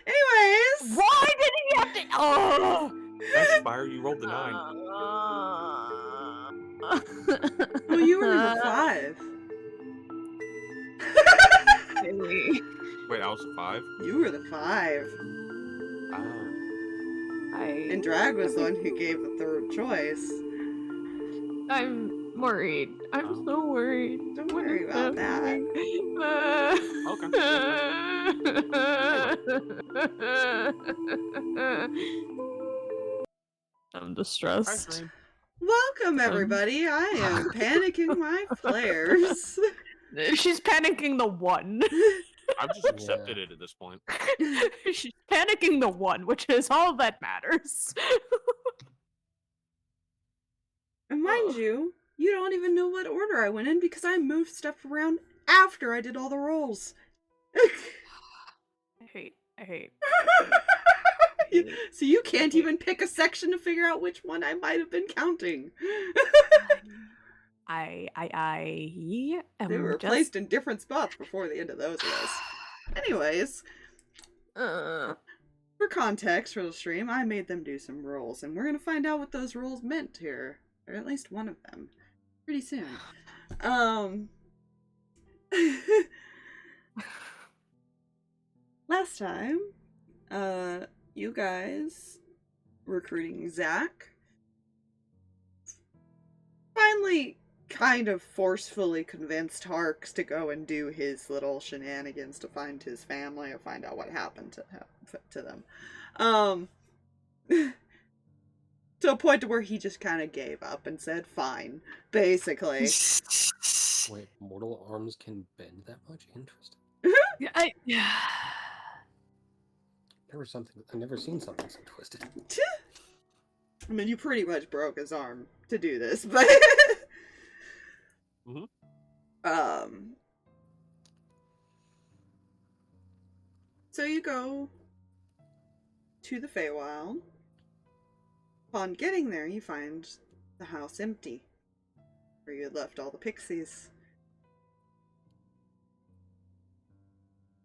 Anyways. Why did he have to? Oh. Thanks, Spire. You rolled the 9. Well, you were the 5. Wait, I was a 5? You were the 5. Ah. And Drag was the one who gave the 3rd choice. I'm worried. I'm so worried. Don't worry about that. I'm distressed. Hi, Welcome, everybody. I am panicking my players. She's panicking the 1. I've just accepted it at this point. She's panicking the 1, which is all that matters. And mind you, you don't even know what order I went in because I moved stuff around after I did all the rolls. I hate. So you can't even pick a section to figure out which one I might have been counting. They were placed in different spots before the end of those lists. Anyways, for context for the stream, I made them do some rolls, and we're gonna find out what those rolls meant here, or at least one of them, pretty soon. Last time, you guys recruiting Zach finally kind of forcefully convinced Harx to go and do his little shenanigans to find his family or find out what happened to them. To a point to where he just kind of gave up and said, fine, basically. Wait, mortal arms can bend that much? Interesting. I've never seen something so twisted. I mean, you pretty much broke his arm to do this, but... So you go to the Feywild. Upon getting there, you find the house empty, where you had left all the pixies.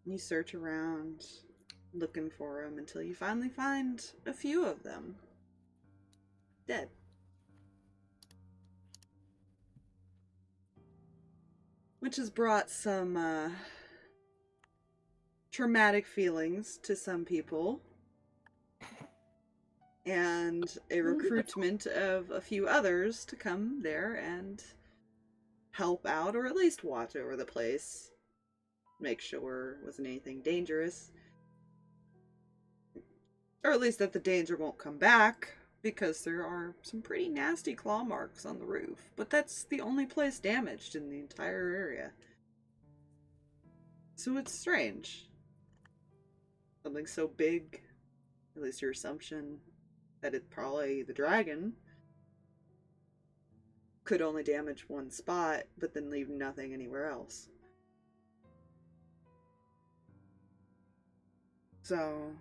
You search around, looking for them, until you finally find a few of them dead. Which has brought some traumatic feelings to some people. And a recruitment of a few others to come there and help out, or at least watch over the place. Make sure it wasn't anything dangerous. Or at least that the danger won't come back, because there are some pretty nasty claw marks on the roof. But that's the only place damaged in the entire area. So it's strange. Something so big, at least your assumption that it's probably the dragon, could only damage one spot, but then leave nothing anywhere else. So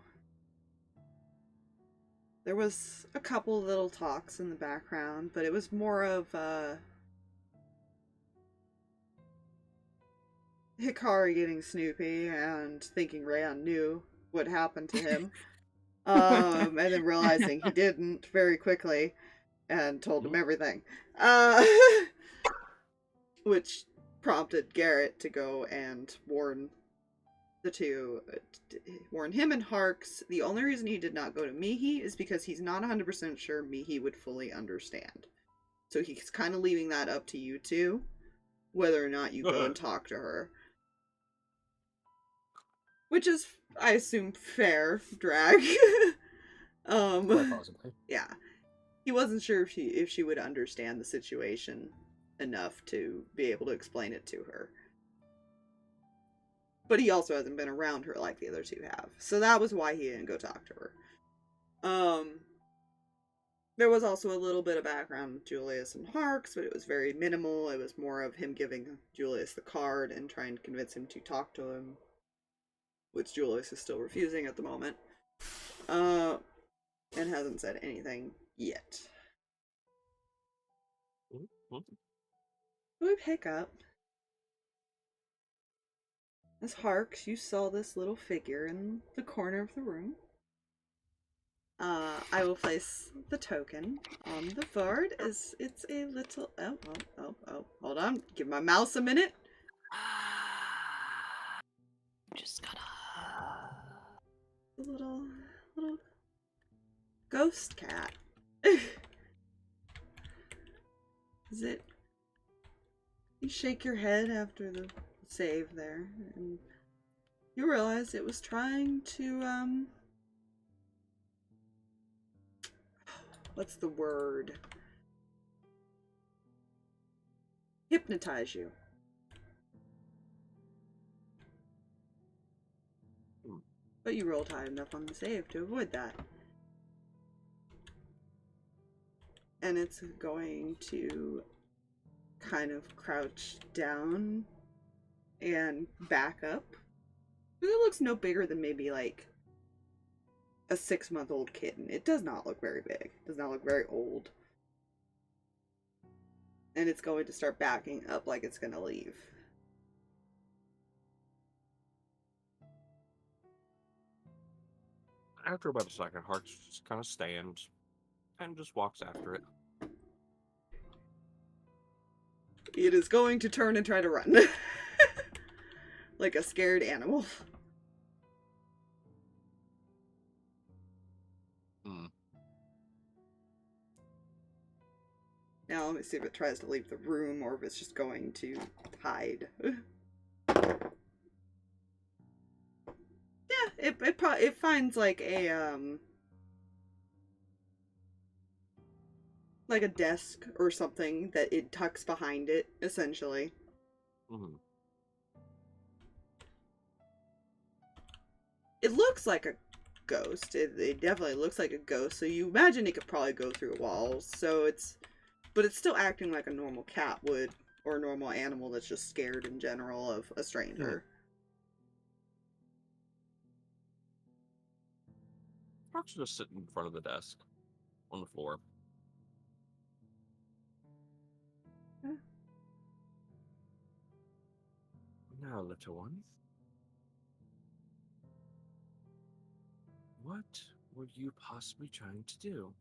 there was a couple little talks in the background, but it was more of Hikari getting snoopy and thinking Reyan knew what happened to him. And then realizing he didn't very quickly and told him everything. Which prompted Garrett to go and warn the two, warn him and Harx. The only reason he did not go to Mihi is because he's not 100% sure Mihi would fully understand. So he's kind of leaving that up to you two, whether or not you go and talk to her. Which is, I assume, fair, Drag. Quite possibly. Yeah. He wasn't sure if she would understand the situation enough to be able to explain it to her. But he also hasn't been around her like the other two have. So that was why he didn't go talk to her. There was also a little bit of background with Julius and Harx, but it was very minimal. It was more of him giving Julius the card and trying to convince him to talk to him, which Julius is still refusing at the moment. And hasn't said anything yet. We pick up. As Harx, you saw this little figure in the corner of the room. I will place the token on the board as it's a little... Oh, hold on. Give my mouse a minute. Just gotta... A little ghost cat. Is it... You shake your head after the save there, and you realize it was trying to, what's the word? Hypnotize you. But you rolled high enough on the save to avoid that. And it's going to kind of crouch down and back up. It looks no bigger than maybe like a 6-month-old kitten. It does not look very big. It does not look very old. And it's going to start backing up like it's going to leave. After about a second, Harx just kind of stands and just walks after it. It is going to turn and try to run. Like a scared animal. Now let me see if it tries to leave the room or if it's just going to hide. Yeah, it finds like a desk or something that it tucks behind it, essentially. Mm-hmm. It looks like a ghost. It definitely looks like a ghost, so you imagine it could probably go through walls. So but it's still acting like a normal cat would, or a normal animal that's just scared in general of a stranger. Harx just sitting in front of the desk on the floor. Huh? Now, little one. What were you possibly trying to do?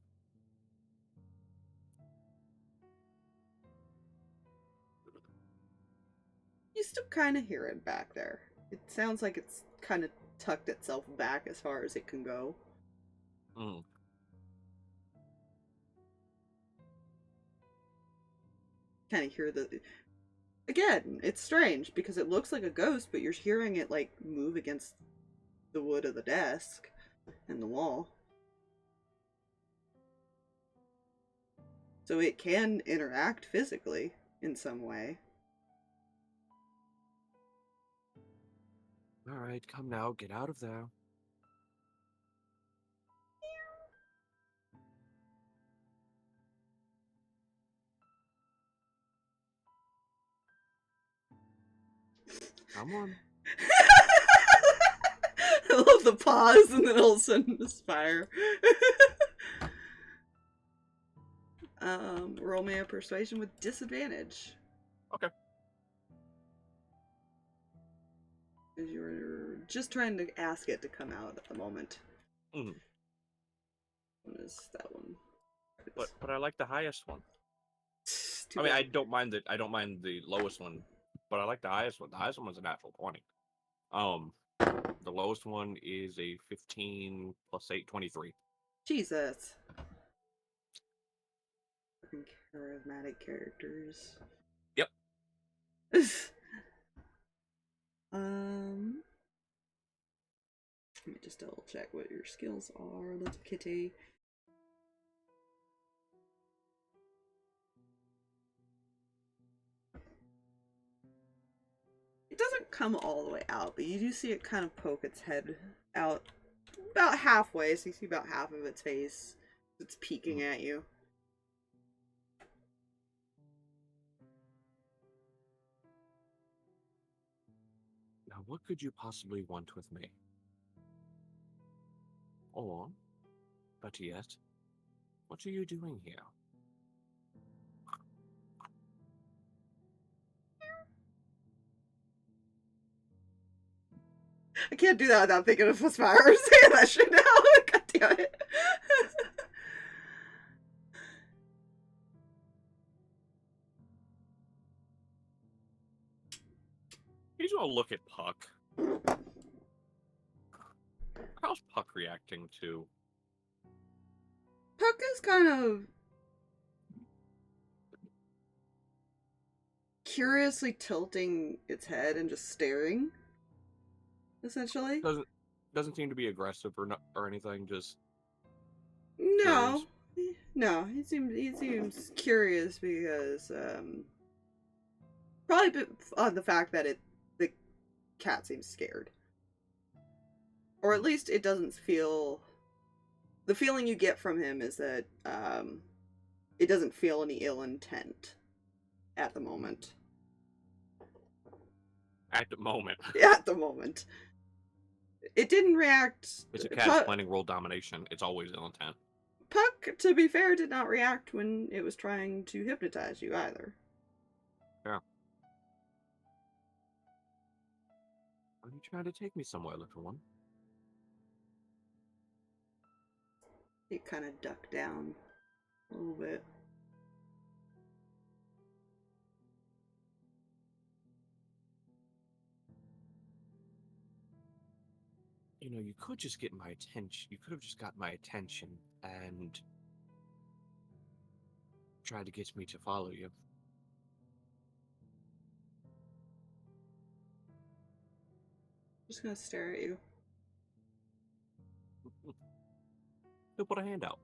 You still kind of hear it back there. It sounds like it's kind of tucked itself back as far as it can go. Mm. Kind of hear the... Again, it's strange because it looks like a ghost, but you're hearing it like move against the wood of the desk and the wall. So it can interact physically in some way. Alright, come now, get out of there. Come on. I love the pause and then all of a sudden this fire. Roll me a persuasion with disadvantage. Okay. Because you're just trying to ask it to come out at the moment. Mm. What is that one? But I like the highest one. Too I mean, bad. I don't mind the lowest one, but I like the highest one. The highest one was a natural 20. The lowest one is a 15 plus 8, 23. Jesus. Fucking charismatic characters. Yep. Let me just double check what your skills are, little kitty. It doesn't come all the way out, but you do see it kind of poke its head out about halfway, so you see about half of its face. It's peeking at you. Now, what could you possibly want with me? Or, better yet, what are you doing here? I can't do that without thinking of Fosfire. I'm saying that shit now. God damn it. He's gonna look at Puck. How's Puck reacting to? Puck is kind of curiously tilting its head and just staring, essentially. Doesn't seem to be aggressive or anything. Just No, curious. no. He seems curious because probably on the fact that the cat seems scared, or at least it doesn't feel. The feeling you get from him is that it doesn't feel any ill intent at the moment. At the moment. At the moment. It didn't react. It's a cat planning world domination. It's always ill intent. Puck, to be fair, did not react when it was trying to hypnotize you either. Yeah. Are you trying to take me somewhere, little one? It kind of ducked down a little bit. You know, you could just get my attention. You could have just got my attention and tried to get me to follow you. Just gonna stare at you. He'll put a hand out.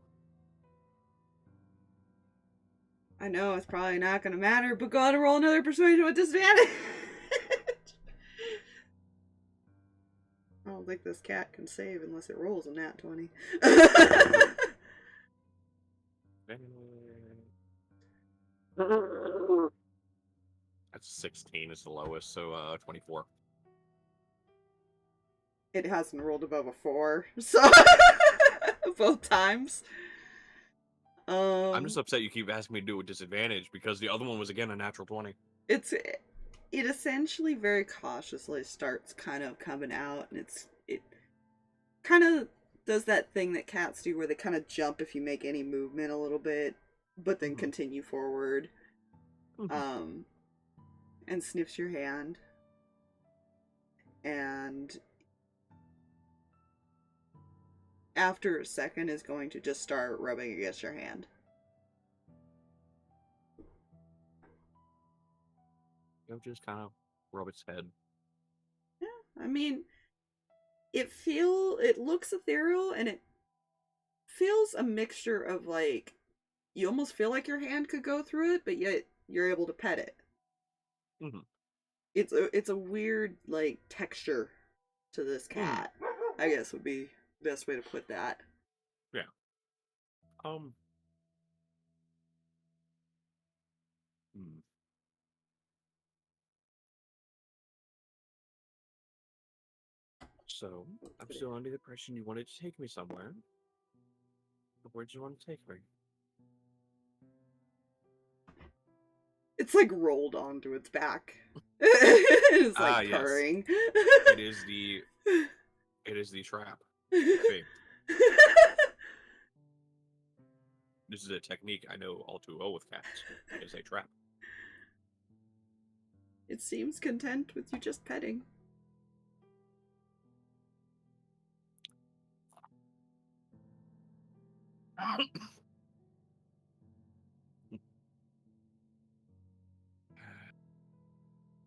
I know it's probably not gonna matter, but go on and roll another persuasion with disadvantage. I don't think this cat can save unless it rolls a nat 20. That's 16 is the lowest, so 24. It hasn't rolled above a 4, so both times. I'm just upset you keep asking me to do it with disadvantage because the other one was again a natural 20. It essentially very cautiously starts kind of coming out, and it kind of does that thing that cats do where they kind of jump if you make any movement a little bit, but then continue forward. And sniffs your hand, and after a second is going to just start rubbing against your hand. You'll just kind of rub its head. Yeah, I mean, it looks ethereal, and it feels a mixture of, like, you almost feel like your hand could go through it, but yet you're able to pet it. It's a weird, like, texture to this cat, I guess would be the best way to put that. Yeah. So, I'm still under the impression you wanted to take me somewhere. Where'd you want to take me? It's like rolled onto its back. It's like purring. Yes. It is the trap. Okay. This is a technique I know all too well with cats. It is a trap. It seems content with you just petting.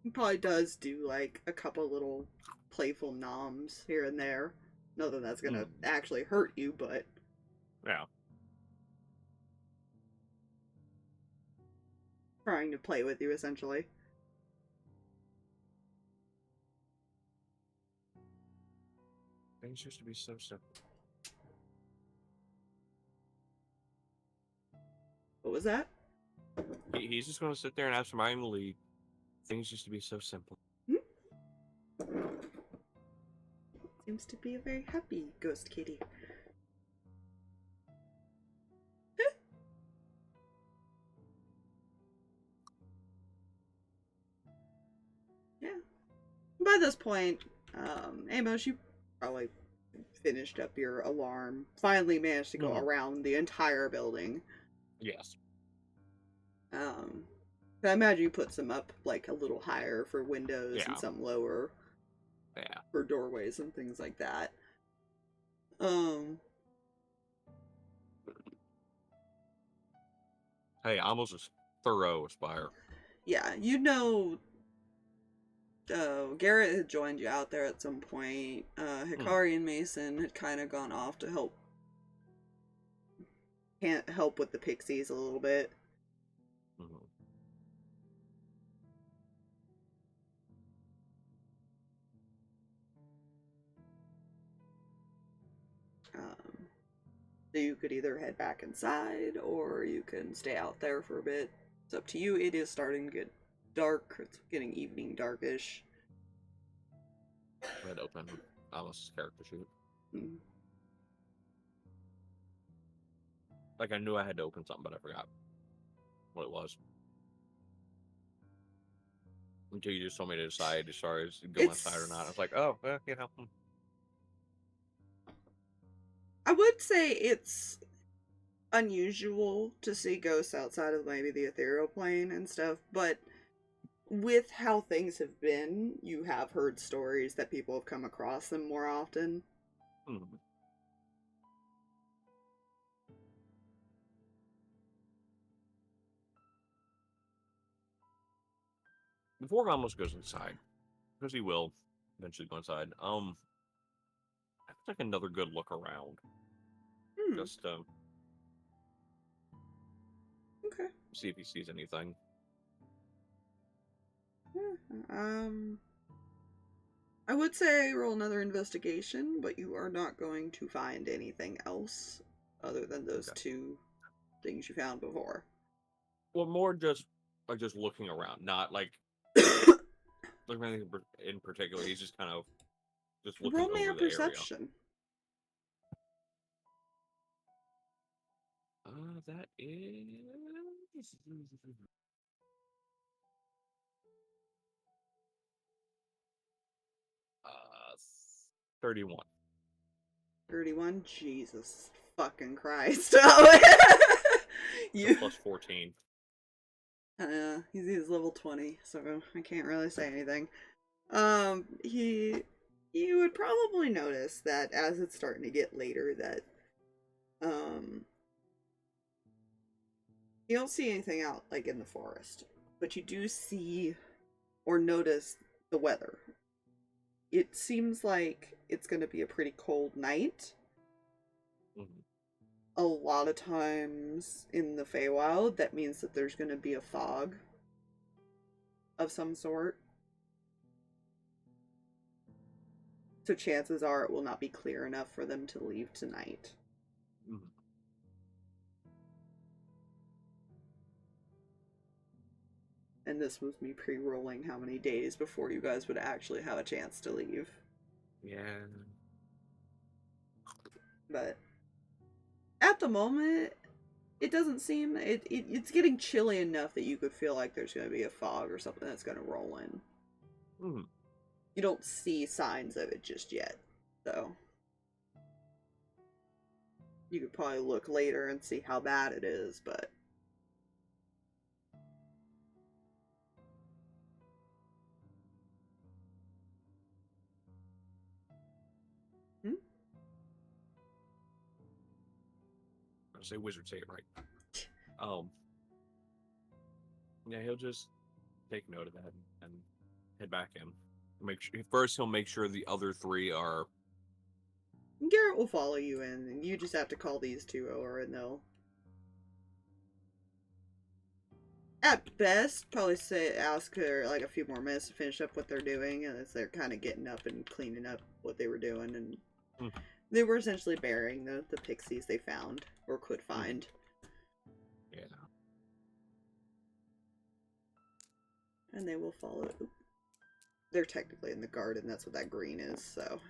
He probably does do like a couple little playful noms here and there. Nothing that's gonna actually hurt you, but yeah, trying to play with you essentially. Things used to be so simple. What was that? He's just gonna sit there and absentmindedly. Things used to be so simple. Seems to be a very happy ghost kitty. Yeah. By this point, Amos, you probably finished up your alarm. Finally managed to go around the entire building. Yes. I imagine you put some up like a little higher for windows and Yeah. some lower Yeah. for doorways and things like that. Hey, I was a thorough aspire. Yeah, you know, Garrett had joined you out there at some point. Hikari and Mason had kind of gone off to help with the pixies a little bit. Mm-hmm. So you could either head back inside or you can stay out there for a bit. It's up to you. It is starting to get dark. It's getting evening darkish. Red open. Almost character sheet. Mm. Like I knew I had to open something, but I forgot what it was. Until you just told me to decide as far as going inside or not. I was like, oh, you know. I would say it's unusual to see ghosts outside of maybe the ethereal plane and stuff, but with how things have been, you have heard stories that people have come across them more often. Mm-hmm. Before Ramos goes inside, because he will eventually go inside, I take another good look around. Just Okay. see if he sees anything. Yeah, I would say roll another investigation, but you are not going to find anything else other than those two things you found before. Well, more just like just looking around, not like looking at anything in particular. He's just kind of just looking Roll me over a the perception. area. That is 31. 31? Jesus fucking Christ. You plus 14. He's level 20, so I can't really say anything. You would probably notice that as it's starting to get later that, you don't see anything out, like, in the forest. But you do see or notice the weather. It seems like it's going to be a pretty cold night. Mm-hmm. A lot of times in the Feywild, that means that there's going to be a fog of some sort. So chances are it will not be clear enough for them to leave tonight. Mm-hmm. And this was me pre-rolling how many days before you guys would actually have a chance to leave. Yeah. But at the moment, it doesn't seem... It's getting chilly enough that you could feel like there's going to be a fog or something that's going to roll in. Mm-hmm. You don't see signs of it just yet, though. You could probably look later and see how bad it is, but... I say wizard, say it right. Yeah, he'll just take note of that and head back in. First, he'll make sure the other three are. Garrett will follow you in, and you just have to call these two over, and they'll, at best, probably ask her like a few more minutes to finish up what they're doing, and as they're kind of getting up and cleaning up what they were doing, and they were essentially burying the pixies they found or could find. Yeah. And they will follow. They're technically in the garden. That's what that green is. So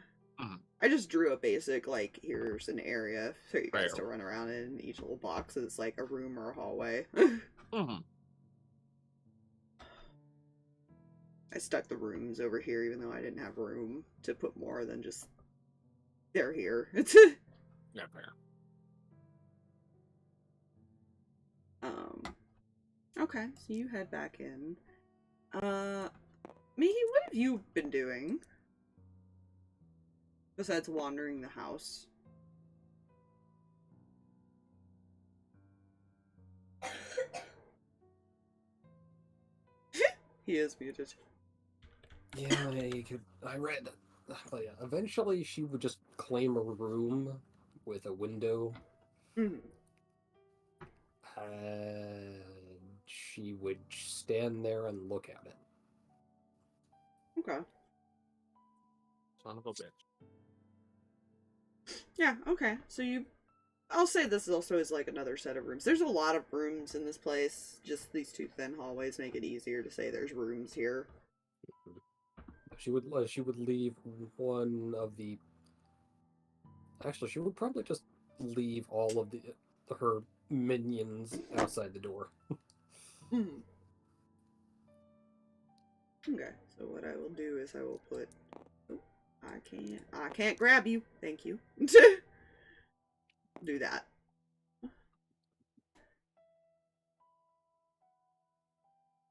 I just drew a basic like here's an area for you guys to run around in. Each little box is like a room or a hallway. I stuck the rooms over here, even though I didn't have room to put more than just they're here. Yeah, fair. Okay, so you head back in. Mihi, what have you been doing? Besides wandering the house. He is muted. Yeah, I read. But yeah, eventually she would just claim a room with a window, Mm-hmm. and she would stand there and look at it. Okay. Son of a bitch. Yeah, okay. So I'll say this also is like another set of rooms. There's a lot of rooms in this place. Just these two thin hallways make it easier to say there's rooms here. She would leave one of the. Actually, she would probably just leave all of her minions outside the door. Mm. Okay, so what I will do is I will put. Oh, I can't grab you. Thank you. Do that.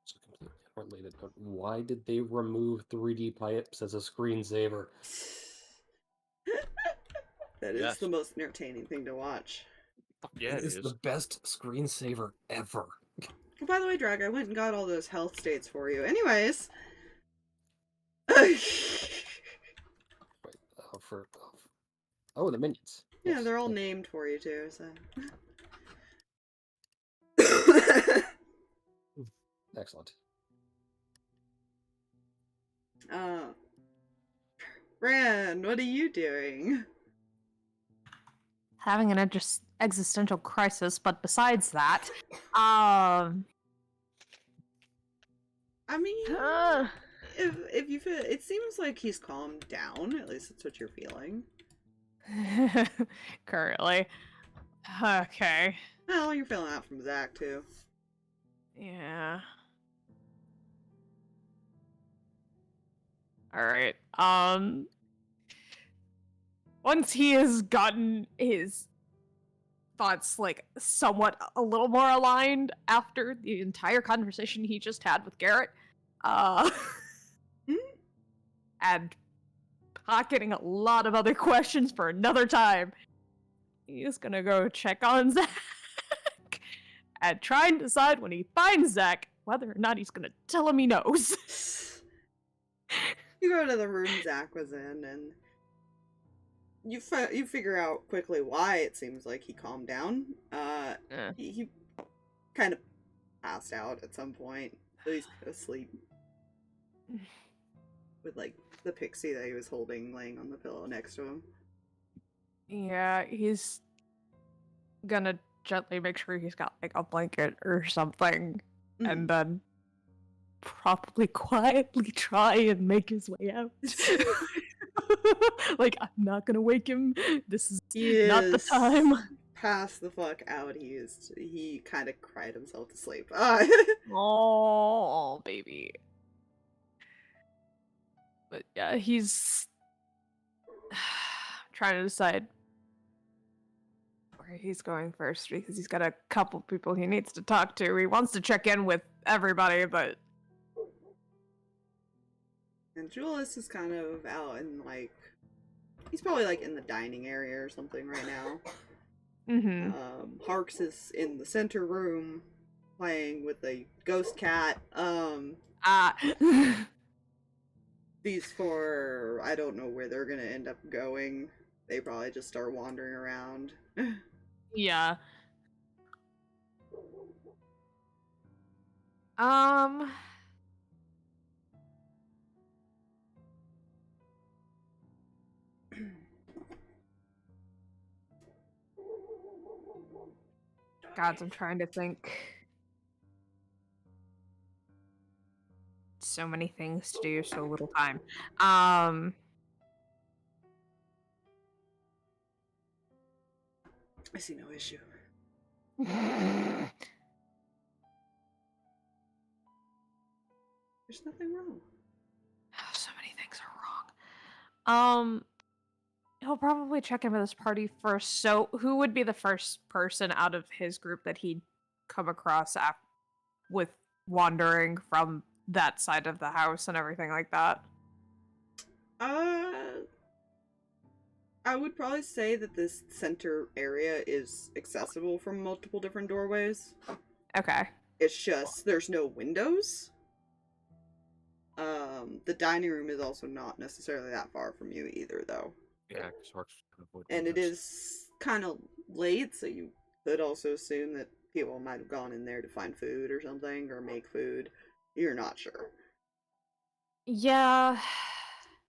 It's a completely unrelated note. Why did they remove 3D pipes as a screensaver? That is Yes. the most entertaining thing to watch. Yeah, it It's is. the best screensaver ever. Oh, by the way, Drag, I went and got all those health states for you. Anyways. Wait, oh, the minions. Yeah, Yes. they're all named for you too, so. Excellent. Reyan, what are you doing? Having an existential crisis, but besides that, I mean, uh, if you feel, it seems like he's calmed down. At least that's what you're feeling. currently. Okay. Well, you're feeling that from Zach too. Yeah. Alright. Once he has gotten his thoughts like somewhat a little more aligned after the entire conversation he just had with Garrett, and pocketing a lot of other questions for another time, he's gonna go check on Zach and try and decide when he finds Zach whether or not he's gonna tell him he knows. You go to the room Zach was in, and you figure out quickly why it seems like he calmed down. He kind of passed out at some point, so he's asleep with like the pixie that he was holding laying on the pillow next to him. Yeah, he's gonna gently make sure he's got like a blanket or something, and then probably quietly try and make his way out. Like, I'm not gonna wake him. This is not the time. Pass the fuck out. He kind of cried himself to sleep. Oh, baby. But yeah, he's trying to decide where he's going first because he's got a couple people he needs to talk to. He wants to check in with everybody, but and Julius is kind of out in like he's probably like in the dining area or something right now. Harx is in the center room playing with the ghost cat. These four, I don't know where they're gonna end up going. They probably just start wandering around. Yeah. God, I'm trying to think. So many things to do, so little time. I see no issue. There's nothing wrong. Um, he'll probably check in with his party first. So, who would be the first person out of his group that he'd come across with wandering from that side of the house and everything like that? Uh, I would probably say that this center area is accessible from multiple different doorways. Okay. It's just there's no windows. The dining room is also not necessarily that far from you either, though. Yeah, because Harx can avoid And it windows. is kind of late, so you could also assume that people might have gone in there to find food or something, or make food. You're not sure. Yeah.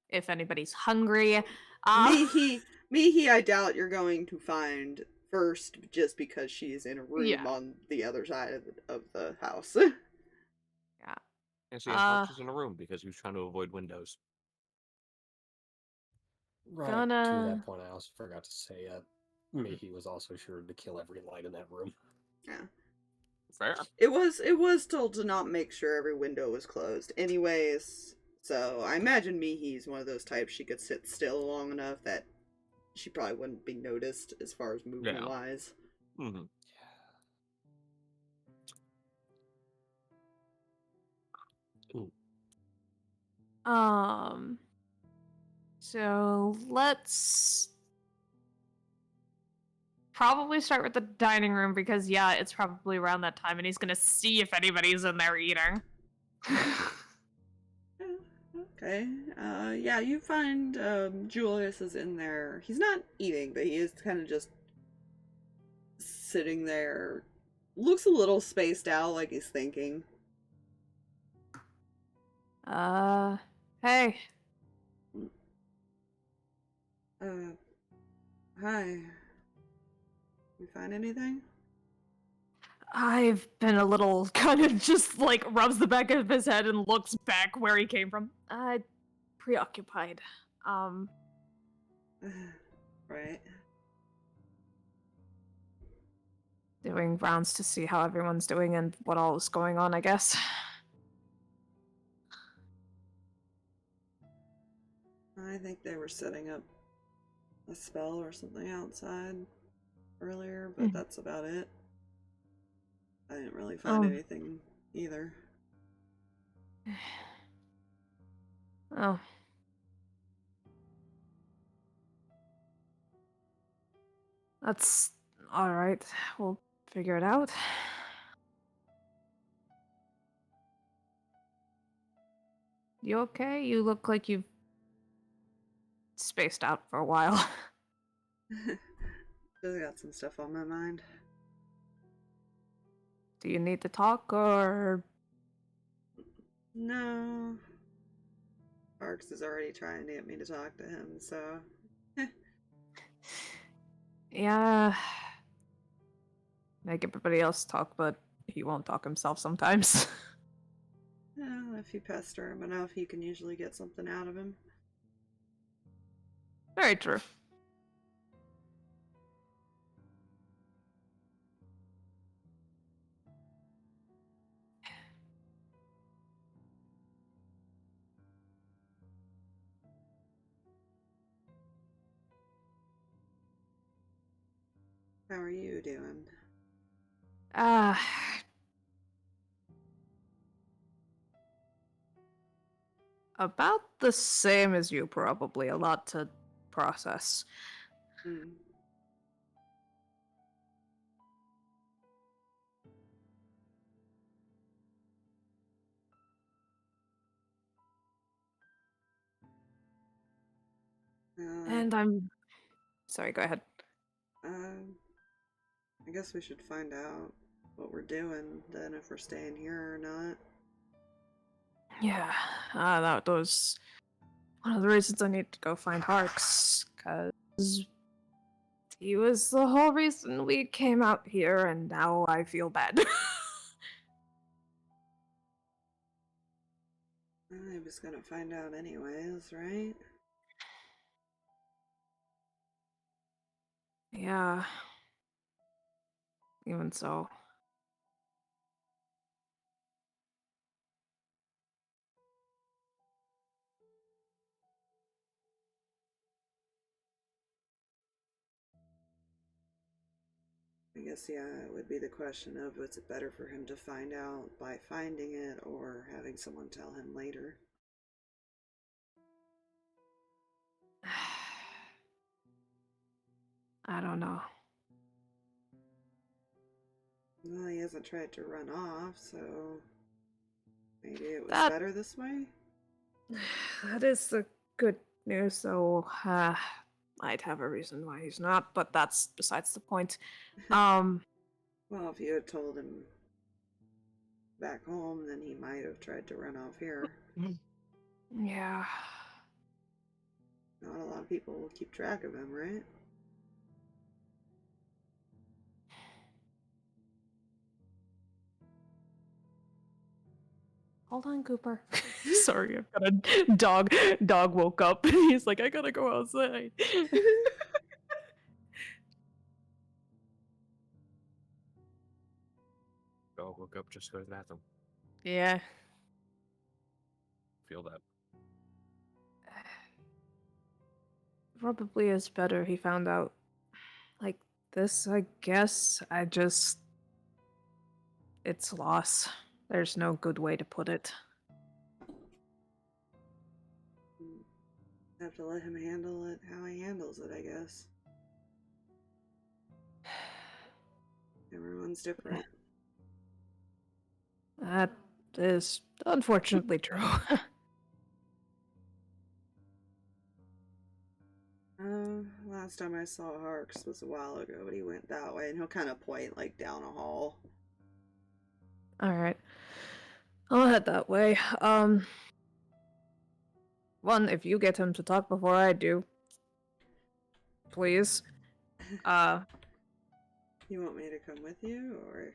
If anybody's hungry. Mihi, I doubt you're going to find first just because she's in a room Yeah. on the other side of the house. Yeah. And see, Harx is in a room because he was trying to avoid windows. Right to Gonna. that point, I also forgot to say Mihi was also sure to kill every light in that room. Yeah. Fair. It was told to not make sure every window was closed. Anyways, so I imagine Mihi's one of those types she could sit still long enough that she probably wouldn't be noticed as far as movement wise. Mm-hmm. Ooh. So let's probably start with the dining room because yeah, it's probably around that time and he's gonna see if anybody's in there eating. Okay. Yeah, you find Julius is in there. He's not eating, but he is kind of just sitting there. Looks a little spaced out, like he's thinking. Hey. Hi. You find anything? I've been a little kind of just like rubs the back of his head and looks back where he came from. Preoccupied. Right. Doing rounds to see how everyone's doing and what all is going on, I guess. I think they were setting up a spell or something outside earlier, but that's about it. I didn't really find anything either. Oh. That's alright. We'll figure it out. You okay? You look like you've spaced out for a while. Just got some stuff on my mind. Do you need to talk or? No. Harx is already trying to get me to talk to him, so. Yeah. Make everybody else talk, but he won't talk himself sometimes. Well, if you pester him enough, you can usually get something out of him. Very true. How are you doing? About the same as you, probably. A lot to process. Hmm. And I'm... Sorry, go ahead. I guess we should find out what we're doing then, if we're staying here or not. Yeah, that was one of the reasons I need to go find Harx, because he was the whole reason we came out here, and now I feel bad. I was gonna find out anyways, right? Yeah. Even so. guess, yeah, it would be the question of, was it better for him to find out by finding it or having someone tell him later? I don't know. Well, he hasn't tried to run off, so maybe it was That- better this way? That is the good news, so I'd have a reason why he's not, but that's besides the point. Well, if you had told him back home, then he might have tried to run off here. Yeah. Not a lot of people will keep track of him, right? Hold on, Cooper. Sorry, I've got a dog. Dog woke up. He's like, I gotta go outside. Go hook up, just go to the bathroom. Yeah. Feel that. Probably is better he found out like this, I guess. It's loss. There's no good way to put it. Have to let him handle it how he handles it, I guess. Everyone's different. That is unfortunately true. Last time I saw Harx was a while ago, but he went that way, and he'll kind of point, like, down a hall. Alright. I'll head that way. One, if you get him to talk before I do, please. You want me to come with you, or?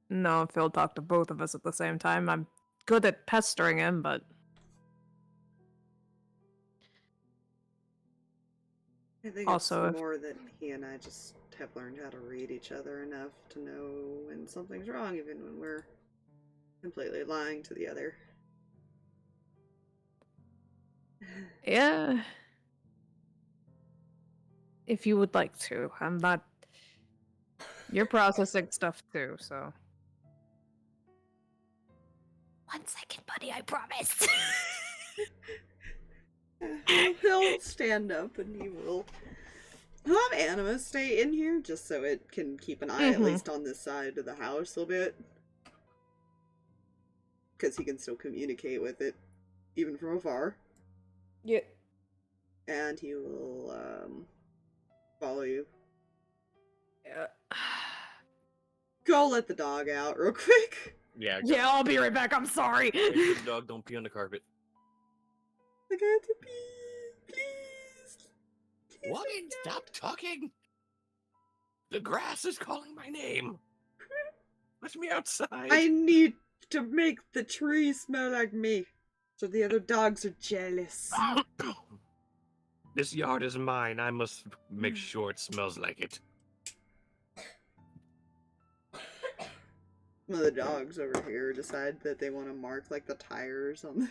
No, if he'll talk to both of us at the same time. I'm good at pestering him, but... I think Also, it's more that he and I just have learned how to read each other enough to know when something's wrong, even when we're completely lying to the other. Yeah. If you would like to. I'm not... You're processing stuff too, so... 1 second, buddy, I promise. He'll stand up and he will. He'll have Anima stay in here just so it can keep an eye at least on this side of the house a bit. Because he can still communicate with it, even from afar. Yeah. And he will follow you. Yeah. Go let the dog out real quick. Yeah. Yeah, I'll be right back. I'm sorry. Hey, good dog, don't pee on the carpet. I got to pee, please. Please What? don't go. Stop talking! The grass is calling my name! Let me outside! I need to make the tree smell like me, so the other dogs are jealous. This yard is mine. I must make sure it smells like it. One of the dogs over here decide that they want to mark like the tires on the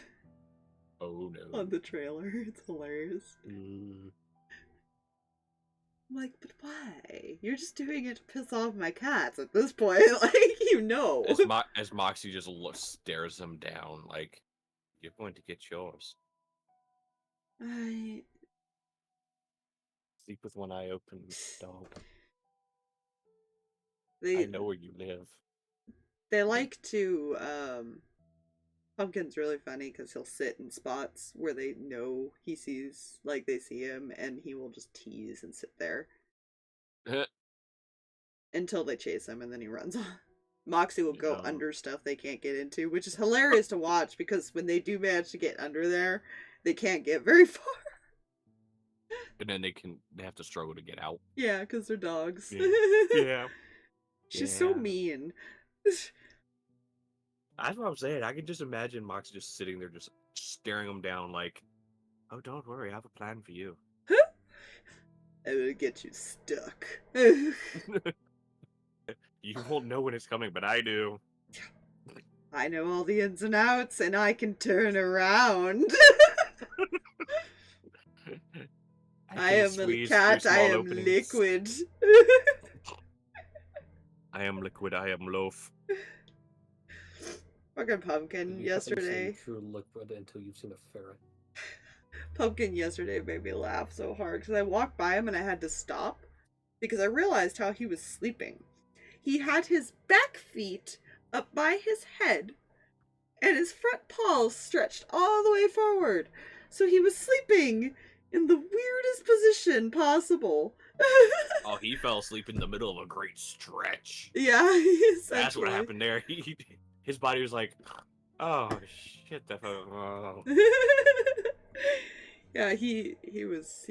Oh no. on the trailer. It's hilarious. Mm. I'm like, but why? You're just doing it to piss off my cats at this point. Like, you know. As Moxie just stares him down, like, you're going to get yours. I Sleep with one eye open, dog. they I know where you live. they like to Pumpkin's really funny because he'll sit in spots where they know he sees, like they see him, and he will just tease and sit there until they chase him, and then he runs off. Moxie will go Yeah. under stuff they can't get into, which is hilarious to watch because when they do manage to get under there, they can't get very far. And then they have to struggle to get out. Yeah, because they're dogs. Yeah. She's so Yeah. mean. That's what I'm saying. I can just imagine Moxie just sitting there, just staring him down, like, "Oh, don't worry, I have a plan for you." I'm gonna get you stuck. You won't know when it's coming, but I do. I know all the ins and outs, and I can turn around. I am a cat, I am liquid. I am liquid, I am loaf. Fucking Pumpkin You haven't yesterday. seen true liquid until you've seen a ferret. Pumpkin yesterday made me laugh so hard because I walked by him and I had to stop because I realized how he was sleeping. He had his back feet up by his head and his front paws stretched all the way forward. So he was sleeping in the weirdest position possible. Oh, he fell asleep in the middle of a great stretch. Yeah, That's what happened there. His body was like, oh shit, that oh. Yeah, he was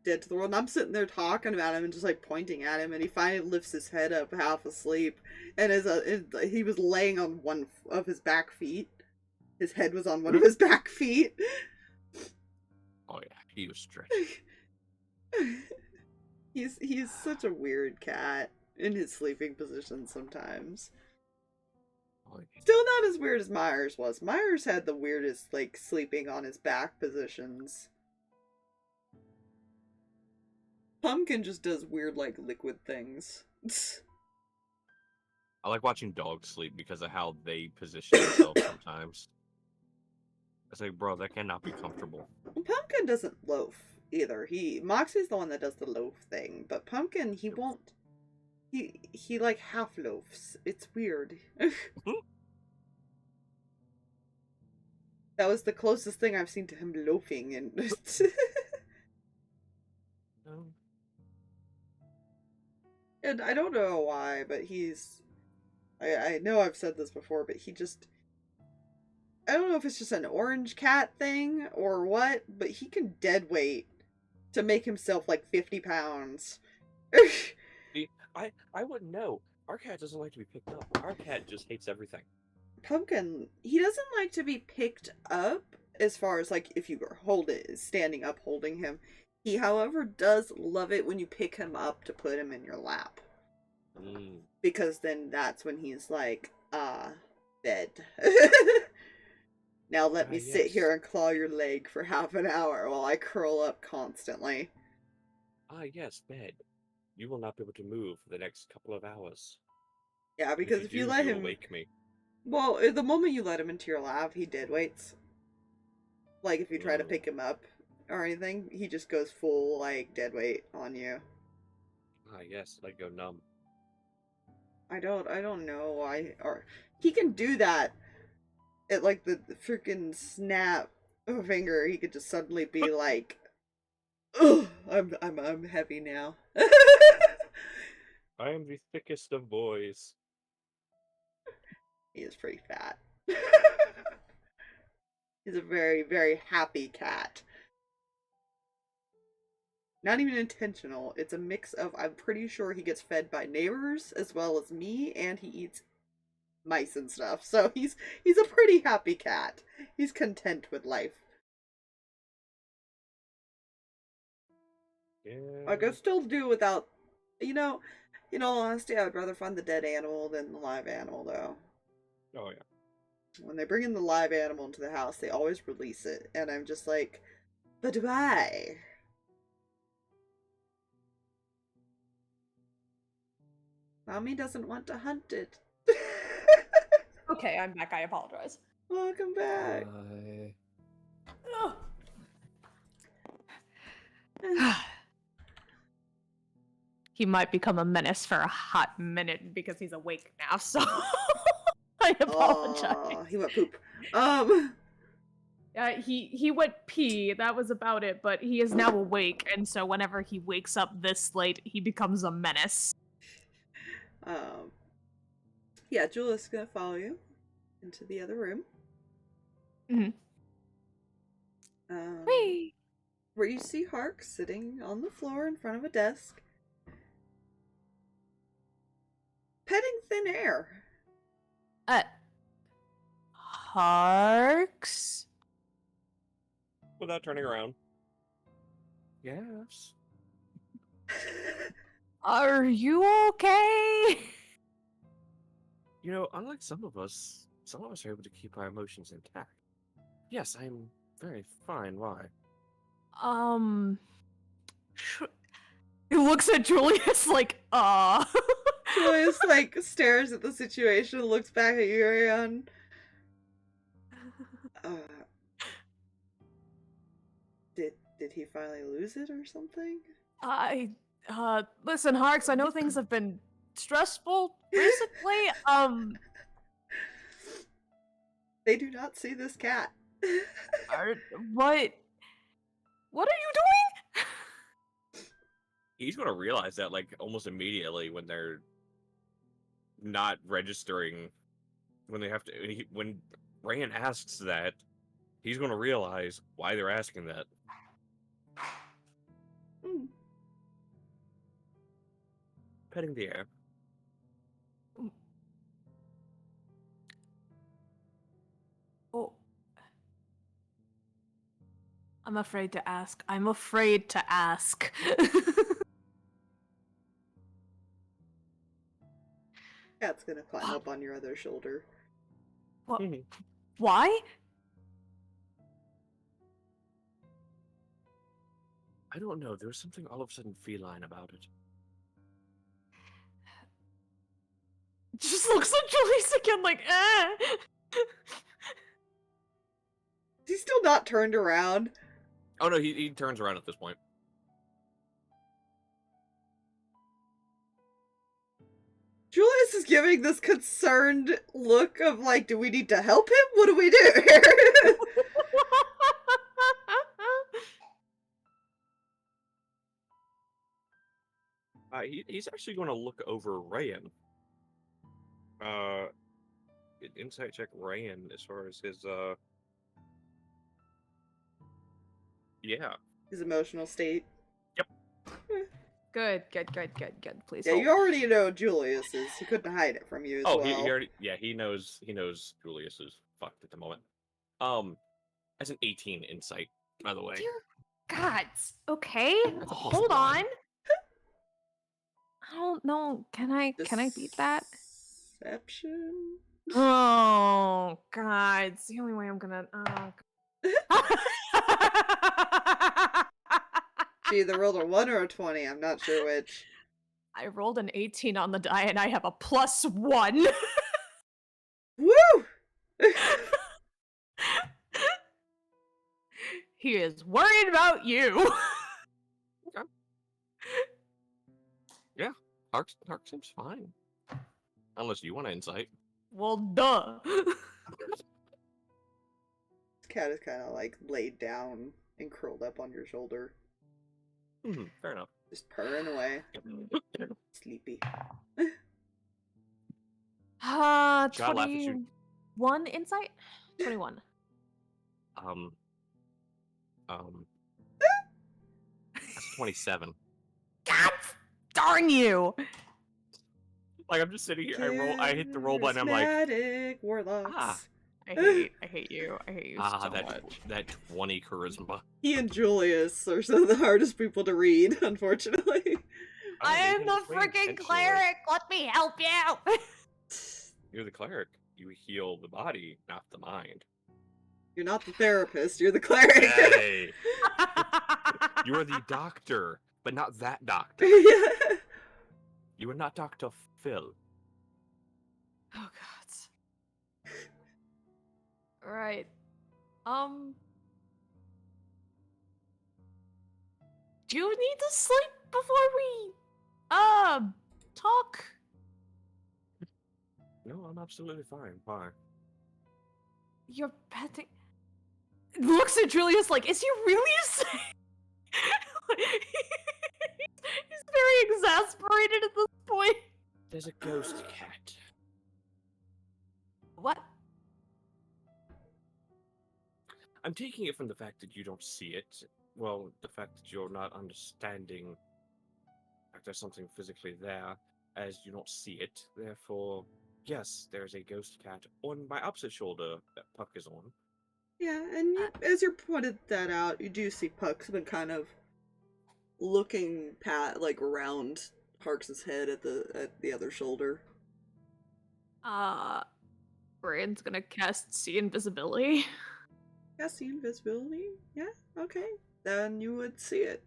dead to the world. And I'm sitting there talking about him and just like pointing at him, and he finally lifts his head up, half asleep, and he was laying on one of his back feet. His head was on one of his back feet. Oh yeah, he was stretched. He's such a weird cat in his sleeping position sometimes. Oh, yeah. Still not as weird as Myers was. Myers had the weirdest, like, sleeping on his back positions. Pumpkin just does weird, like, liquid things. I like watching dogs sleep because of how they position themselves sometimes. It's like, bro, that cannot be comfortable. Pumpkin doesn't loaf either. Moxie's the one that does the loaf thing, but Pumpkin, he won't. He like half loafs. It's weird. That was the closest thing I've seen to him loafing, and and I don't know why, but I know I've said this before, but I don't know if it's just an orange cat thing or what, but he can dead weight to make himself like 50 pounds. I wouldn't know. Our cat doesn't like to be picked up. Our cat just hates everything. Pumpkin, he doesn't like to be picked up as far as like if you hold it, standing up holding him. He, however, does love it when you pick him up to put him in your lap. Because then that's when he's like, bed. Now let me sit here and claw your leg for half an hour while I curl up constantly. Ah, yes, bed. You will not be able to move for the next couple of hours. Yeah, because if you let him wake me. Well, the moment you let him into your lap, he dead weights. Like if you try to pick him up or anything, he just goes full like dead weight on you. Ah, yes, let go numb. I don't know why, or he can do that at like the freaking snap of a finger. He could just suddenly be like, "Ugh, I'm heavy now." I am the thickest of boys. He is pretty fat. He's a very, very happy cat. Not even intentional. It's a mix of, I'm pretty sure he gets fed by neighbors as well as me, and he eats mice and stuff. So he's a pretty happy cat. He's content with life. Yeah. I could still do without, in all honesty, I would rather find the dead animal than the live animal, though. Oh, yeah. When they bring in the live animal into the house, they always release it, and I'm just like, but why? Mommy doesn't want to hunt it. Okay, I'm back. I apologize. Welcome back. He might become a menace for a hot minute because he's awake now, so I apologize. He went poop. He went pee, that was about it, but he is now awake, and so whenever he wakes up this late, he becomes a menace. Yeah, Julia's gonna follow you into the other room. Mm-hmm. Whee! Where you see Harx sitting on the floor in front of a desk, petting thin air. Harx? Without turning around. Yes. Are you okay? You know, unlike some of us are able to keep our emotions intact. Yes, I'm very fine. Why? He looks at Julius like, Julius, like, stares at the situation, looks back at Reyan. Did he finally lose it or something? Listen, Harx, I know things have been stressful recently. They do not see this cat. What are you doing? He's gonna realize that, like, almost immediately when they're not registering, when they have to, when Reyan asks that, he's gonna realize why they're asking that. Petting the air. Oh. I'm afraid to ask. I'm afraid to ask. Cat's gonna climb up on your other shoulder. What? Why? I don't know. There was something all of a sudden feline about it. Just looks at Julius again like, eh. He's still not turned around. Oh no, he turns around at this point. Julius is giving this concerned look of like, do we need to help him? What do we do here? He's actually going to look over Reyan. Insight check Reyan as far as his yeah. His emotional state. Yep. Good. Please. Yeah, hold. you already know Julius is. He couldn't hide it from you as well. He already, yeah, he knows Julius is fucked at the moment. As an 18 insight, by the way. Dear gods. Okay. That's a Hold +1. on. I don't know. Can I beat that? Deception. Oh God. It's the only way I'm gonna She either rolled a 1 or a 20. I'm not sure which. I rolled an 18 on the die and I have a +1. Woo! He is worried about you. Okay. Yeah, Harx seems fine. Unless you want to insight. Well, duh. This cat is kind of like laid down and curled up on your shoulder. Fair enough. Just purring away. Sleepy. Should I laugh at you? 21 insight? 21. That's 27. God darn you! Like, I'm just sitting here, I hit the roll button, I'm like, Charismatic warlocks. I hate you so much. that 20 charisma. He and Julius are some of the hardest people to read, unfortunately. I am the freaking cleric! Let me help you! You're the cleric. You heal the body, not the mind. You're not the therapist, you're the cleric. Hey! You are the doctor, but not that doctor. Yeah. You are not Dr. Phil. Oh god. Right. Do you need to sleep before we talk? No, I'm absolutely fine. Fine. You're petting. Looks at Julius like, is he really sick? He's very exasperated at this point. There's a ghost cat. What? I'm taking it from the fact that you don't see it. Well, the fact that you're not understanding like there's something physically there, as you don't see it. Therefore, yes, there's a ghost cat on my opposite shoulder that Puck is on. Yeah, and as you pointed that out, you do see Puck's been kind of looking around Harx's head at the other shoulder. Reyan's gonna cast See Invisibility. Yeah, see invisibility? Yeah, okay. Then you would see it.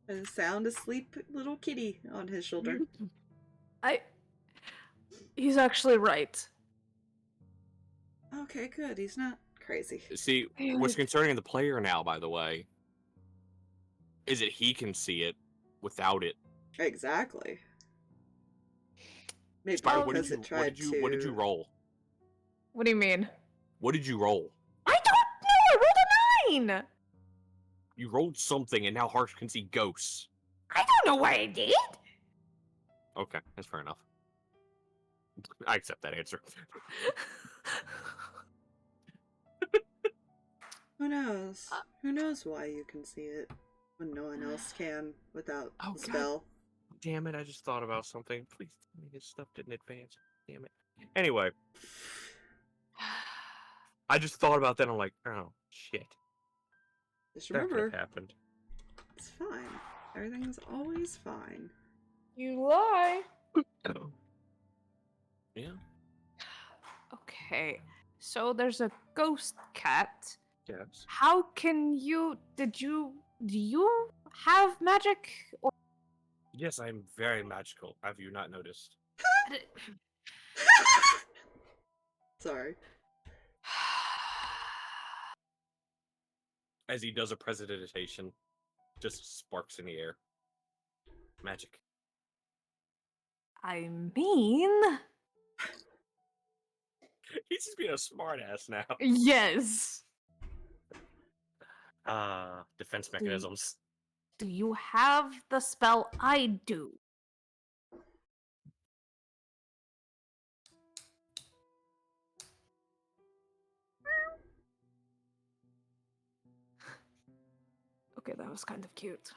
A sound asleep little kitty on his shoulder. He's actually right. Okay, good. He's not crazy. See, what's concerning the player now, by the way, is that he can see it without it. Exactly. Maybe Spire, because it tried to... what did you roll? What do you mean? What did you roll? I don't know! I rolled a 9! You rolled something, and now Harx can see ghosts. I don't know what I did! Okay, that's fair enough. I accept that answer. Who knows? Who knows why you can see it when no one else can without the spell? Damn it, I just thought about something. Please tell me this stuff didn't advance. Damn it. Anyway. I just thought about that and I'm like, oh, shit. Just That could remember, have happened. it's fine. Everything's always fine. You lie. Yeah. Okay, so there's a ghost cat. Yes. How can you... do you have magic? Or... Yes, I'm very magical. Have you not noticed? Sorry. As he does a presentation, just sparks in the air. Magic. I mean... He's just being a smartass now. Yes. Defense mechanisms. Do you have the spell I do? Okay, that was kind of cute.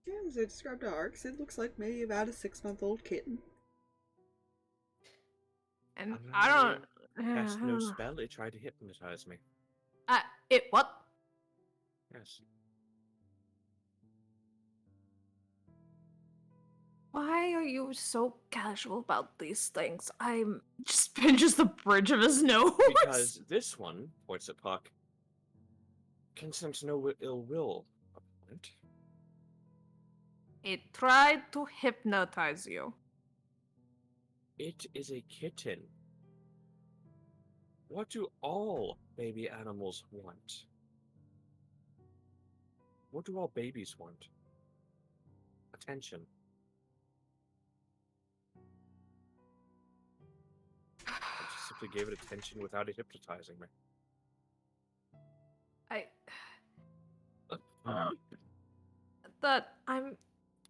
Yeah, as I described to Harx, it looks like maybe about a 6-month-old kitten. And I don't... Cast no spell, it tried to hypnotize me. It what? Yes. Why are you so casual about these things? I'm just pinches the bridge of his nose. Because this one, points at Puck, can sense no ill will. Opponent. It tried to hypnotize you. It is a kitten. What do all baby animals want? What do all babies want? Attention. I just simply gave it attention without it hypnotizing me.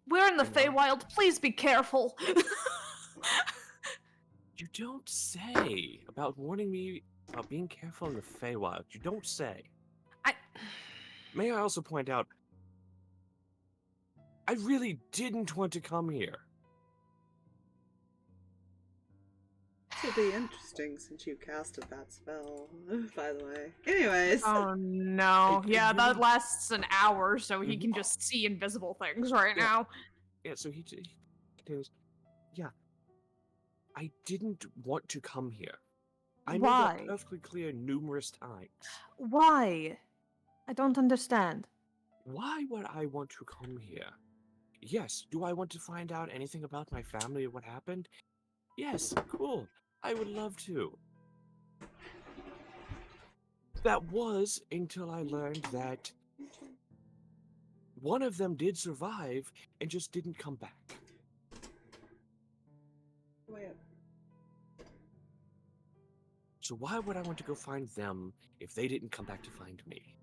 We're in the Feywild. Please be careful. You don't say about warning me about being careful in the Feywild. You don't say. May I also point out, I really didn't want to come here. This will be interesting since you casted that spell, by the way. Anyways. Oh no. Yeah, that lasts an hour, so he can just see invisible things right now. Yeah, so he continues. Yeah. I didn't want to come here. I made that perfectly clear numerous times. Why? I don't understand. Why would I want to come here? Yes, do I want to find out anything about my family or what happened? Yes, cool. I would love to. That was until I learned that one of them did survive and just didn't come back. So why would I want to go find them if they didn't come back to find me?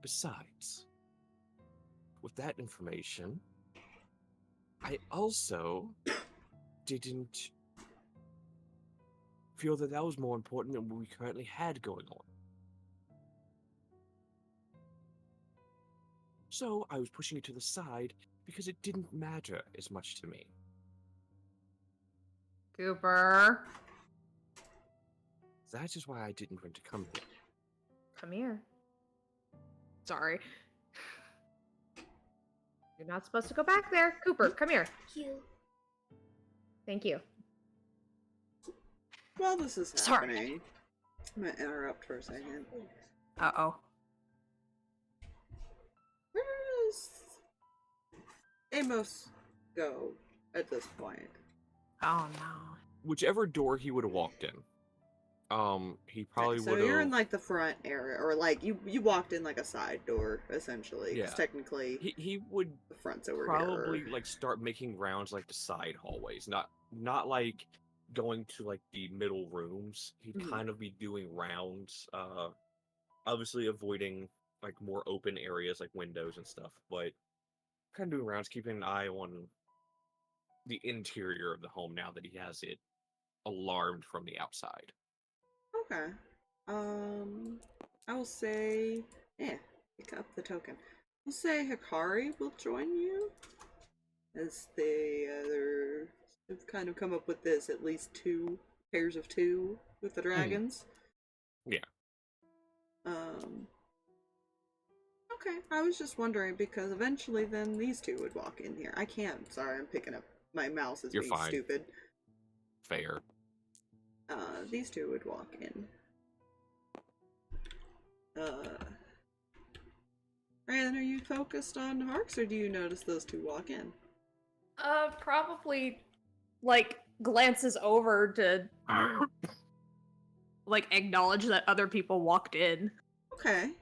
Besides, with that information, I also didn't feel that that was more important than what we currently had going on. So I was pushing it to the side because it didn't matter as much to me. Cooper. That is why I didn't want to come here. Come here. Sorry. You're not supposed to go back there. Cooper, come here. Thank you. Thank you. While this is happening, I'm gonna interrupt for a second. Uh-oh. Where does Amos go at this point? Oh, no. Whichever door he would have walked in. He probably So would you're in have. like the front area, or like you walked in like a side door essentially, because Yeah. technically He would the front's over probably here. like start making rounds like the side hallways, not like going to like the middle rooms. He'd Mhm. kind of be doing rounds, obviously avoiding like more open areas like windows and stuff, but kind of doing rounds, keeping an eye on the interior of the home now that he has it alarmed from the outside. Okay. I will say, pick up the token. We'll say Hikari will join you, as they have kind of come up with this at least 2 pairs of 2 with the dragons. Yeah. Okay. I was just wondering because eventually then these 2 would walk in here. I can't. Sorry, I'm picking up my mouse is You're being fine. stupid. Fair. These 2 would walk in. Reyan, are you focused on Harx, or do you notice those 2 walk in? Probably, like, glances over to, like, acknowledge that other people walked in. Okay.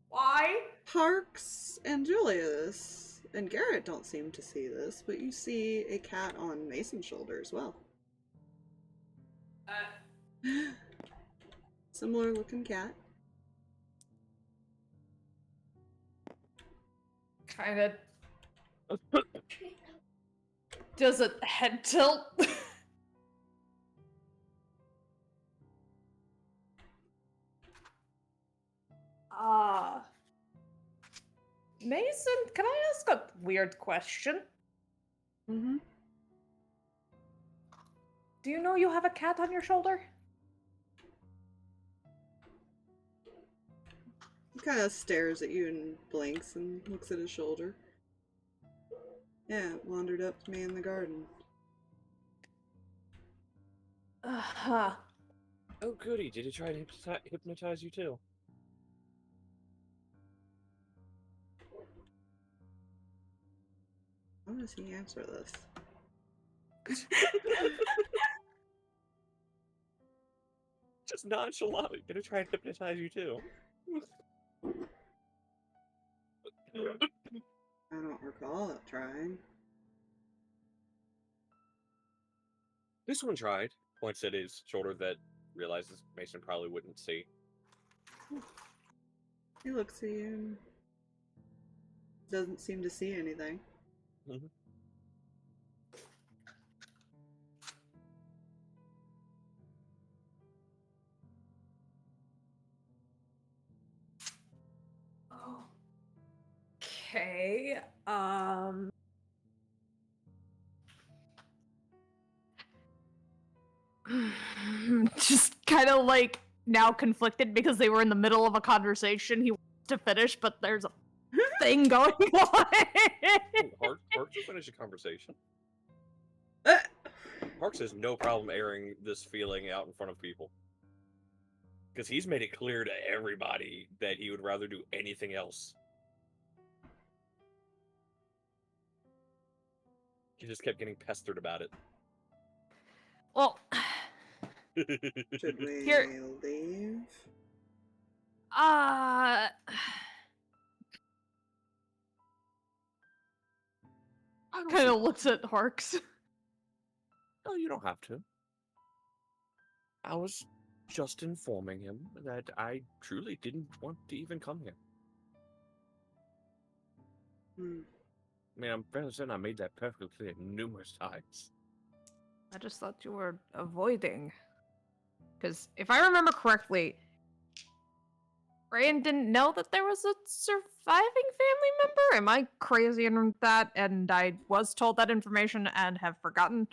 Why? Harx and Julius and Garrett don't seem to see this, but you see a cat on Mason's shoulder as well. Similar looking cat. Kind of does a head tilt. Mason, can I ask a weird question? Mm-hmm. Do you know you have a cat on your shoulder? He kind of stares at you and blinks and looks at his shoulder. Yeah, it wandered up to me in the garden. Uh-huh. Oh, goody. Did he try to hypnotize you too? How does he answer this? Just nonchalantly. Did he try to hypnotize you too? I don't recall it trying. This one tried. Points at his shoulder that realizes Mason probably wouldn't see. He looks at you and doesn't seem to see anything. Mm-hmm. Okay, just kind of like now conflicted because they were in the middle of a conversation he wants to finish, but there's a thing going on. Harx will finish a conversation. Harx has no problem airing this feeling out in front of people. Because he's made it clear to everybody that he would rather do anything else. He just kept getting pestered about it. Well, Should we leave? kind of looks at Harx. No, you don't have to. I was just informing him that I truly didn't want to even come here. I mean, I'm fairly certain I made that perfectly clear numerous times. I just thought you were avoiding. Because if I remember correctly, Reyan didn't know that there was a surviving family member? Am I crazy in that? And I was told that information and have forgotten?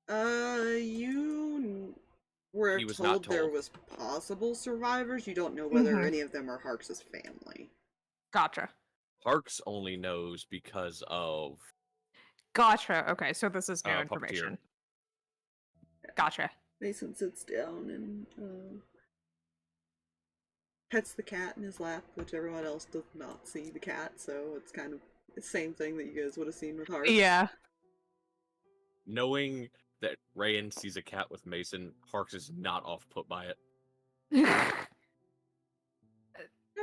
You were He was not told there told. was possible survivors. You don't know whether any of them are Harx's family. Gotcha. Harx only knows because of Gotcha. Okay, so this is new Puppeteer. information. Gotcha. Mason sits down and pets the cat in his lap, which everyone else does not see the cat, so it's kind of the same thing that you guys would have seen with Harx. Yeah. Knowing that Reyan sees a cat with Mason, Harx is not off-put by it. Yeah,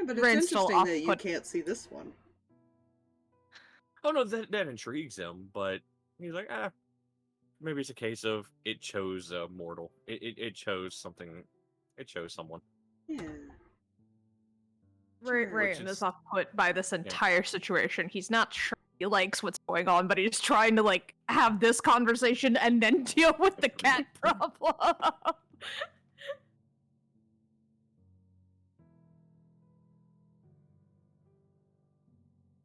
but it's Rain's still interesting that you off-put. can't see this one. Oh no, that intrigues him, but he's like, maybe it's a case of it chose a mortal. It chose something. It chose someone. Yeah. Rain is off-put by this entire situation. He's not sure he likes what's going on, but he's trying to, like, have this conversation and then deal with the cat problem.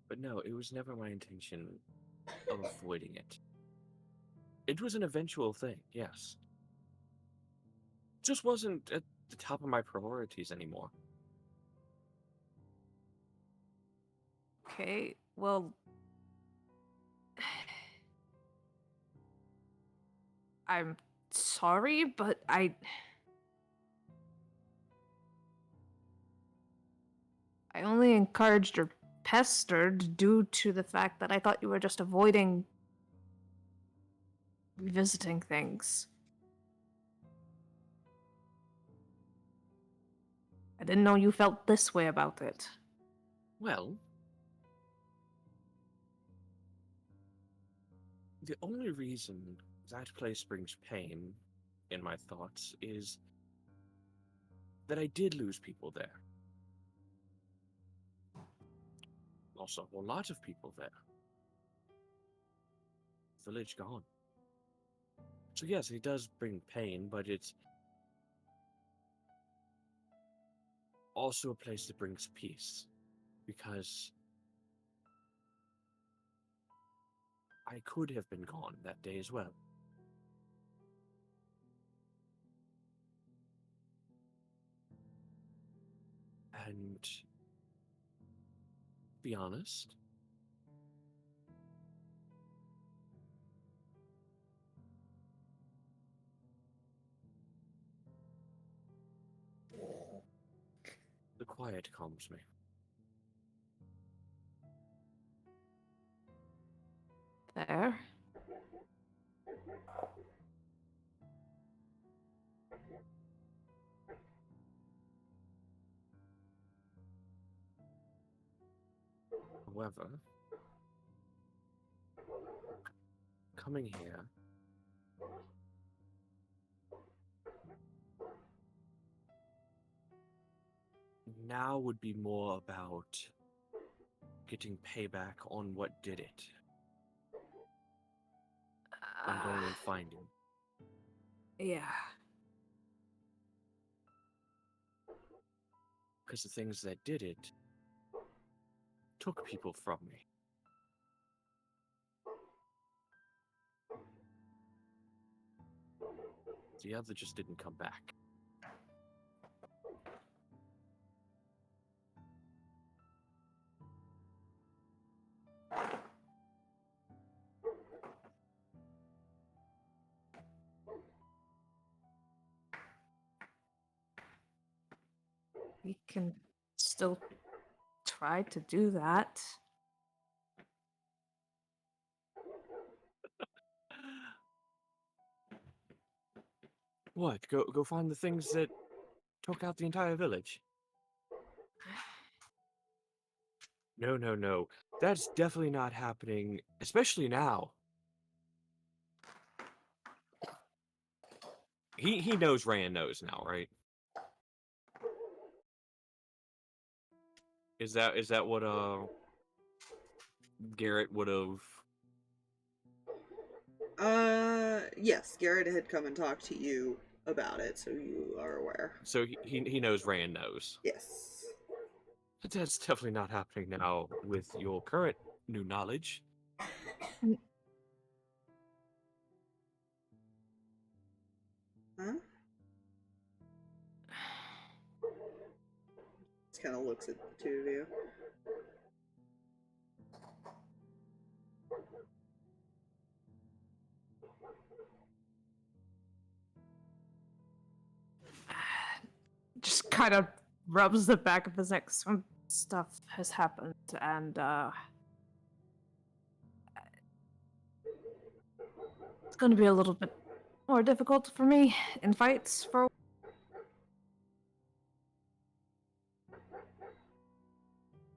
But no, it was never my intention of avoiding it. It was an eventual thing, yes. It just wasn't at the top of my priorities anymore. Okay, well... I'm sorry, but I only encouraged or pestered due to the fact that I thought you were just avoiding revisiting things. I didn't know you felt this way about it. Well, the only reason that place brings pain in my thoughts is that I did lose people there. Also, a lot of people there. Village gone. So yes, it does bring pain, but it's also a place that brings peace. Because I could have been gone that day as well. And be honest, the quiet calms me. There. However, coming here now would be more about getting payback on what did it. I'm going and finding. Yeah. Because the things that did it took people from me. The other just didn't come back. We can still try to do that. What? Go find the things that took out the entire village? No, no, no. That's definitely not happening, especially now. He knows Reyan knows now, right? Is that what Garrett would have? Yes, Garrett had come and talked to you about it, so you are aware. So he knows Reyan knows. Yes. But that's definitely not happening now with your current new knowledge. Huh? Just kind of looks at the two of you. kind of rubs the back of his neck. Some stuff has happened, and it's going to be a little bit more difficult for me in fights for.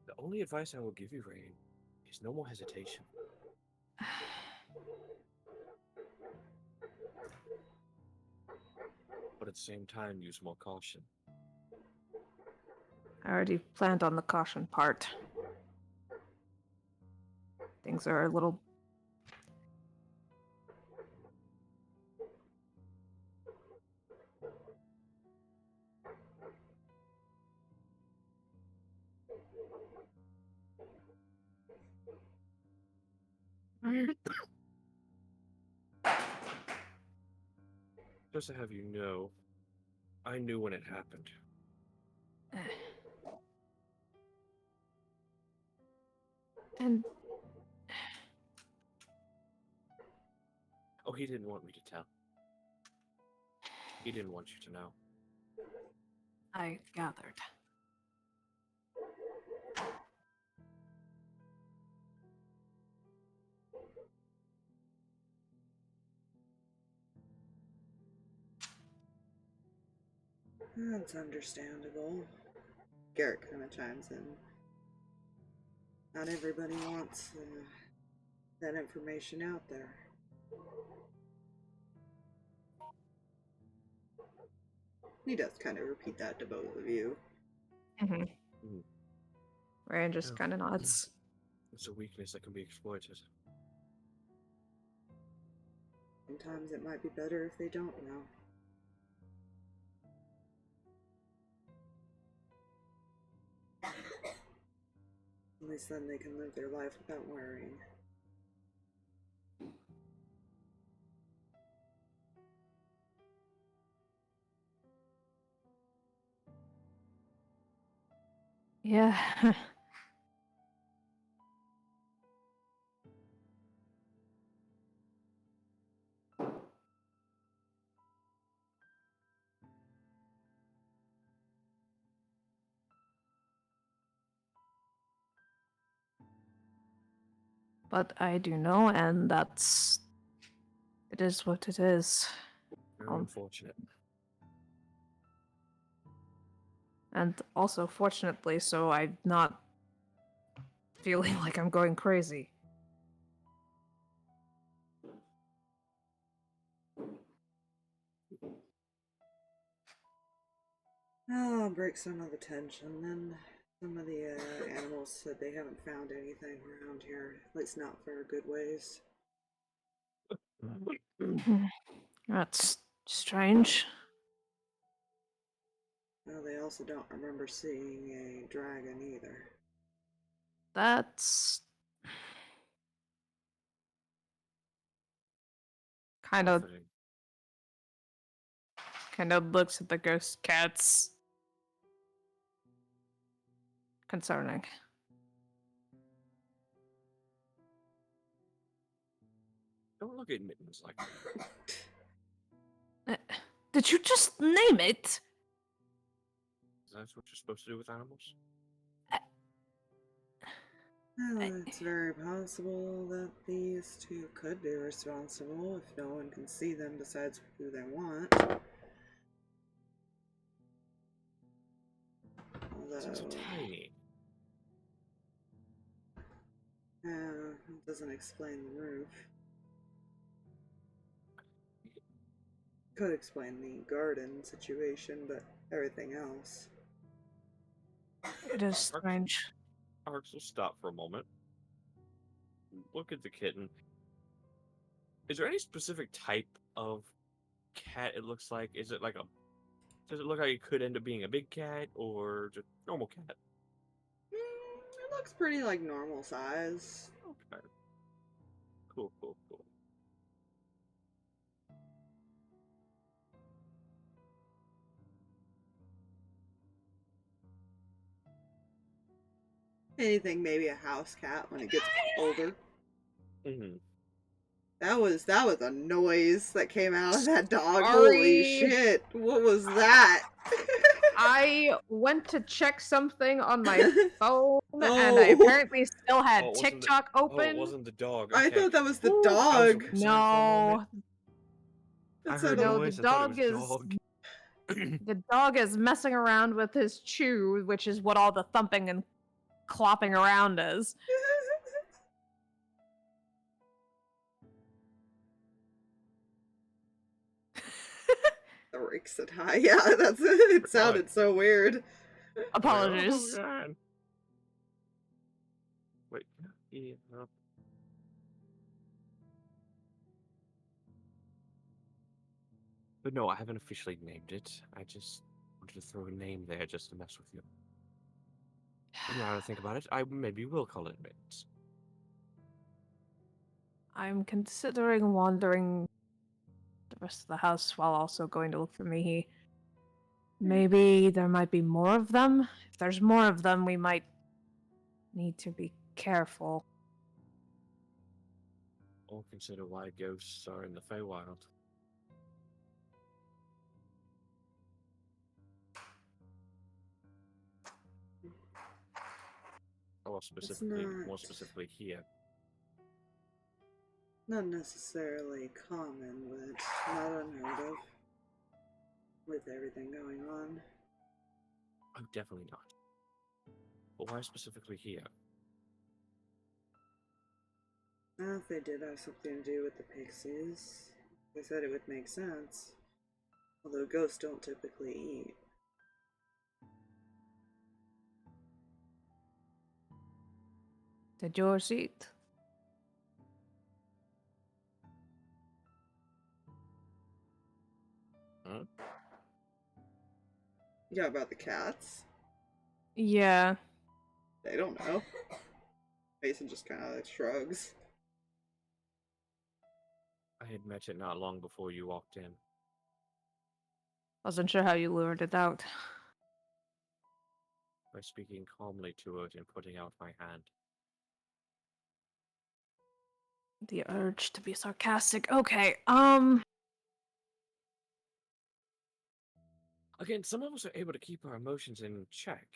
The only advice I will give you, Reyan, is no more hesitation. But at the same time, use more caution. I already planned on the caution part. Things are a little. Just to have you know, I knew when it happened. And Oh, he didn't want me to tell. He didn't want you to know. I gathered. That's understandable. Garrett kind of chimes in. Not everybody wants that information out there. He does kind of repeat that to both of you. Reyan just Yeah. kind of nods. It's a weakness that can be exploited. Sometimes it might be better if they don't know. At least then they can live their life without worrying. Yeah. But I do know, and that's. It is what it is. Very unfortunate. And also, fortunately, so I'm not feeling like I'm going crazy. I'll break some of the tension then. Some of the animals said they haven't found anything around here, at least not for a good ways. That's strange. Well, they also don't remember seeing a dragon either. That's kind of looks at the ghost cats. Concerning. Don't look at Mittens like that. Did you just name it? Is that what you're supposed to do with animals? Well, it's very possible that these two could be responsible if no one can see them besides who they want. Since Although, tiny. it doesn't explain the roof. Could explain the garden situation, but everything else. It is strange. Harx will stop for a moment. Look at the kitten. Is there any specific type of cat it looks like? Is it like a... Does it look like it could end up being a big cat or just a normal cat? It looks pretty like normal size. Okay. Cool, cool, cool. Anything, maybe a house cat when it gets older. Mm-hmm. That was a noise that came out of that dog. Sorry. Holy shit! What was that? I went to check something on my phone, and I apparently still had TikTok Oh, open. it wasn't the dog. I Okay. thought that was the Ooh, I was dog. concerned for a moment. No, I heard sounded- no, noise. the I thought dog it was is dog. the dog is messing around with his chew, which is what all the thumping and clopping around is. The Rick said hi. Yeah, that's it. Sounded so weird. Apologies. Oh, God. Wait. Yeah. No. But no, I haven't officially named it. I just wanted to throw a name there just to mess with you. But now that I think about it, I maybe will call it Mittens. I'm considering wandering the rest of the house while also going to look for Mihi. Maybe there might be more of them. If there's more of them, we might need to be careful. Or consider why ghosts are in the Feywild. Or specifically, more specifically here. Not necessarily common, but not unheard of. With everything going on. Oh, definitely not. But why specifically here? Well, if they did have something to do with the pixies, they said it would make sense. Although ghosts don't typically eat. Did yours eat? Huh? Yeah, about the cats? Yeah. They don't know. Mason just kind of shrugs. I had met it not long before you walked in. Wasn't sure how you lured it out. By speaking calmly to it and putting out my hand. The urge to be sarcastic. Okay, Again, some of us are able to keep our emotions in check.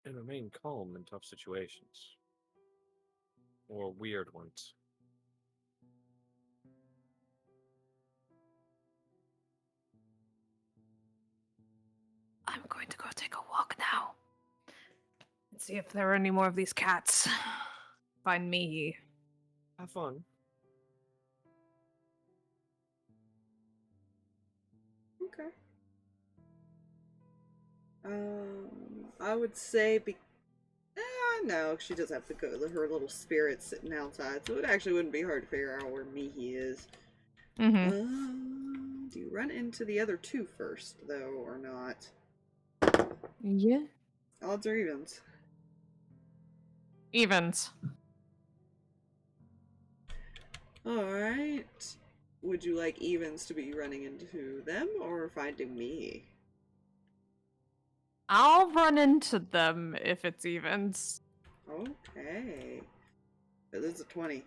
And remain calm in tough situations. Or weird ones. I'm going to go take a walk now. And see if there are any more of these cats. Find Mihi. Have fun. Okay. I would say no, she does have her little spirit sitting outside, so it actually wouldn't be hard to figure out where Mihi is. Mm-hmm. Do you run into the other two first, though, or not? Yeah. Odds or evens? Evens. Alright. Would you like evens to be running into them, or finding me? I'll run into them if it's evens. Okay. This is a 20.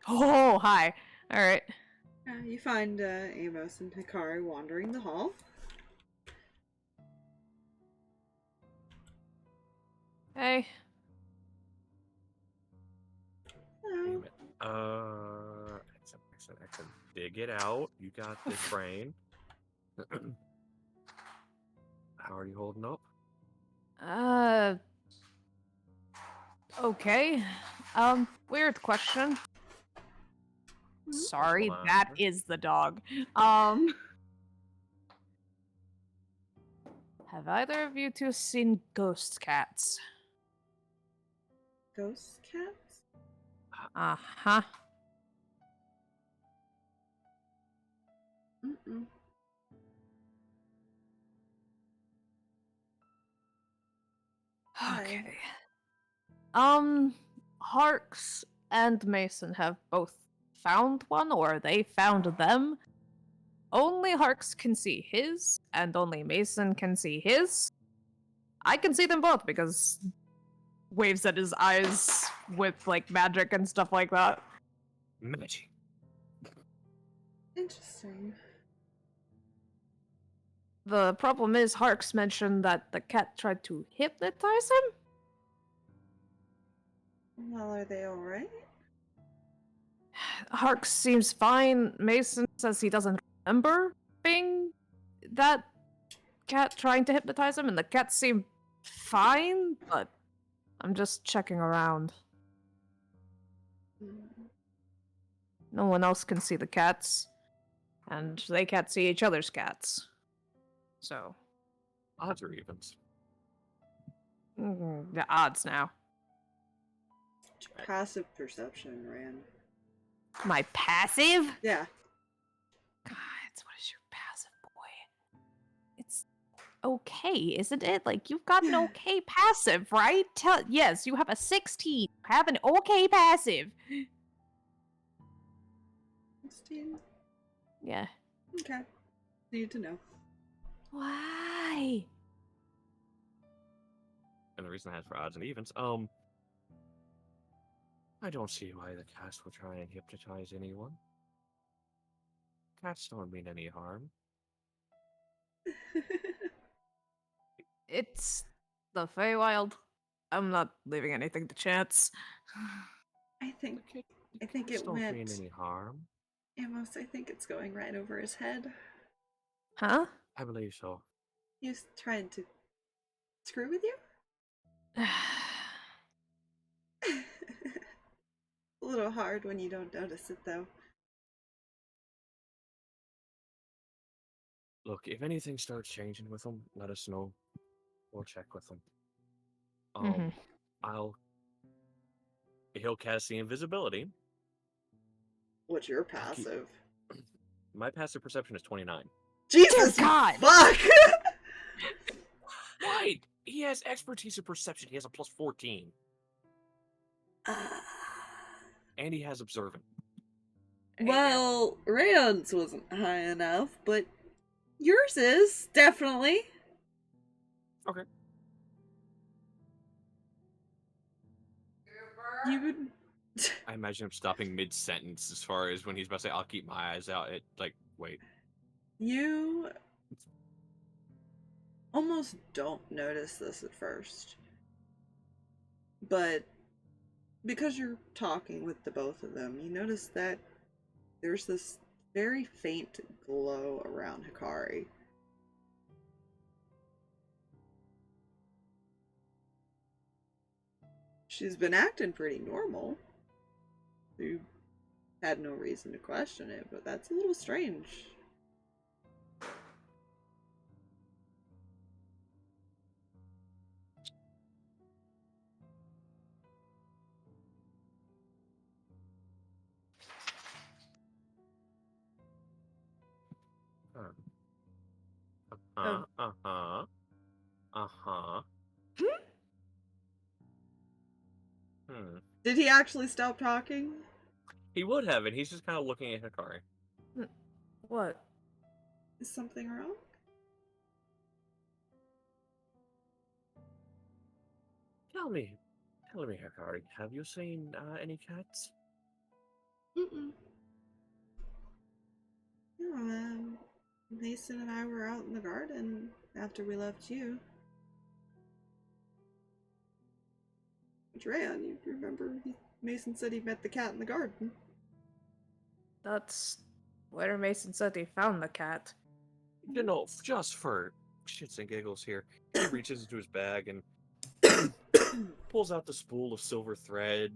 Oh, hi. Alright. You find Amos and Hikari wandering the hall. Hey. Hello. Excellent. Dig it out. You got this, brain. How are you holding up? Okay. Weird question. Sorry, that is the dog. Have either of you two seen ghost cats? Ghost cats? Uh-huh. Mm-mm. Okay. Harx and Mason have both found one, or they found them. Only Harx can see his, and only Mason can see his. I can see them both because waves at his eyes with like magic and stuff like that. Magic. Interesting. The problem is, Harx mentioned that the cat tried to hypnotize him? Well, are they alright? Harx seems fine. Mason says he doesn't remember being that cat trying to hypnotize him, and the cat seemed fine, but I'm just checking around. No one else can see the cats, and they can't see each other's cats. So, Odds or evens? the odds now. Passive perception, Ran. My passive? Yeah. God, what is your passive, boy? It's okay, isn't it? Like, you've got an okay passive, right? Yes, you have a 16. Have an okay passive. 16? Yeah. Okay. Need to know. Why? And the reason I had for odds and evens, I don't see why the cats will try and hypnotize anyone. Cats don't mean any harm. It's the Feywild. I'm not leaving anything to chance. I think The it cats don't mean went. any harm. Amos, I think it's going right over his head. Huh? I believe so. He's trying to screw with you? A little hard when you don't notice it, though. Look, if anything starts changing with him, let us know. We'll check with him. Mhm. He'll cast the invisibility. What's your I'll keep- passive? My passive perception is 29. Jesus, Dear God! fuck! Right! He has expertise in perception. He has a plus 14. And he has observant. Well, Rayon's wasn't high enough, but yours is, definitely. Okay. You would... I imagine him stopping mid-sentence as far as when he's about to say, I'll keep my eyes out. Wait. You almost don't notice this at first. But because you're talking with the both of them, you notice that there's this very faint glow around Hikari. She's been acting pretty normal. You had no reason to question it, but that's a little strange. Did he actually stop talking? He would have, and he's just kind of looking at Hikari. What? Is something wrong? Tell me, Hikari, have you seen any cats? Mm-mm. No, Mason and I were out in the garden after we left you. Reyan, you remember Mason said he met the cat in the garden. That's where Mason said he found the cat. You know, just for shits and giggles here, he reaches into his bag and pulls out the spool of silver thread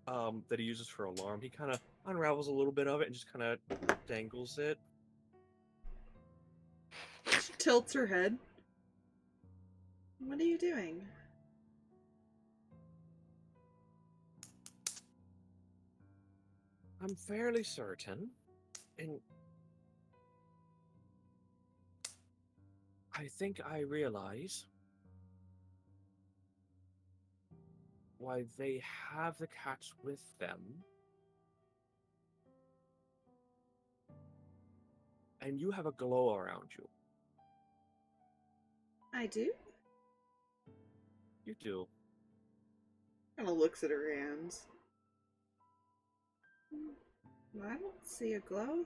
that he uses for alarm. He kind of unravels a little bit of it and just kind of dangles it. She tilts her head. What are you doing? I'm fairly certain, and I think I realize why they have the cats with them. And you have a glow around you. I do? You do. Kind of looks at her hands. I don't see a glow.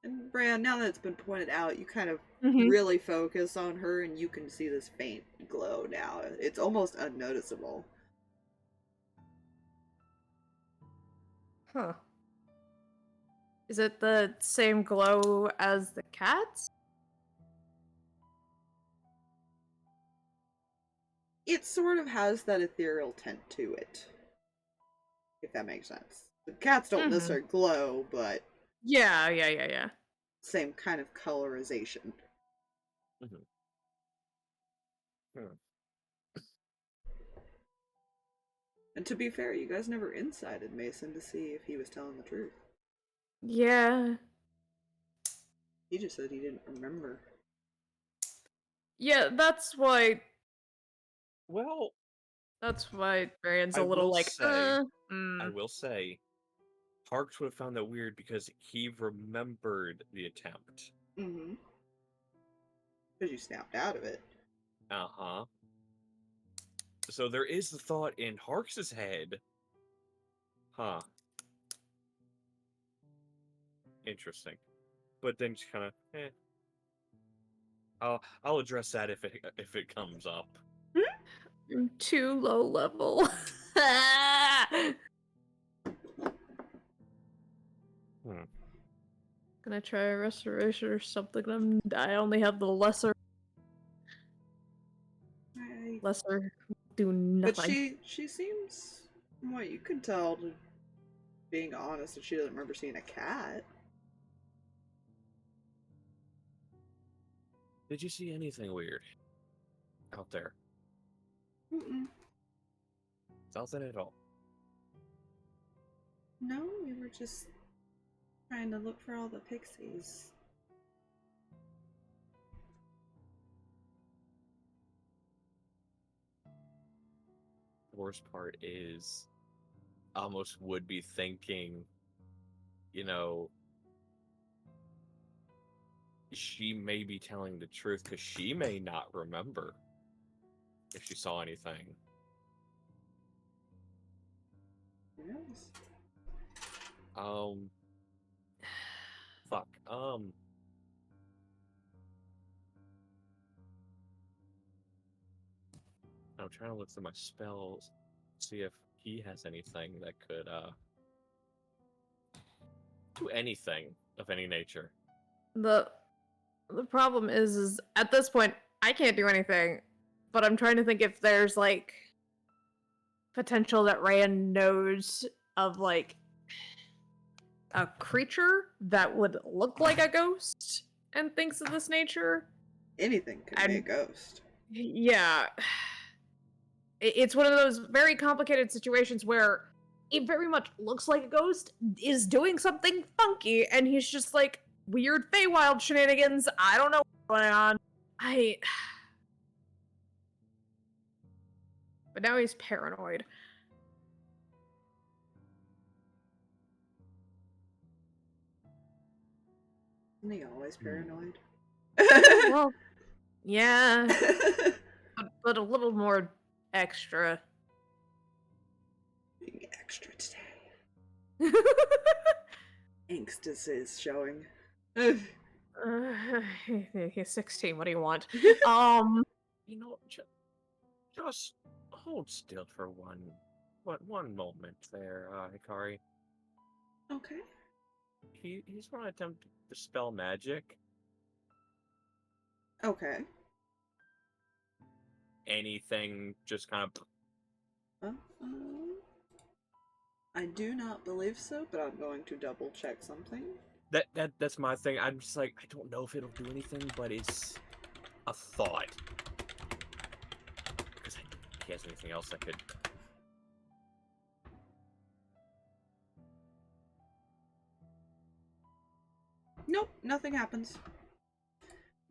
And Bran, now that it's been pointed out, you kind of Mhm. really focus on her and you can see this faint glow now. It's almost unnoticeable. Huh. Is it the same glow as the cats? It sort of has that ethereal tint to it, if that makes sense. The cats don't Mhm. necessarily glow, but Yeah. same kind of colorization. Hmm. Hmm. And to be fair, you guys never incited Mason to see if he was telling the truth. Yeah. He just said he didn't remember. Yeah, that's why Well, Rand's I a little will like, say, mm. Harx would have found that weird because he remembered the attempt. Mm-hmm. Because you snapped out of it. Uh-huh. So there is the thought in Harx's head. Huh. Interesting. But then just kind of, I'll address that if it comes up. I'm too low level. Gonna try a restoration or something. I only have the lesser do But nothing. she seems, from what you can tell, to being honest, that she doesn't remember seeing a cat. Did you see anything weird out there? Mm-mm. Nothing at all. No, we were just trying to look for all the pixies. The worst part is, I almost would be thinking, you know, she may be telling the truth because she may not remember if she saw anything. Yes. Fuck. I'm trying to look through my spells, see if he has anything that could, do anything of any nature. The problem is at this point I can't do anything, but I'm trying to think if there's like potential that Reyan knows of like a creature that would look like a ghost and things of this nature. Anything could be a And ghost. yeah, it's one of those very complicated situations where it very much looks like a ghost is doing something funky, and he's just like weird Feywild shenanigans. I don't know what's going on. But now he's paranoid. Isn't he always paranoid? Well, yeah, but a little more extra. Being extra today. Angst is showing. He's 16. What do you want? You know, just hold still for one moment there, Hikari. Okay. He's going to attempt to dispel magic. Okay. Anything, just kind of. I do not believe so, but I'm going to double check something. That's my thing. I'm just like, I don't know if it'll do anything, but it's a thought. Because I don't think he has anything else that could. Nope, nothing happens.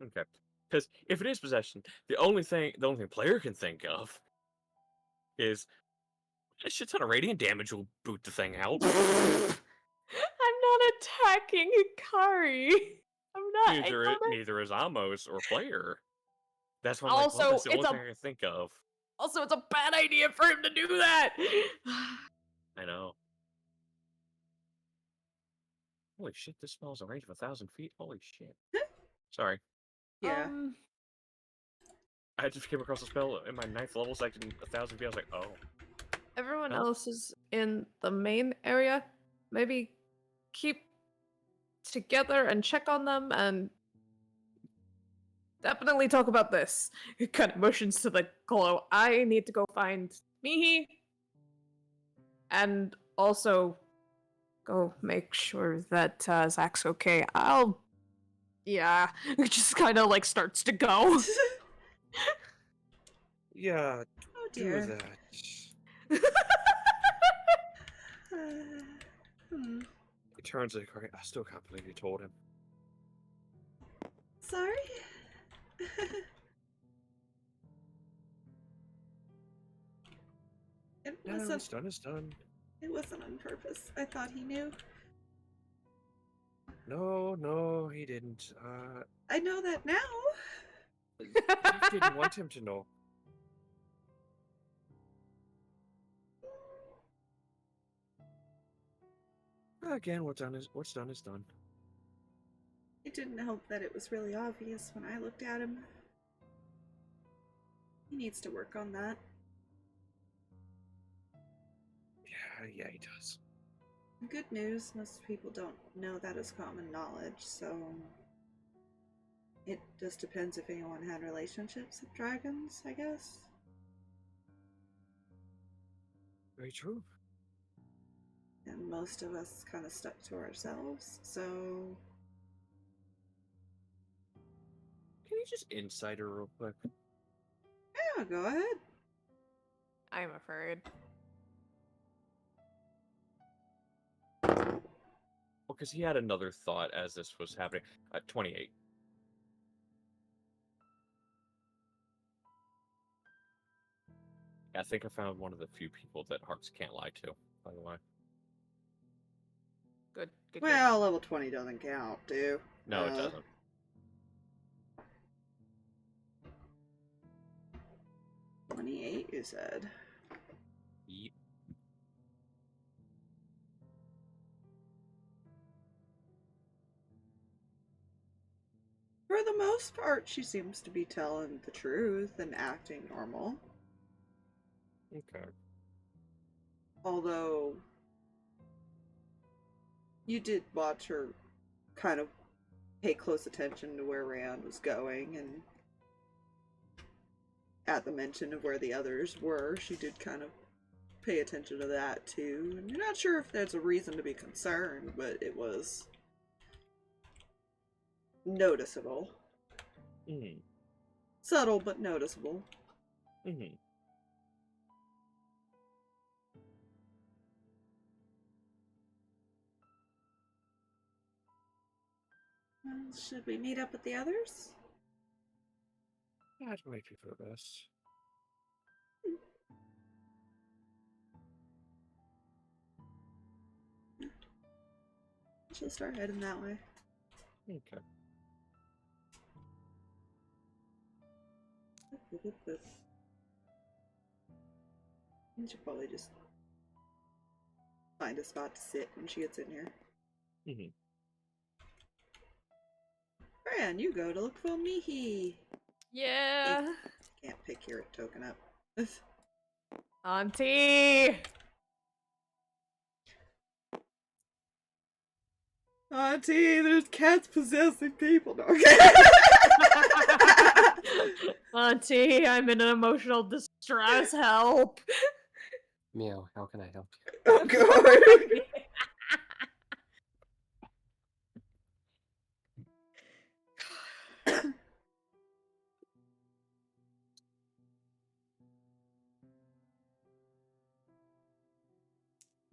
Okay. Because if it is possession, the only thing player can think of is a shit ton of radiant damage will boot the thing out. I'm not attacking Hikari. I'm not. Neither is Amos or player. That's why I'm like, well, Also, that's the only thing I can think of. Also, it's a bad idea for him to do that. I know. Holy shit, this spell's a range of 1,000 feet? Holy shit. Sorry. Yeah. I just came across a spell in my 9th level section, 1,000 feet. I was like, oh. Everyone Nope. else is in the main area. Maybe keep together and check on them and definitely talk about this. It kind of motions to the glow. I need to go find Mihi and also go make sure that Zach's okay. Yeah, it just kind of like starts to go. Yeah, Oh do dear. that. He turns to the car. I still can't believe you told him. Sorry. It's done, it's done. It wasn't on purpose. I thought he knew. No, he didn't. I know that now. You didn't want him to know. Again, what's done is done. It didn't help that it was really obvious when I looked at him. He needs to work on that. Yeah, he does. Good news, most people don't know that as common knowledge, so it just depends if anyone had relationships with dragons, I guess. Very true. And most of us kind of stuck to ourselves, so... Can you just insight her real quick? Yeah, go ahead. I'm afraid. Well, because he had another thought as this was happening. 28. I think I found one of the few people that Harx can't lie to, by the way. Good. Well, level 20 doesn't count, dude. No, it doesn't. $28, you said. Yep. For the most part, she seems to be telling the truth and acting normal. Okay. Although, you did watch her kind of pay close attention to where Reyan was going, and at the mention of where the others were, she did kind of pay attention to that too. And you're not sure if there's a reason to be concerned, but it was noticeable. Mm-hmm. Subtle, but noticeable. Mm-hmm. Well, should we meet up with the others? That might be for the best. She'll start heading that way. Okay. And she'll probably just find a spot to sit when she gets in here. Mm-hmm. Reyan, you go to look for Mihi. Yeah. Can't pick your token up. Auntie! Auntie, there's cats possessing people. No, okay. Auntie, I'm in an emotional distress. Help! Meow, how can I help you? Oh god.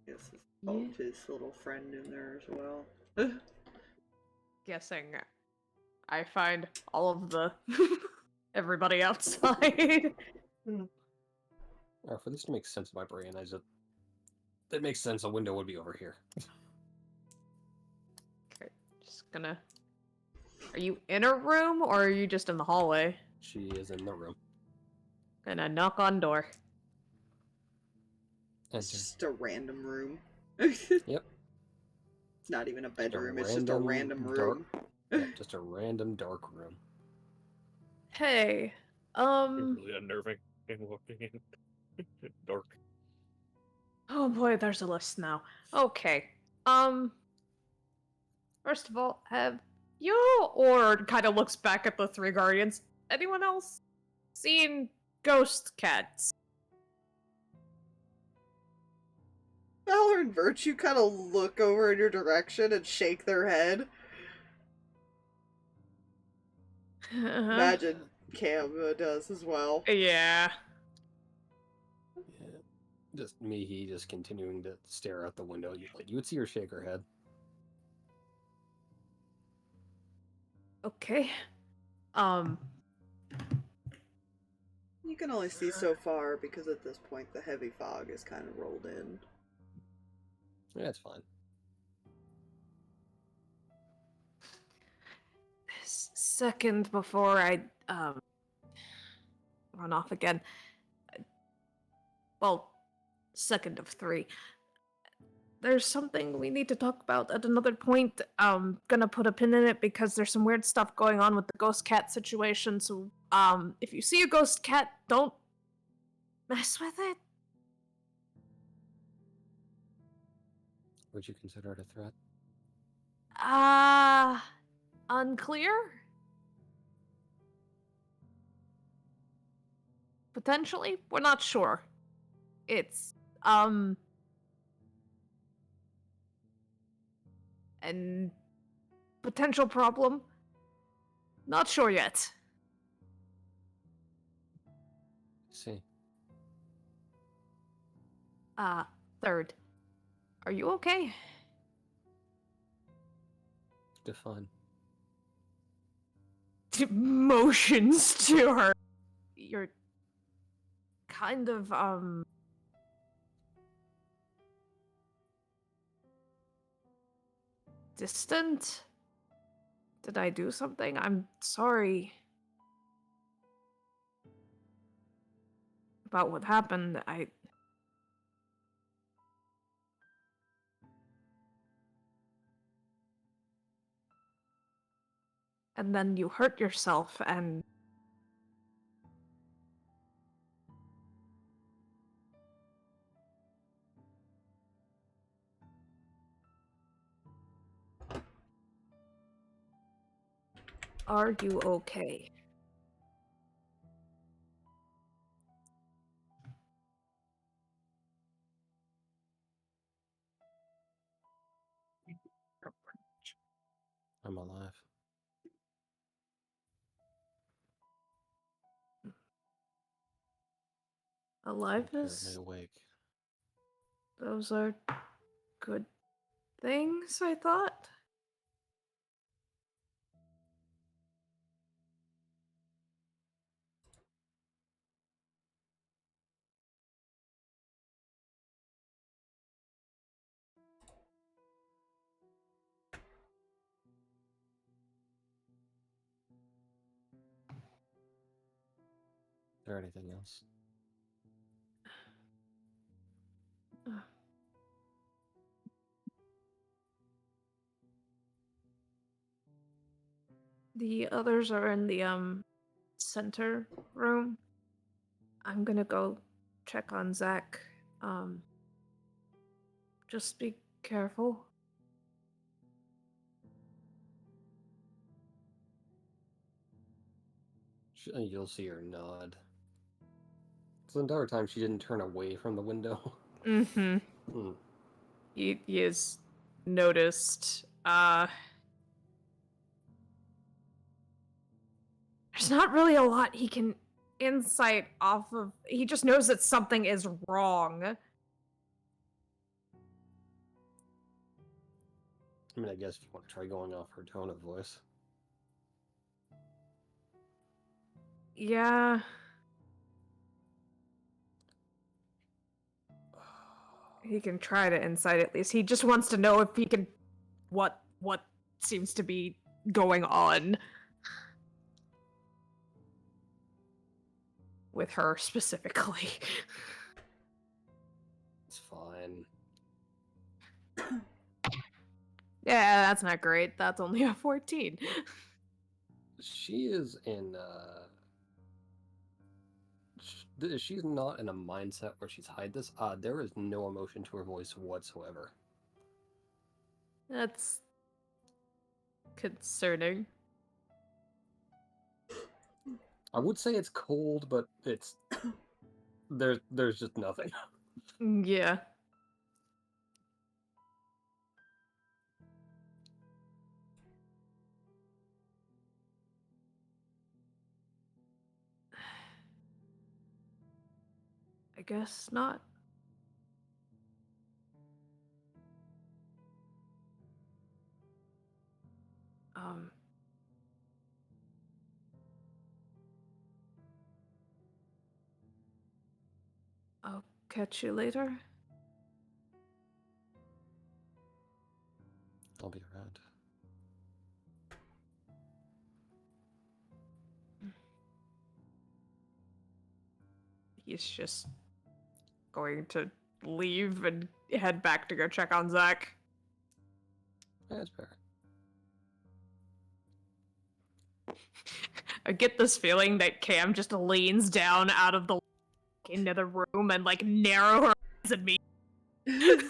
Yes, his little friend in there as well. Guessing I find all of the everybody outside. For this to make sense in my brain, that makes sense. A window would be over here. Okay, just gonna. Are you in a room or are you just in the hallway? She is in the room. Gonna knock on door. It's just a random room. Yep. It's not even a bedroom, it's just a random room. Just a random dark room. Hey, Really unnerving and walking in. Dark. Oh boy, there's a list now. Okay. First of all, have you or kind of looks back at the three guardians? Anyone else seen ghost cats? Valor and Virtue kind of look over in your direction and shake their head. Imagine Cam does as well. Yeah. Just Mihi just continuing to stare out the window. You would see her shake her head. Okay. You can only see so far because at this point the heavy fog is kind of rolled in. Yeah, it's fine. Second before I run off again. Well, second of three. There's something we need to talk about at another point. Gonna put a pin in it because there's some weird stuff going on with the ghost cat situation. So, if you see a ghost cat, don't mess with it. Would you consider it a threat? Unclear? Potentially? We're not sure. It's, and potential problem? Not sure yet. See. Third. Are you okay? Define. Motions to her. You're kind of, distant? Did I do something? I'm sorry about what happened. And then you hurt yourself and... Are you okay? I'm alive. Aliveness? Currently awake. Those are good things, I thought. Is there anything else? The others are in the center room. I'm gonna go check on Zach. Just be careful. You'll see her nod. So the entire time she didn't turn away from the window. Mm-hmm. He is noticed. There's not really a lot he can insight off of. He just knows that something is wrong. I mean, I guess if you want to try going off her tone of voice. Yeah. He can try to insight at least. He just wants to know if he can... What seems to be going on. With her, specifically. It's fine. Yeah, that's not great. That's only a 14. She is in. She's not in a mindset where she's hide this. There is no emotion to her voice whatsoever. That's concerning. I would say it's cold, but it's there's just nothing. Yeah. I guess not. Um. I'll catch you later. I'll be around. He's just going to leave and head back to go check on Zach. Yeah, that's fair. I get this feeling that Cam just leans down out of the into the room and like narrow her eyes at me. You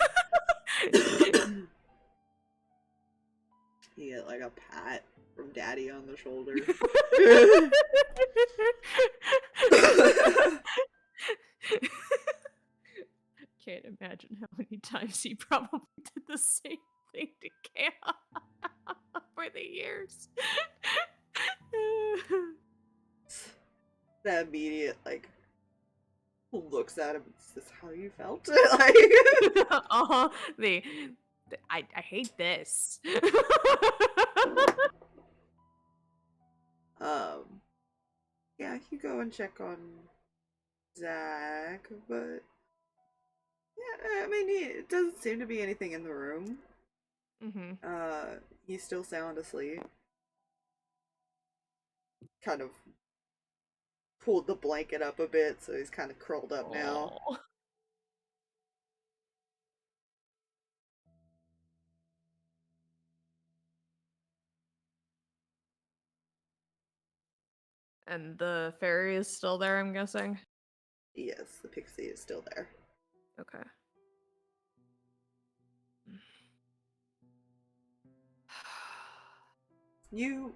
get like a pat from Daddy on the shoulder. Can't imagine how many times he probably did the same thing to Cam over the years. That immediate like looks at him. Is this how you felt? Like, uh-huh. I hate this. Yeah, you go and check on Zach, but yeah, I mean, it doesn't seem to be anything in the room. Mm-hmm. He's still sound asleep. Kind of pulled the blanket up a bit, so he's kind of curled up now. Aw. And the fairy is still there, I'm guessing? Yes, the pixie is still there. Okay. You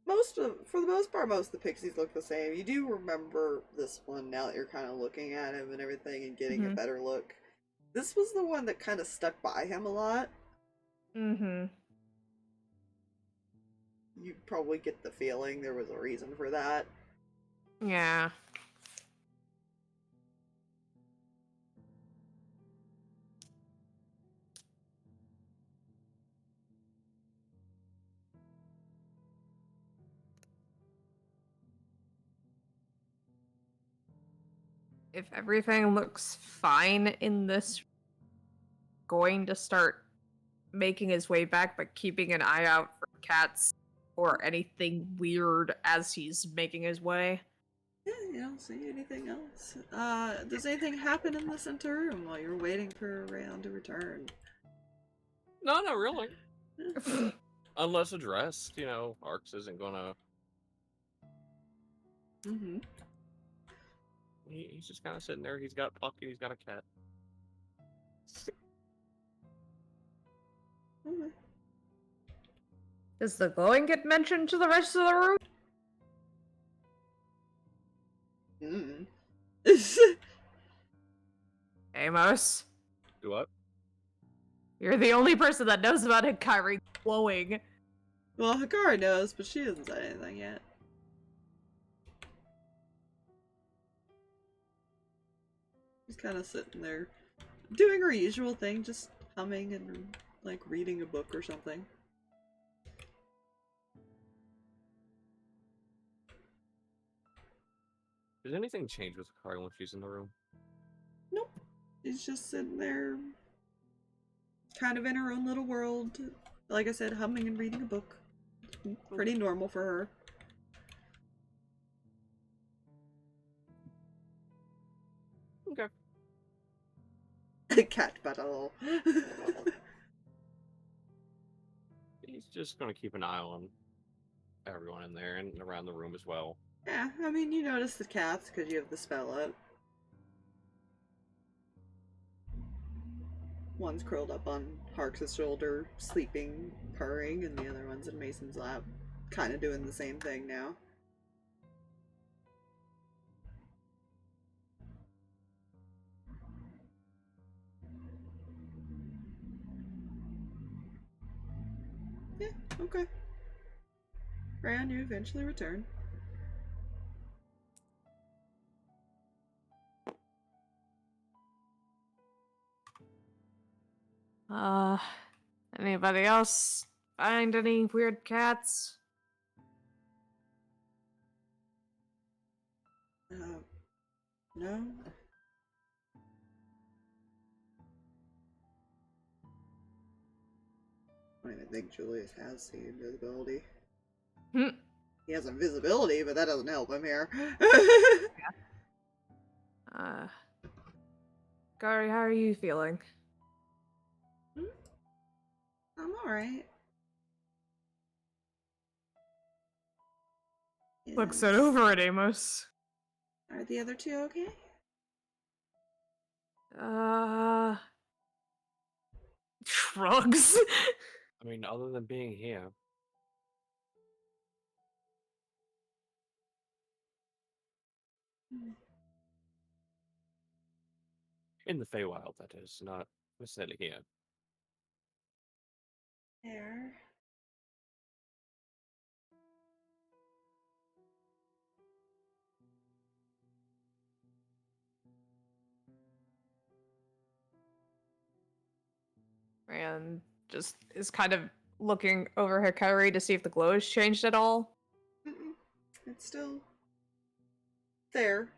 for the most part, most of the pixies look the same. You do remember this one now that you're kind of looking at him and everything and getting a Mhm. better look. This was the one that kind of stuck by him a lot. Mm-hmm. You probably get the feeling there was a reason for that. Yeah. If everything looks fine in this, going to start making his way back, but keeping an eye out for cats or anything weird as he's making his way. Yeah, you don't see anything else. Does anything happen in the center room while you're waiting for Reyan to return? No, not really. Unless addressed, Harx isn't gonna. Mm-hmm. He's just kind of sitting there. He's got Puppy. He's got a cat. Okay. Does the glowing get mentioned to the rest of the room? Amos, Do what? you're the only person that knows about Hikari glowing. Well, Hikari knows, but she hasn't said anything yet. She's kind of sitting there, doing her usual thing, just humming and like reading a book or something. Does anything change with Hikari when she's in the room? Nope. She's just sitting there, kind of in her own little world. Like I said, humming and reading a book. Pretty normal for her. Okay. Cat battle. just gonna keep an eye on everyone in there and around the room as well. Yeah, I mean, you notice the cats because you have the spell up. One's curled up on Harx's shoulder, sleeping, purring, and the other one's in Mason's lap, kind of doing the same thing now. Yeah, okay. Reyan, you eventually return. Anybody else find any weird cats? No? I don't even think Julius has the invisibility. Hmm. He has invisibility, but that doesn't help him here. Gary, how are you feeling? I'm alright. Looks it over at Amos. Are the other two okay? Shrugs. I mean, other than being here, in the Feywild, that is, not necessarily here. There. And just is kind of looking over her Kyrie to see if the glow has changed at all. Mm-mm. It's still there.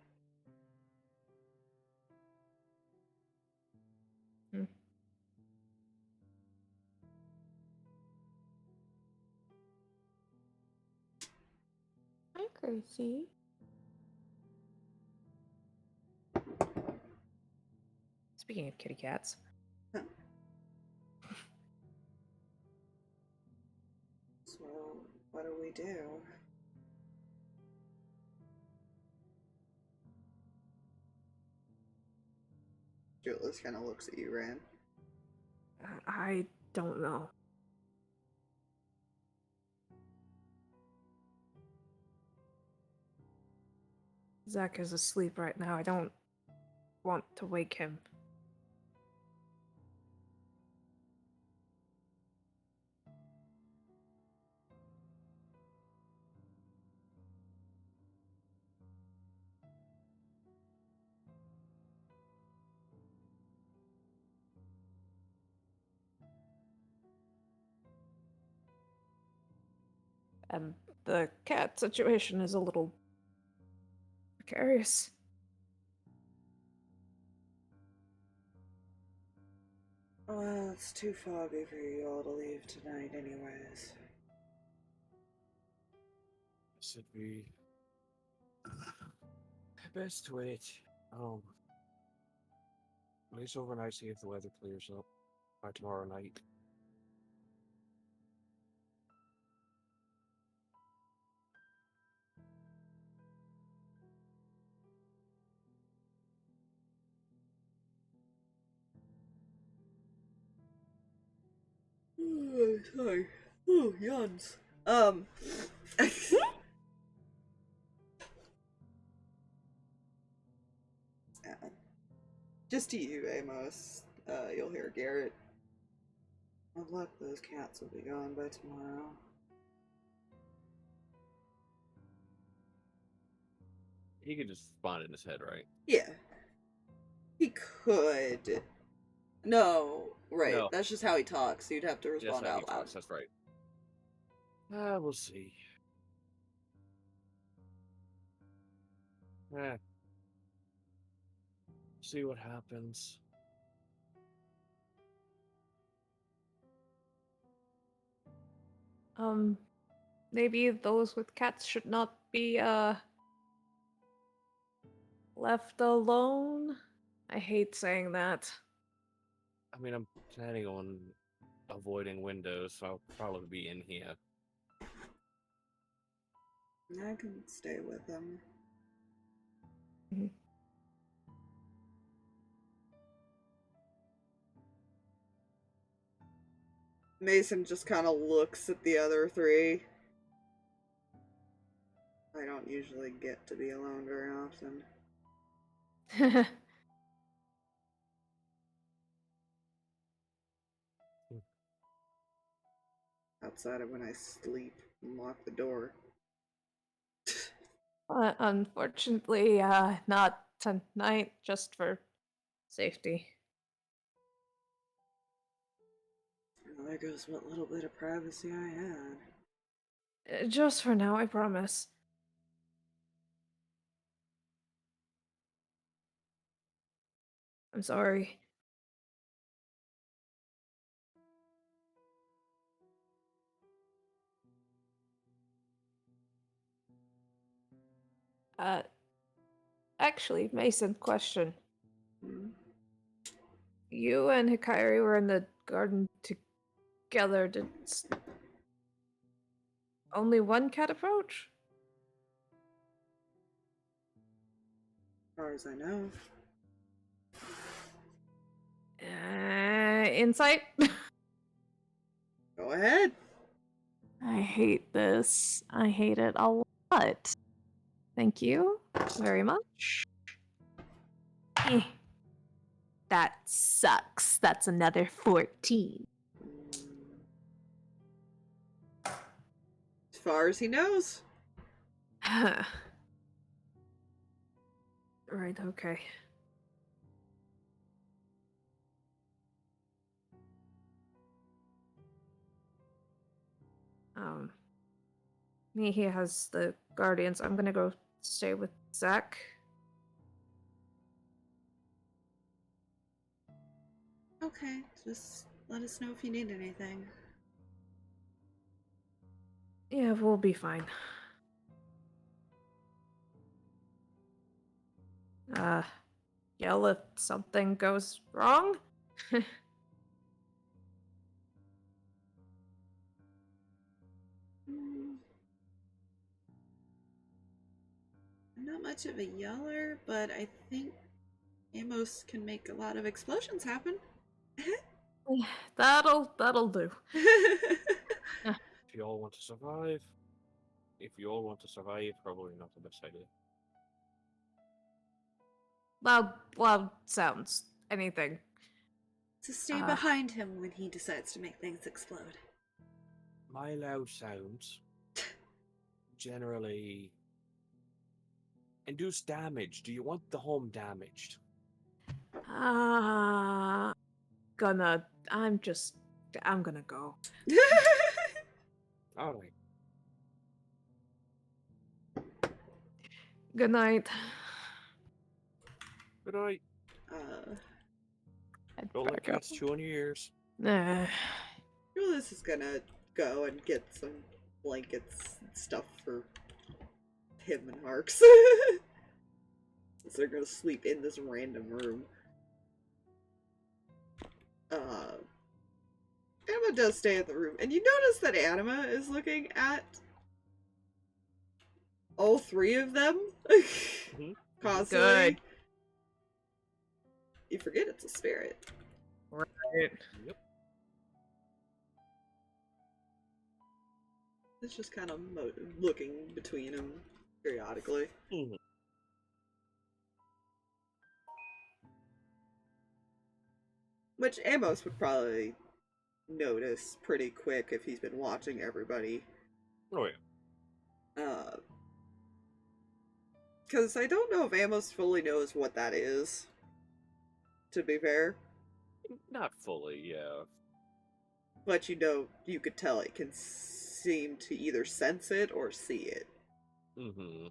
Hi, Gracie. Speaking of kitty cats. So, what do we do? Julius kind of looks at you, Ran. I don't know. Zach is asleep right now. I don't want to wake him. And the cat situation is a little precarious. Well, it's too foggy for you all to leave tonight anyways. Should we best wait? At least overnight, see if the weather clears up by tomorrow night. Oh, sorry. Oh, yawns. Yeah. Just to you, Amos. You'll hear Garrett. With luck, those cats will be gone by tomorrow. He could just spawn in his head, right? Yeah. He could. No, right. No. That's just how he talks. You'd have to That's respond how he out loud. talks, that's right. We'll see. See what happens. Maybe those with cats should not be, left alone? I hate saying that. I mean, I'm planning on avoiding windows, so I'll probably be in here. I can stay with them. Mhm. Mason just kind of looks at the other three. I don't usually get to be alone very often. Outside of when I sleep and lock the door. Unfortunately, not tonight, just for safety. Well, there goes what little bit of privacy I had. Just for now, I promise. I'm sorry. Uh, actually, Mason, question. Hmm? You and Hikari were in the garden together. Did only one cat approach? As far as I know. Insight? Go ahead. I hate this. I hate it a lot. Thank you very much. Eh. That sucks. That's another 14. As far as he knows. Right, okay. Mihi has the guardians. I'm gonna go stay with Zach. Okay, just let us know if you need anything. Yeah, we'll be fine. Yell if something goes wrong? I'm not much of a yeller, but I think Amos can make a lot of explosions happen. That'll do. If you all want to survive, probably not the best idea. Loud sounds. Anything. To stay behind him when he decides to make things explode. My loud sounds generally induce damage. Do you want the home damaged? I'm gonna go. All right. Good night. Good night. Don't let cats chew on your ears. Nah. Julius is gonna go and get some blankets and stuff for him and Harx. They're gonna sleep in this random room. Anima does stay in the room, and you notice that Anima is looking at all three of them constantly. Good. You forget it's a spirit. Right. Yep. It's just kind of looking between them periodically. Mhm. Which Amos would probably notice pretty quick if he's been watching everybody. Oh yeah. Because I don't know if Amos fully knows what that is, to be fair. Not fully, yeah. But you know, you could tell it can seem to either sense it or see it. Mm-hmm.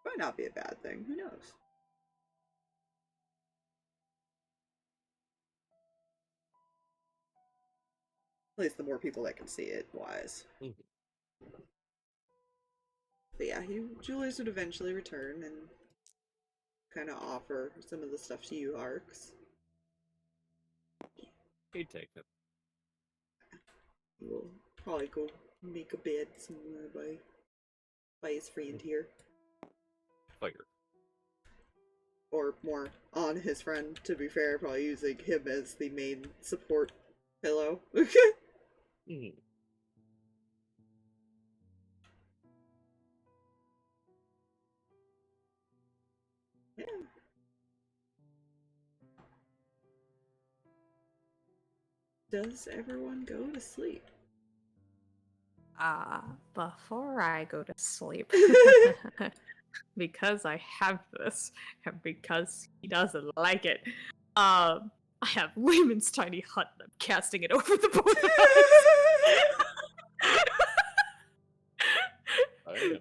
Might not be a bad thing, who knows? At least the more people that can see it, wise. Mm-hmm. But yeah, Julius would eventually return and kind of offer some of the stuff to you, Harx. He'd take it. We'll probably go make a bed somewhere by his friend here. Fire. Or more on his friend, to be fair, probably using him as the main support pillow. Mm. Yeah. Does everyone go to sleep? Before I go to sleep, because I have this, and because he doesn't like it, I have Lehman's tiny hut, and I'm casting it over the both of us. Oh, yeah.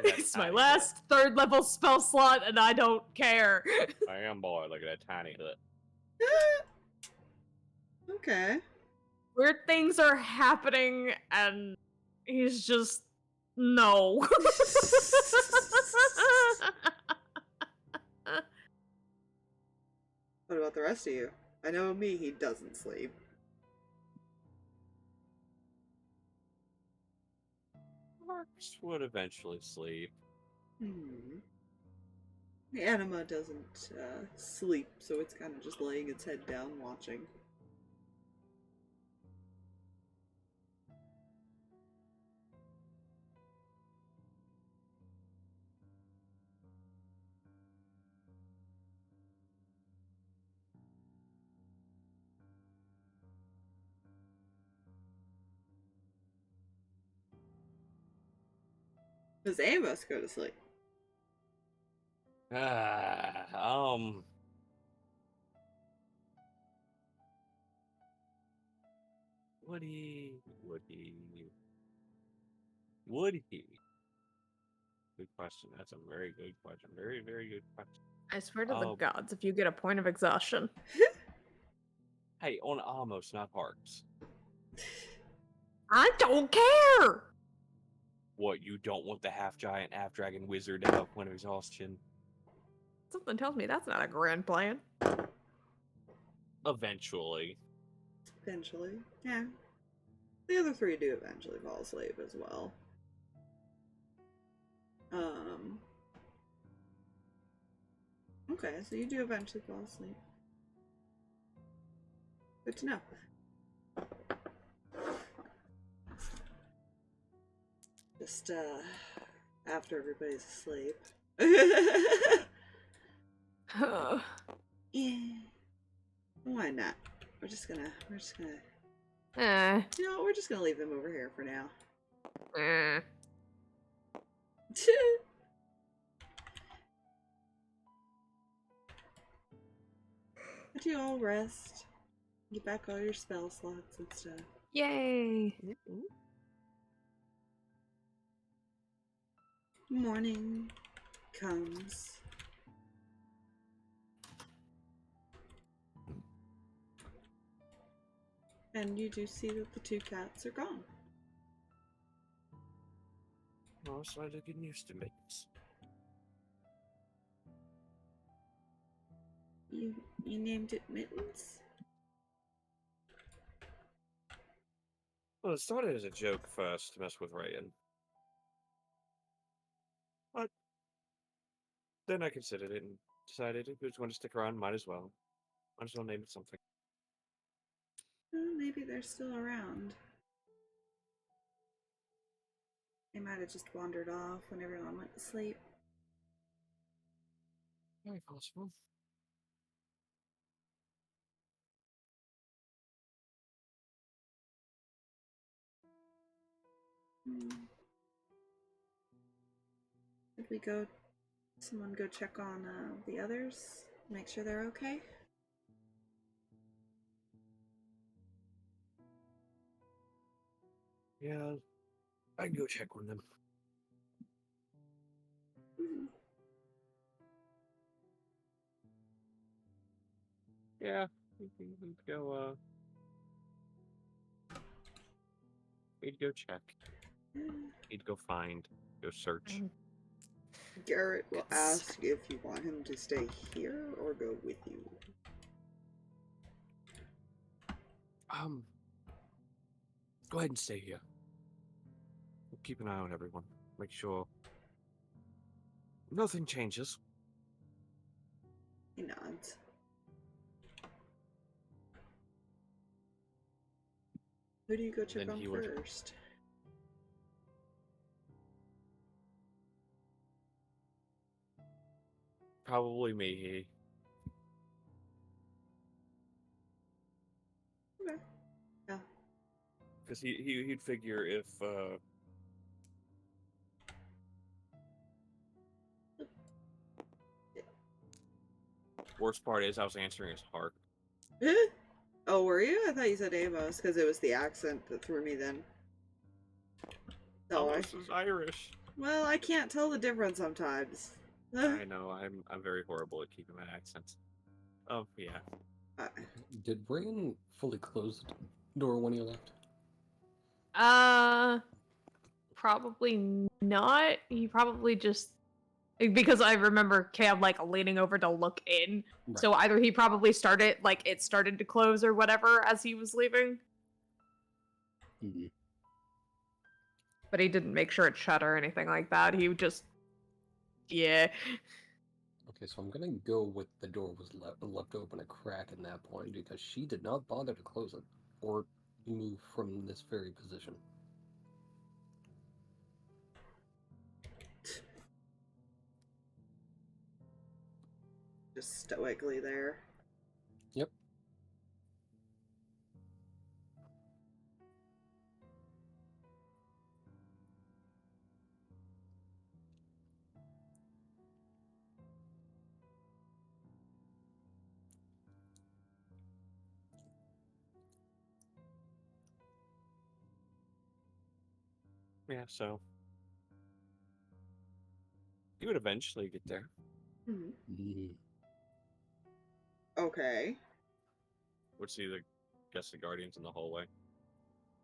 It's my last third level spell slot, and I don't care. I am boy. Look at that tiny hut. Okay. Weird things are happening, and he's just no. What about the rest of you? I know Mihi doesn't sleep. Harx would eventually sleep. The anima doesn't sleep, so it's kind of just laying its head down watching. Does Amos go to sleep? Would he? Good question. That's a very good question. Very, very good question. I swear to the gods, if you get a point of exhaustion. Hey, on Amos, not Harx. I don't care! What, you don't want the half-giant, half-dragon wizard to have a point of exhaustion? Something tells me that's not a grand plan. Eventually. Eventually, yeah. The other three do eventually fall asleep as well. Okay, so you do eventually fall asleep. Good to know. Just, after everybody's asleep. Yeah. Why not? We're just gonna, you know, we're just gonna leave them over here for now. Let you all rest. Get back all your spell slots and stuff. Yay! Morning comes. And you do see that the two cats are gone. Oh, so I did get used to it. You named it Mittens? Well, it started as a joke first to mess with Reyan. But then I considered it and decided if it was going to stick around, might as well. Might as well name it something. Well, maybe they're still around. They might have just wandered off when everyone went to sleep. Very possible. Did we go? Someone go check on the others? Make sure they're okay? Yeah, I can go check on them. Yeah, we can go, we'd go check. We'd go find. Go search. Garrett will ask if you want him to stay here or go with you. Go ahead and stay here. Keep an eye on everyone. Make sure nothing changes. He nods. Who do you go check Then on he would- first? Probably Mihi. Okay. Yeah. Because he'd figure if worst part is I was answering his heart. Oh, were you? I thought you said Amos because it was the accent that threw me then. Oh, this is Irish. Well, I can't tell the difference sometimes. I know, I'm very horrible at keeping my accents. Oh yeah. Did Reyan fully close the door when he left? Probably not. He probably just because I remember Cam like leaning over to look in. Right. So either he probably started like it started to close or whatever as he was leaving. Mm-hmm. But he didn't make sure it shut or anything like that. He just yeah. Okay, so I'm gonna go with the door was left open a crack in that point because she did not bother to close it or move from this very position. Just stoically there. Yep. Yeah, so he would eventually get there. Mhm. Mm-hmm. Okay. Would see the guardians in the hallway.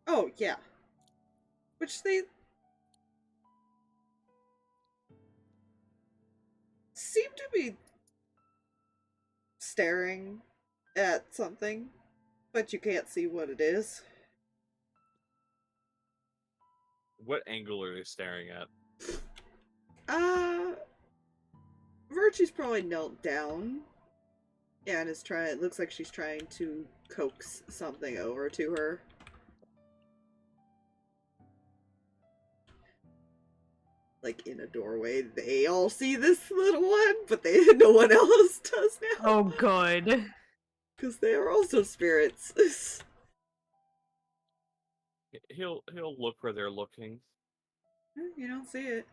Oh, yeah. Which they seem to be staring at something, but you can't see what it is. What angle are they staring at? Virtue's probably knelt down and is trying. It looks like she's trying to coax something over to her. Like in a doorway, they all see this little one, but no one else does now. Oh good. Because they are also spirits. He'll look where they're looking. You don't see it.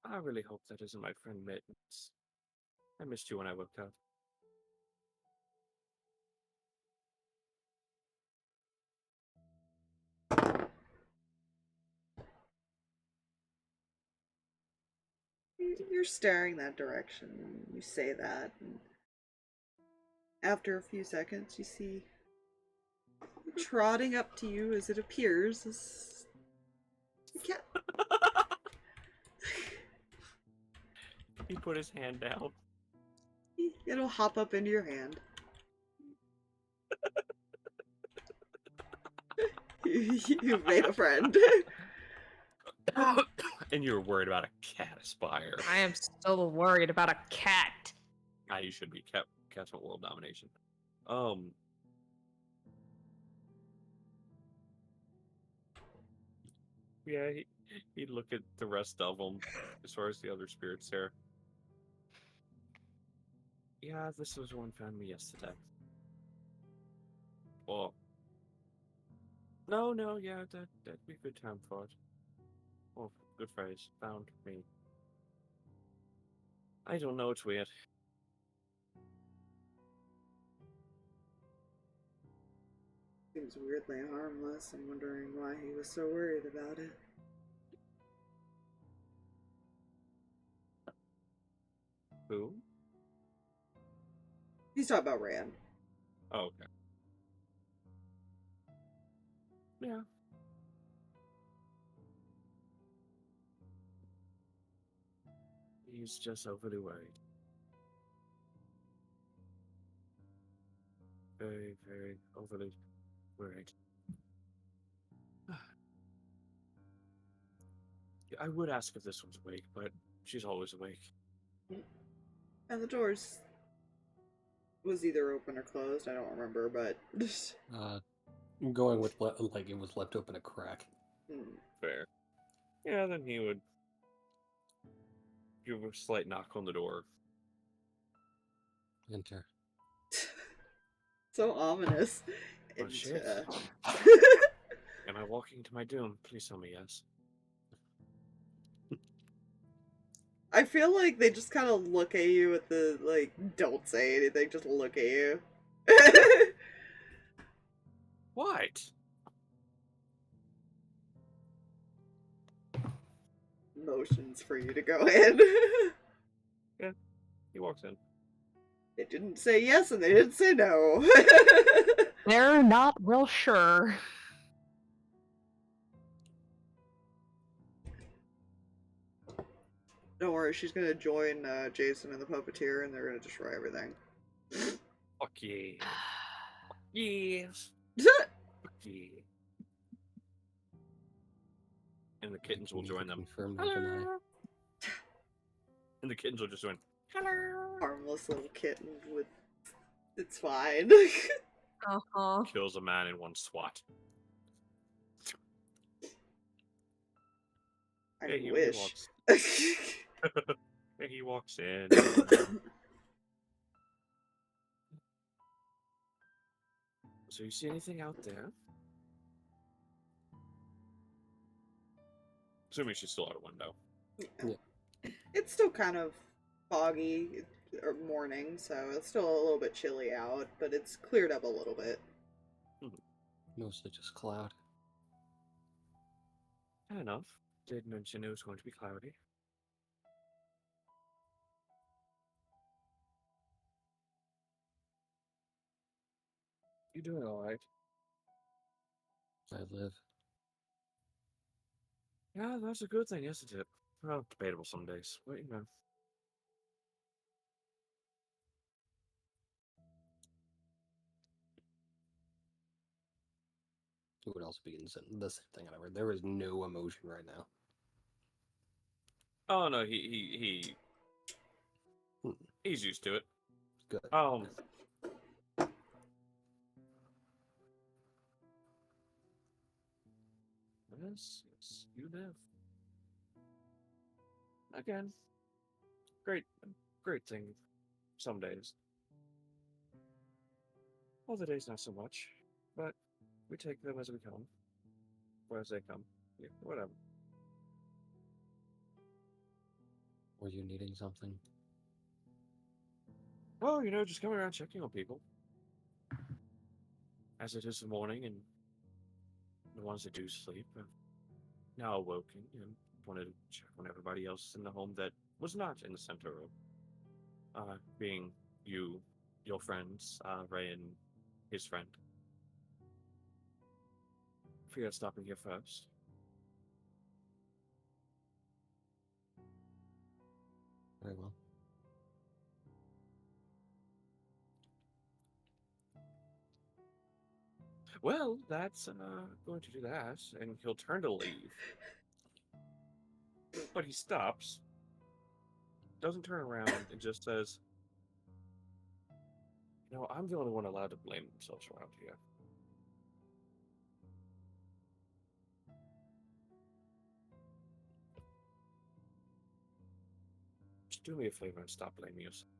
I really hope that isn't my friend Mittens. I missed you when I woke up. You're staring that direction. You say that. And after a few seconds, you see trotting up to you as it appears is a cat. He put his hand down. It'll hop up into your hand. You've made a friend. And you were worried about a cat aspire. I am still worried about a cat. Ah, you should be. Cats want world domination. Yeah, he'd look at the rest of them as far as the other spirits there. Yeah, this was one found me yesterday. Well, no, yeah, that'd be a good time for it. Oh, good phrase. Found me. I don't know, it's weird. Seems weirdly harmless. I'm wondering why he was so worried about it. Who? He's talking about Reyan. Oh, okay. Yeah. He's just overly worried. very, very overly worried. I would ask if this one's awake, but she's always awake. And the doors was either open or closed. I don't remember, but Going with like it was left open a crack. Fair. Yeah, then he would give a slight knock on the door. Enter. So ominous. Oh, shit. Am I walking to my doom? Please tell me yes. I feel like they just kind of look at you with the, like, don't say anything, just look at you. What? Motions for you to go in. He walks in. They didn't say yes and they didn't say no. They're not real sure. Don't worry, she's gonna join Jason and the puppeteer and they're gonna destroy everything. Fuck yeah. Yes. Fuck yeah. And the kittens will join them. Confirm or deny. And the kittens will just join. Hello. Harmless little kitten with... It's fine. Uh-huh. Kills a man in one swat. I Yeah, he wish. walks- Yeah, he walks in. So you see anything out there? Assuming she's still out a window. Yeah. It's still kind of foggy or morning, so it's still a little bit chilly out, but it's cleared up a little bit. Mostly just cloud. Fair enough. Did mention it was going to be cloudy. You doing alright? I live. Yeah, that's a good thing, isn't it? Well, debatable some days, but you know. It would also be the same thing. However, there is no emotion right now. Oh no, he's used to it. Good. Yes, you live. Again, great thing. Some days. Other days not so much, but we take them as we come, or as they come. Yeah, whatever. Were you needing something? Well, you know, just coming around checking on people. As it is the morning, and the ones that do sleep have now awoken and wanted to check on everybody else in the home that was not in the center room. Being you, your friends, Reyan, his friend. Figured stopping here first. Very well. Well, that's going to do that, and he'll turn to leave. But he stops, doesn't turn around, and just says, "You know, I'm the only one allowed to blame themselves around here. Just do me a favor and stop blaming yourself."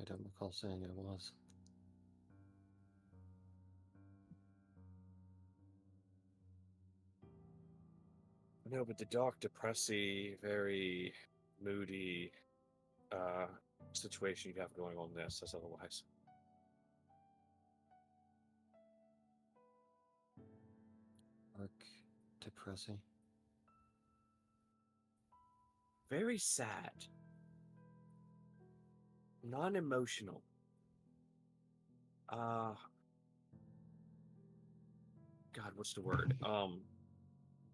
I don't recall saying I was. No, but the dark, depressy, very moody situation you have going on there says otherwise. Dark, depressing. Very sad. Non-emotional. God, what's the word?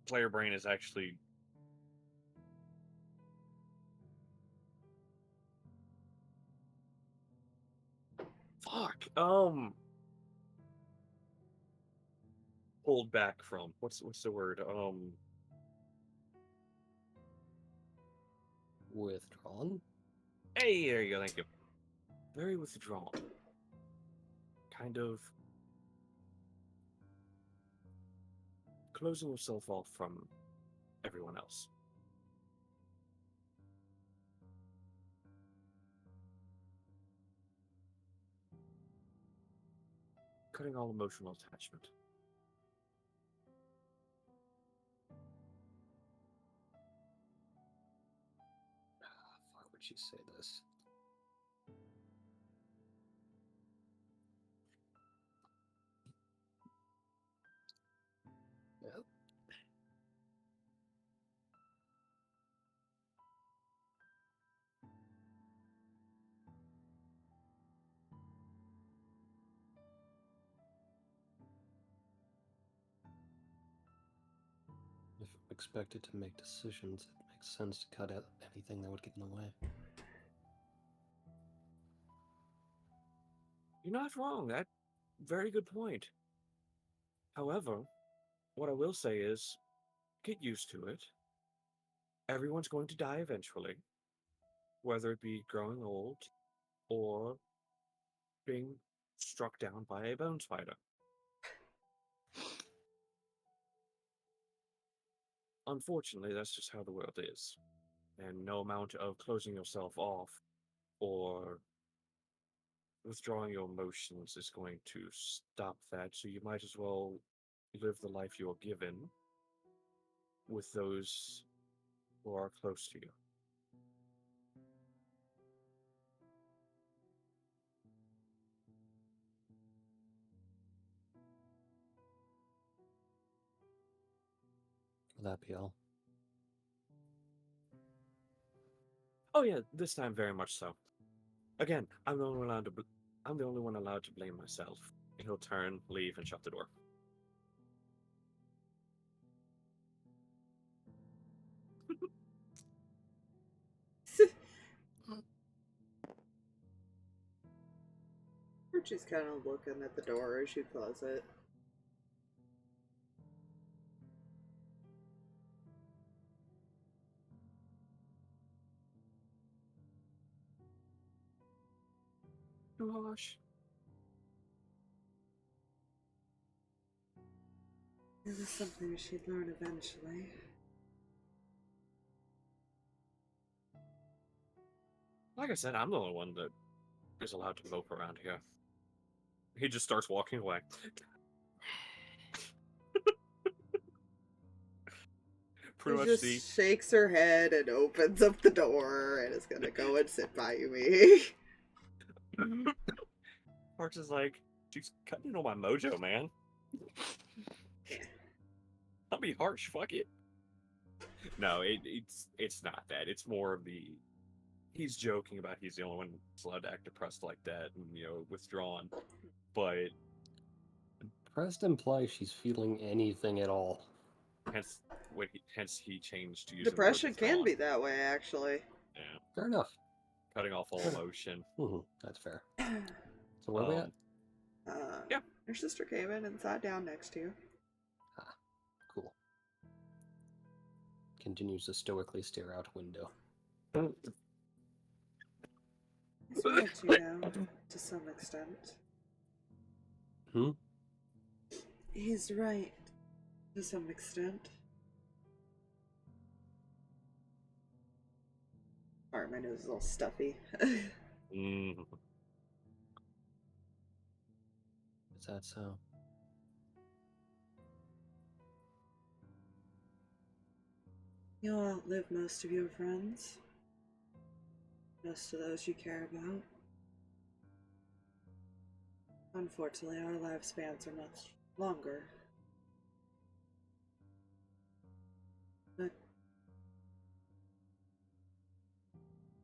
Player brain is actually Pulled back from what's the word? Withdrawn? Hey, there you go. Thank you. Very withdrawn. Kind of closing yourself off from everyone else. Cutting all emotional attachment. Fuck, would she say this? Yep. If expected to make decisions, it makes sense to cut out anything that would get in the way. You're not wrong. That very good point. However, what I will say is, get used to it. Everyone's going to die eventually, whether it be growing old or being struck down by a bone spider. Unfortunately, that's just how the world is. And no amount of closing yourself off or withdrawing your emotions is going to stop that. So you might as well live the life you're given with those who are close to you. Will that be all? Oh yeah, this time very much so. Again, I'm the only one allowed to blame myself. He'll turn, leave, and shut the door. She's kind of looking at the door as she closes it. Gosh. It was something she'd learn eventually. Like I said, I'm the only one that is allowed to mope around here. He just starts walking away. She Pretty much just shakes her head and opens up the door and is gonna go and sit by you, Mihi. Harx is like, she's cutting on my mojo, man. I'll be harsh, fuck it. No, it's not that. It's more of the he's joking about he's the only one that's allowed to act depressed like that and withdrawn. But Depressed implies she's feeling anything at all. hence he changed to use Depression the word can be withdrawn. that way, actually. Yeah, Fair enough. cutting off all emotion. That's fair. So where are we at? Yeah. Your sister came in and sat down next to you. Ah, cool. Continues to stoically stare out window. He's right, you know, to some extent. He's right, to some extent. Sorry, my nose is a little stuffy. Mm. Is that so? You'll outlive most of your friends. Most of those you care about. Unfortunately, our lifespans are much longer. But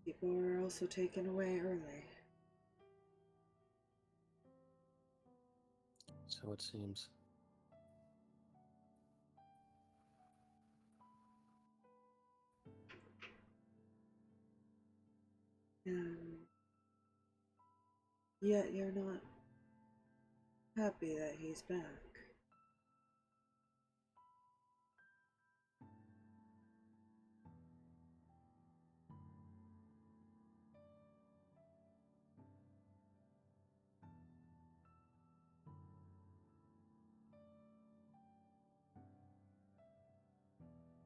people are also taken away early. So it seems. Yet you're not Happy that he's back.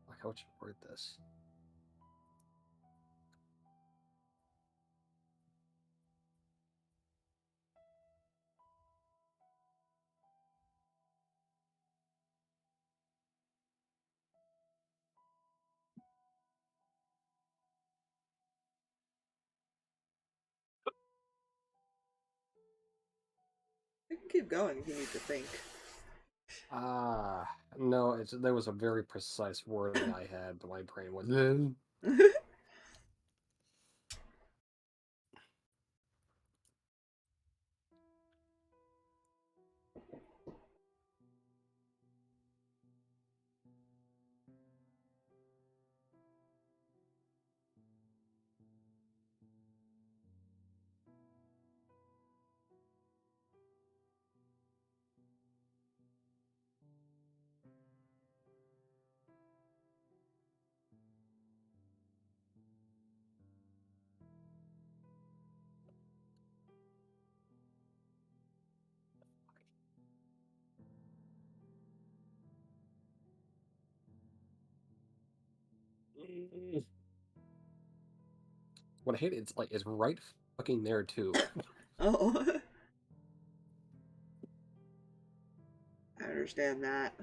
Like, how would you word this? We can keep going if you need to think. No, there was a very precise wording I had, but my brain was. What I hate it's right fucking there too. Oh. I understand that.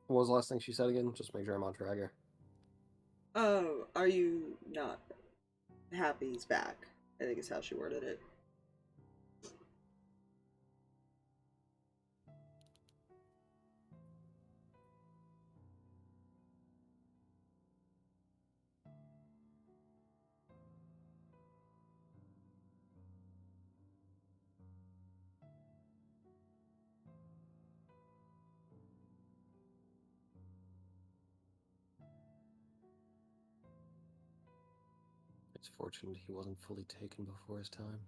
What was the last thing she said again? Just make sure I'm on track here. Oh, are you not happy he's back? I think is how she worded it. It's fortunate he wasn't fully taken before his time.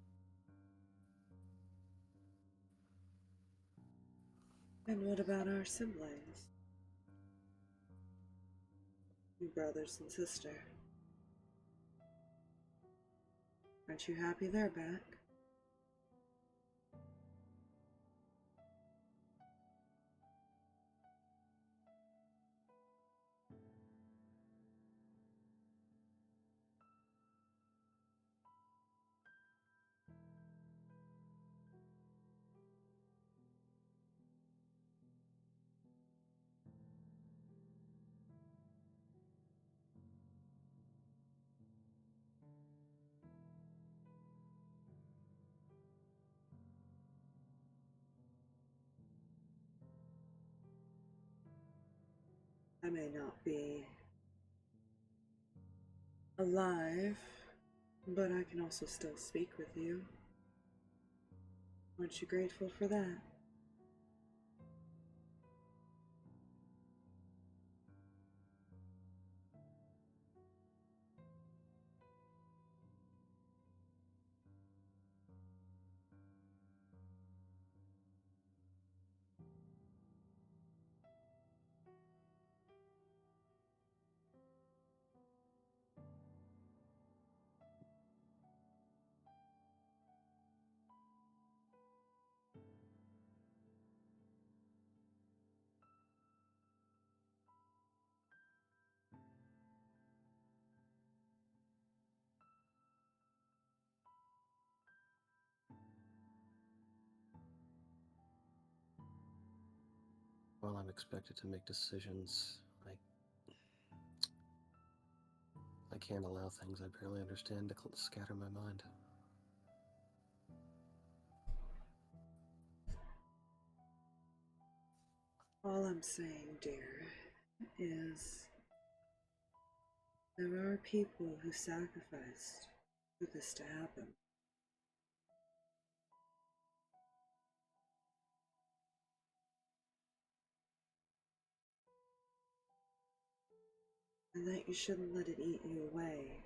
And what about our siblings? Your brothers and sister. Aren't you happy they're back? I may not be alive, but I can also still speak with you. Aren't you grateful for that? While I'm expected to make decisions, I can't allow things I barely understand to scatter my mind. All I'm saying, dear, is there are people who sacrificed for this to happen. And that you shouldn't let it eat you away.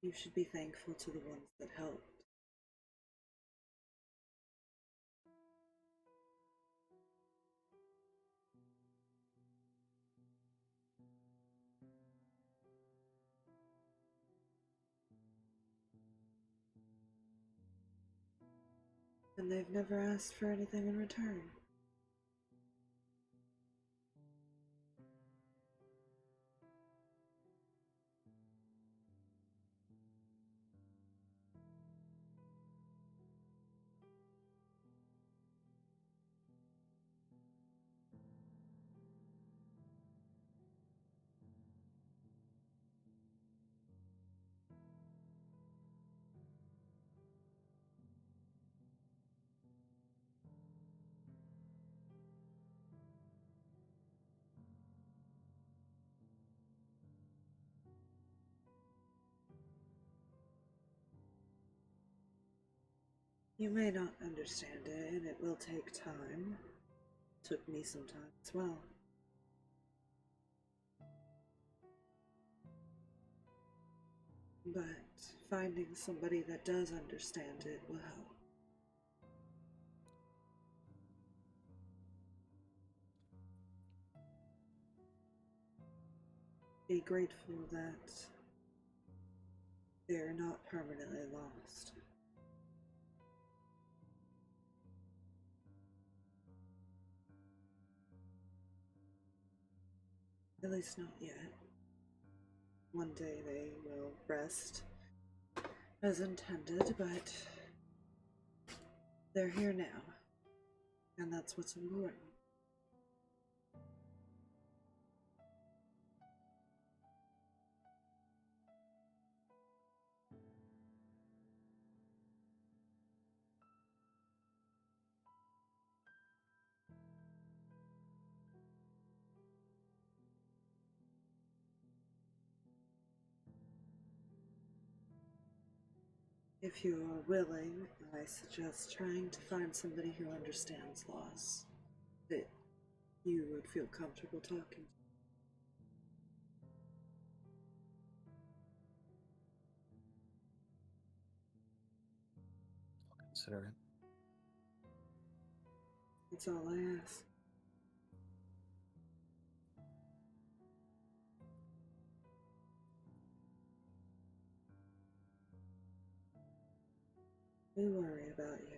You should be thankful to the ones that helped. And they've never asked for anything in return. You may not understand it, and it will take time. It took me some time as well. But finding somebody that does understand it will help. Be grateful that they're not permanently lost. At least not yet. One day they will rest as intended, but they're here now. And that's what's important. If you are willing, I suggest trying to find somebody who understands loss, that you would feel comfortable talking to. I'll consider it. That's all I ask. We worry about you.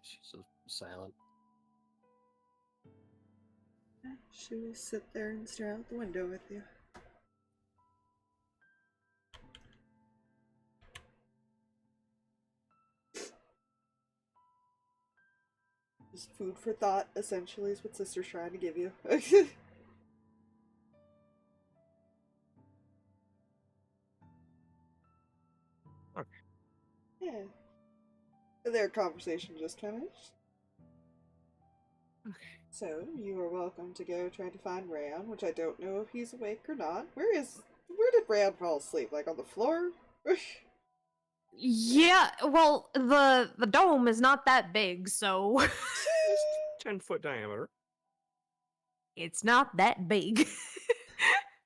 She's silent. She will sit there and stare out the window with you. Just food for thought, essentially, is what Sister's trying to give you. Okay. Yeah. Their conversation just finished. Okay. So, you are welcome to go try to find Reyan, which I don't know if he's awake or not. Where did Reyan fall asleep? Like on the floor? Yeah, well, the dome is not that big, so Just 10-foot diameter. it's not that big. Is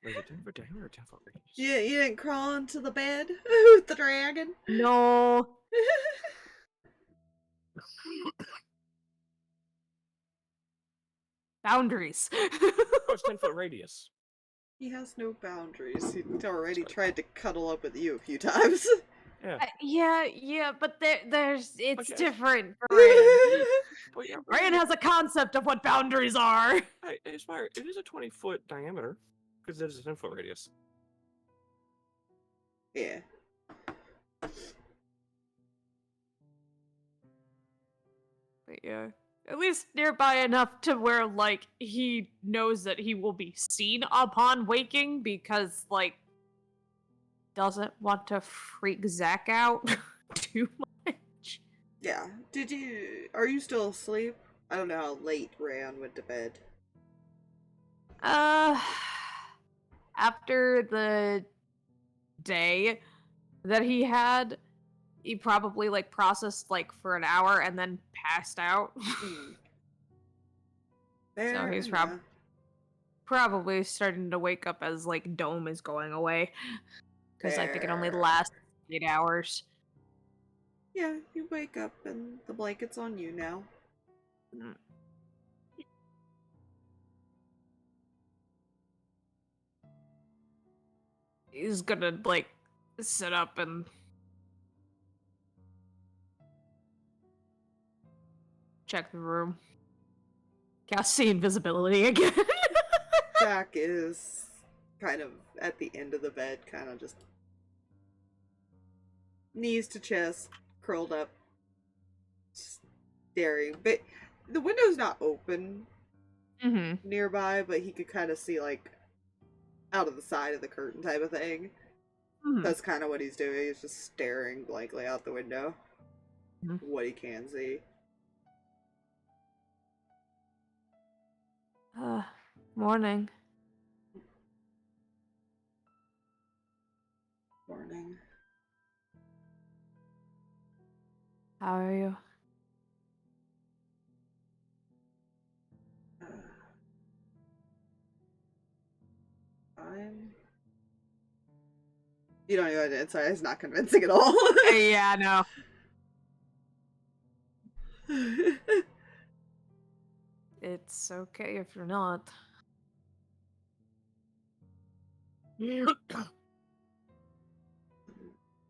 it 10-foot diameter or 10-foot radius? Yeah, you didn't crawl into the bed with the dragon? No. Boundaries. Oh, it's 10-foot radius. He has no boundaries. He already tried to cuddle up with you a few times. Yeah. yeah, but there's it's Okay. different for Reyan. But yeah, Reyan has a concept of what boundaries are. Hey, Aspire, it is a 20-foot diameter because it is a 10-foot radius. Yeah. But yeah, at least nearby enough to where, like, he knows that he will be seen upon waking because, like, doesn't want to freak Zach out too much. Yeah. Are you still asleep? I don't know how late Reyan went to bed. After the day that he had. He probably like processed like for an hour and then passed out. Hmm. So Fair he's enough. probably starting to wake up as like dome is going away. Because I think it only Fair. lasts 8 hours. Yeah, you wake up and the blanket's on you now. Mm. He's gonna like sit up and check the room. Cast see invisibility again. Jack is kind of at the end of the bed, kind of just knees to chest, curled up, staring. But the window's not open Mm-hmm. nearby, but he could kind of see like out of the side of the curtain type of thing. Mm-hmm. That's kind of what he's doing. He's just staring blankly out the window. Mhm. What he can see. Morning. Morning. How are you? I'm. You don't even answer. It's not convincing at all. Yeah, no. It's okay if you're not.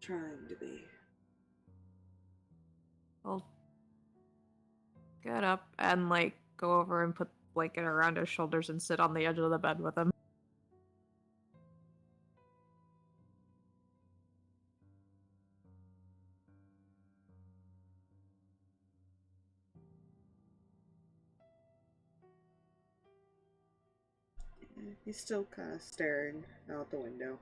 Trying to be. Well, get up and like go over and put the blanket around his shoulders and sit on the edge of the bed with him. He's still kind of staring out the window.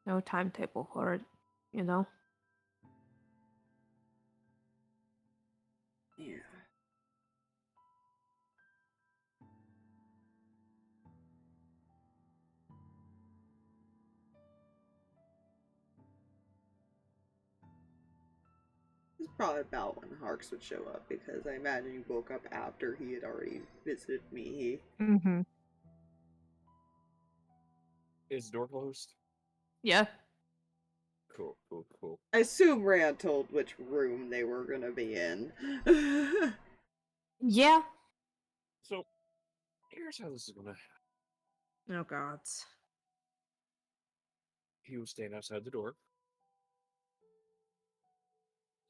No timetable for it, you know? Yeah. It's probably about when Harx would show up, because I imagine you woke up after he had already visited Mihi. Mm-hmm. Is the door closed? Yeah. Cool, cool, cool. I assume Reyan told which room they were gonna be in. Yeah. So, here's how this is gonna happen. Oh god. He will stand outside the door.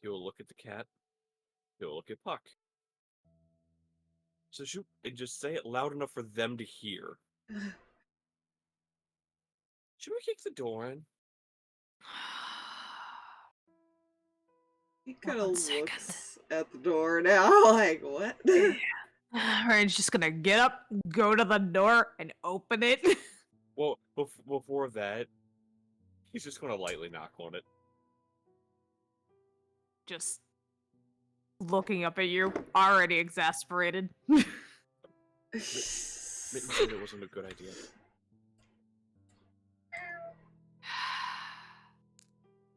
He will look at the cat. He will look at Puck. So shoot, and just say it loud enough for them to hear. Should we kick the door in? He kind of 1 second. looks at the door now, like, what? Ryan's just gonna get up, go to the door, and open it. Well, before that, he's just gonna lightly knock on it. Just looking up at you, already exasperated. Mitten said it wasn't a good idea.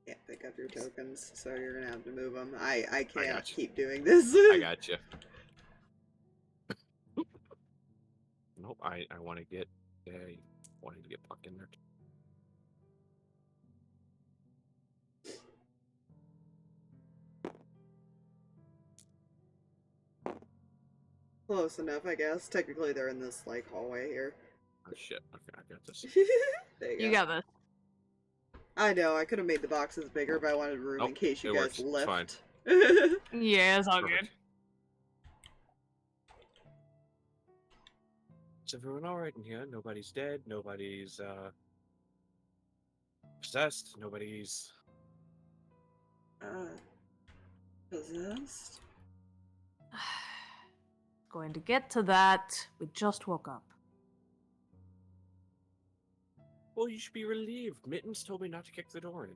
Can't pick up your tokens, so you're gonna have to move them. I can't gotcha. keep doing this. I gotcha. Nope, I want to get wanting to get Puck in there. Close enough, I guess. Technically, they're in this like hallway here. Oh shit! Okay, I got this. There You got this. I know. I could have made the boxes bigger, but I wanted room in Nope, case you it guys works. It's left. fine. Yeah, it's all Perfect. good. Is everyone alright in here? Nobody's dead. Nobody's possessed. Nobody's Possessed? Going to get to that. We just woke up. Well, you should be relieved. Mittens told me not to kick the door in.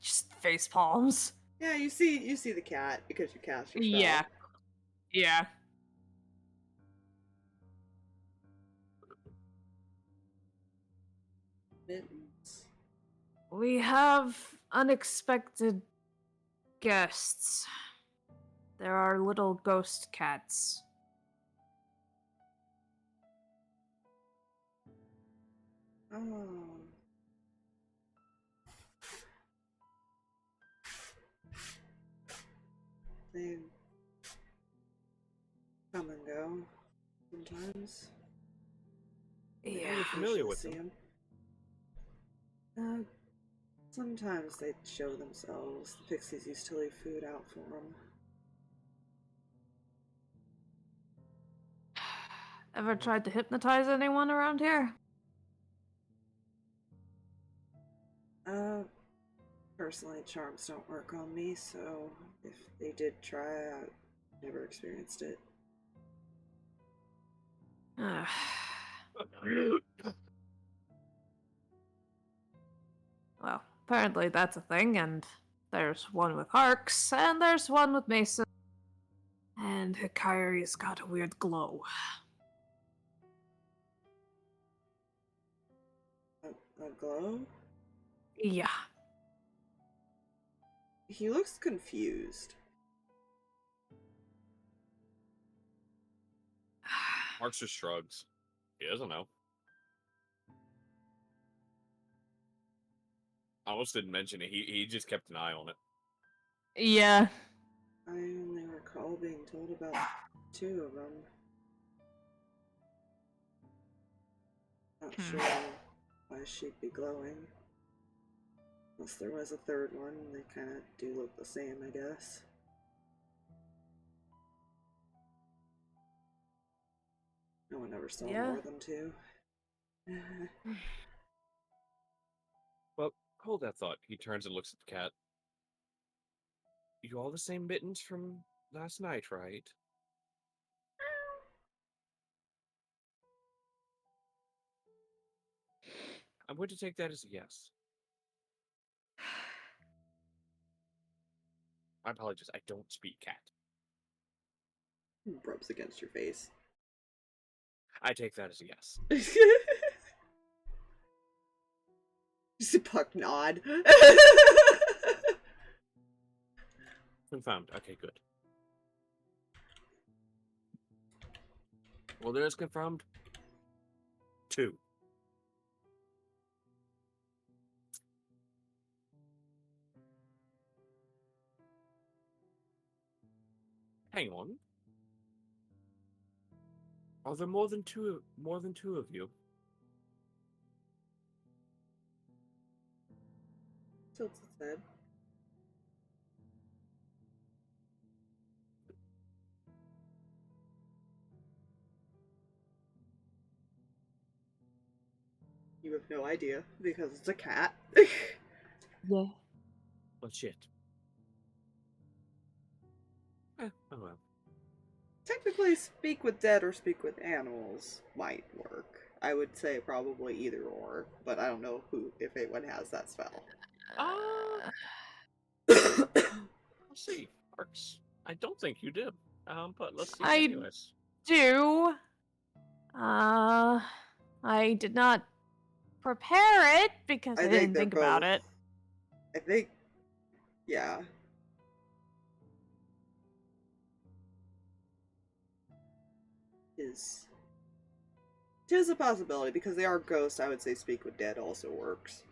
Just face palms. Yeah, you see the cat because you cast your spell. Yeah. Yeah. Mittens. We have unexpected guests. There are little ghost cats. Oh. They come and go sometimes. Yeah. You're familiar with them. Sometimes they show themselves. The pixies used to leave food out for them. Ever tried to hypnotize anyone around here? Personally, charms don't work on me, so if they did try, I never experienced it. Well, apparently that's a thing, and there's one with Harx, and there's one with Mason. And Hikari's got a weird glow. A glow? Yeah. He looks confused. Harx just shrugs. He doesn't know. I almost didn't mention it. He just kept an eye on it. Yeah. I only recall being told about 2 of them. Not sure why she'd be glowing. Unless there was a 3rd one, they kind of do look the same, I guess. No one ever saw more than 2. Well, hold that thought. He turns and looks at the cat. You all the same mittens from last night, right? I'm going to take that as a yes. I apologize. I don't speak cat. Rubs against your face. I take that as a yes. Just a puck nod. Confirmed. Okay, good. Well, there is confirmed 2. Hang on. Are there more than two of you? Tilts its head. You have no idea, because it's a cat. Yeah. Oh, shit. Oh well. Technically, speak with dead or speak with animals might work. I would say probably either or, but I don't know if anyone has that spell. Let's see. Harx. I don't think you did. But let's see. Anyways. Do. I did not prepare it because I didn't think about it. I think, yeah. Tis a possibility, because they are ghosts. I would say speak with dead also works.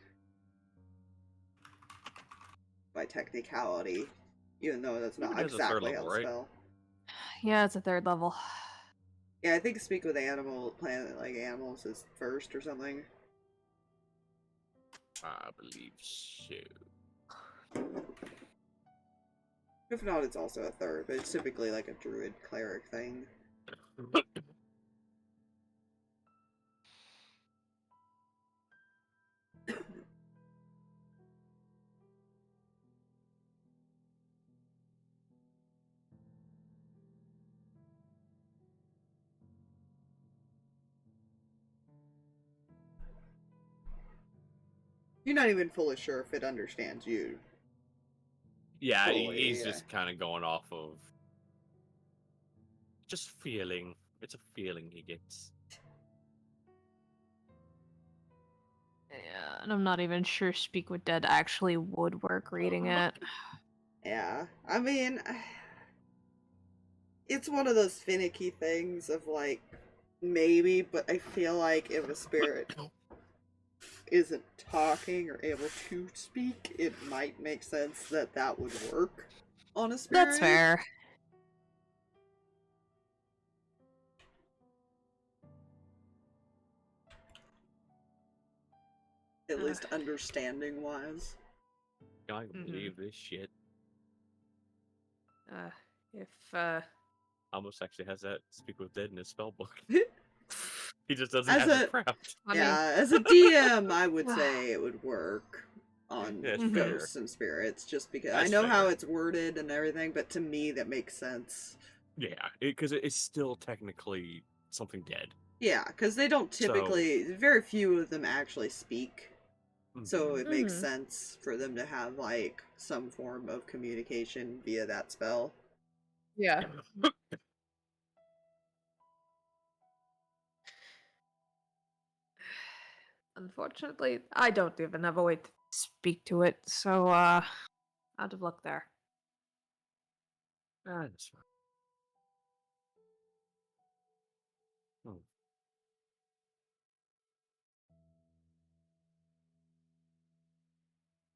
By technicality, even though that's not exactly how the spell. Yeah, it's a 3rd level. Yeah, I think speak with animals is 1st or something. I believe so. If not, it's also a 3rd, but it's typically like a druid cleric thing. You're not even fully sure if it understands you. Yeah, he's fully. just kind of going off of just feeling. It's a feeling he gets. Yeah, and I'm not even sure Speak with Dead actually would work reading it. Yeah, I mean, it's one of those finicky things of like, maybe, but I feel like if a spirit isn't talking or able to speak, it might make sense that that would work on a spirit. That's fair. At least understanding wise. I can believe this shit. If Almost actually has that Speak with Dead in his spellbook. He just doesn't As have a- it prepped. Yeah, as a DM, I would say it would work on Yeah, it's ghosts and spirits, just because That's I know how fair. it's worded and everything, but to me that makes sense. Yeah, because it's still technically something dead. Yeah, because they don't typically, very few of them actually speak. So it makes sense for them to have like some form of communication via that spell. yeah. Unfortunately, I don't even have a way to speak to it, so out of luck there. That's fine. Hmm.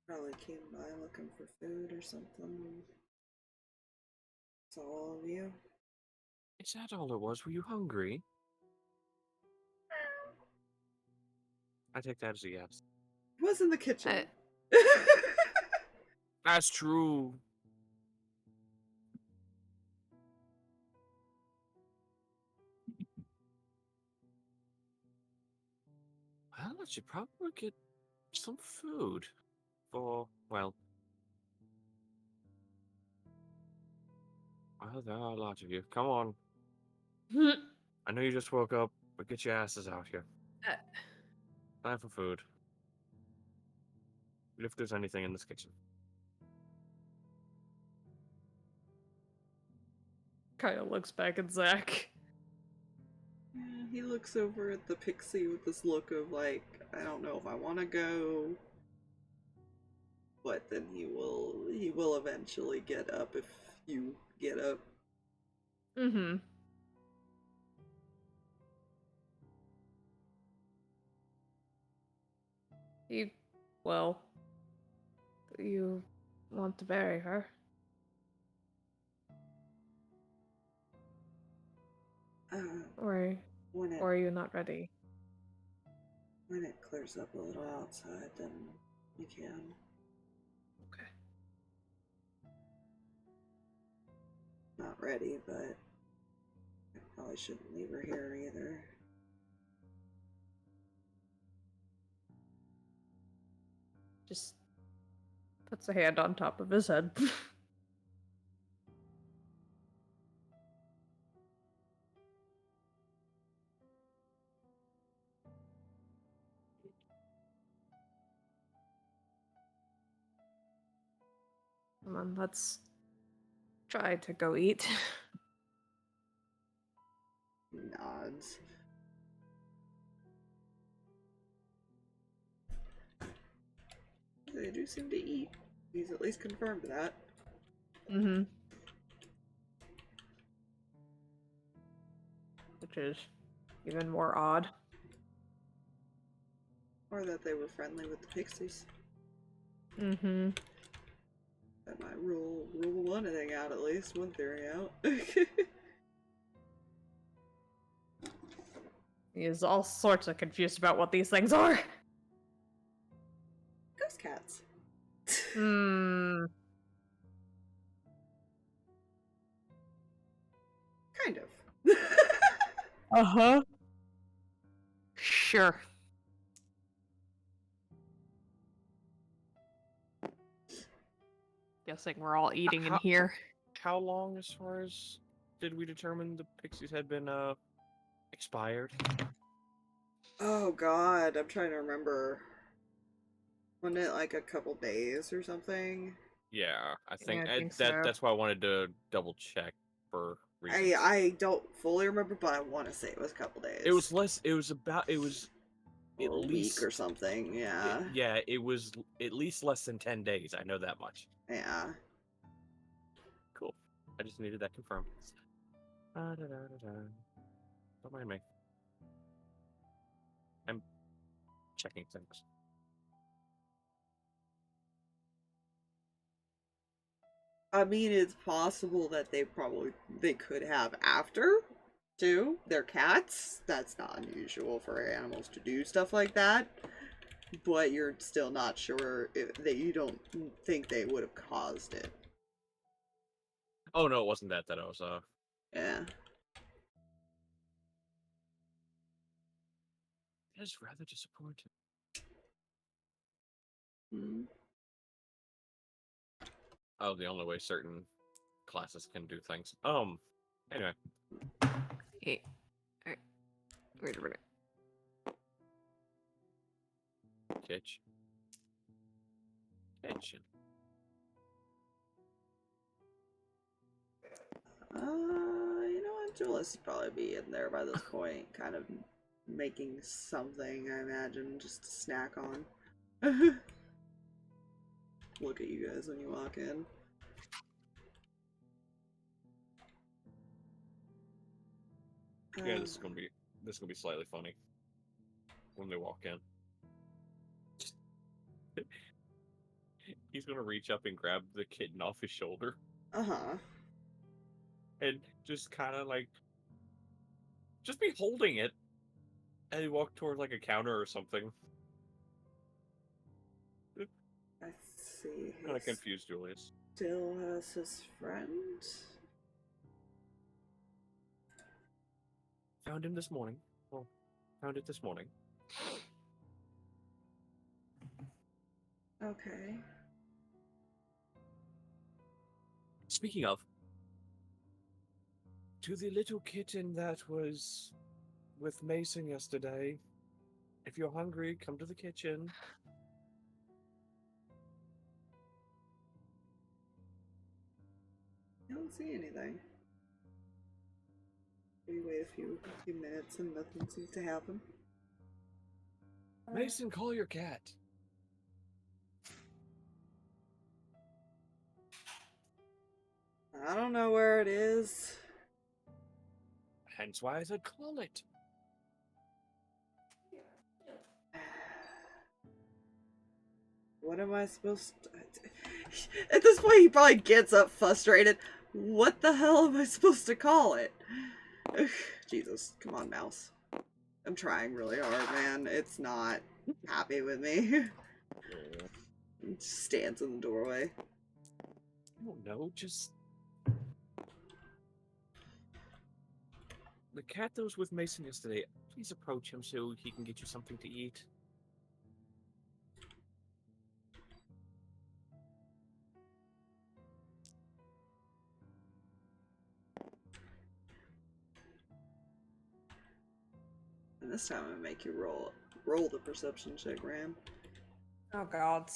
Probably came by looking for food or something. It's all of you. Is that all it was? Were you hungry? I take that as a yes. It was in the kitchen. That's true. Well, I should probably get some food for, well, there are a lot of you. Come on. I know you just woke up, but get your asses out here. Time for food. If there's anything in this kitchen. Kind of looks back at Zach. Yeah, he looks over at the pixie with this look of like, I don't know if I want to go, but then he will eventually get up if you get up. Mm-hmm. Well, you want to bury her? Or are you not ready? When it clears up a little outside, then we can. Okay. Not ready, but I probably shouldn't leave her here either. Just puts a hand on top of his head. Come on, let's try to go eat. Nods. They do seem to eat. He's at least confirmed that. Mm-hmm. Which is even more odd. Or that they were friendly with the pixies. Mm-hmm. That might rule one thing out, at least. One theory out. He is all sorts of confused about what these things are. Ghost cats. Hmm. Kind of. Uh-huh. Sure. Guessing we're all eating in here. How long, as far as did we determine the pixies had been expired? Oh god, I'm trying to remember. Wasn't it like a couple days or something? Yeah, I think, I think that so. that's why I wanted to double check for reasons. I don't fully remember, but I want to say it was a couple days. It was less. It was about. It was or at a least week or something. Yeah. yeah. It was at least less than 10 days. I know that much. Yeah. Cool. I just needed that confirmed. Don't mind me. I'm checking things. I mean, it's possible that they could have after too. They're cats. That's not unusual for animals to do stuff like that. But you're still not sure that you don't think they would have caused it. Oh no, it wasn't that I was Yeah. That is rather disappointing. Mm. Oh, the only way certain classes can do things. Anyway. Hey. Alright. Wait a minute. Kitchen. You know what? Julius would probably be in there by this point, kind of making something, I imagine, just to snack on. Look at you guys when you walk in. Yeah, this is gonna be slightly funny when they walk in. He's gonna reach up and grab the kitten off his shoulder. Uh-huh. And just kind of like, just be holding it, and he walk toward like a counter or something. I see. Kind of confused Julius. Still has his friend. Found him this morning. Well, found it this morning. Okay. Speaking of, to the little kitten that was with Mason yesterday, if you're hungry, come to the kitchen. I don't see anything. We wait a few minutes and nothing seems to happen. Mason, call your cat. I don't know where it is. Hence why I said call it. What am I supposed to... At this point, he probably gets up frustrated. What the hell am I supposed to call it? Jesus, come on, mouse. I'm trying really hard, man. It's not happy with me. It just stands in the doorway. I don't know, just... The cat that was with Mason yesterday, please approach him so he can get you something to eat. And this time I'm gonna make you roll the perception check, Ram. Oh god.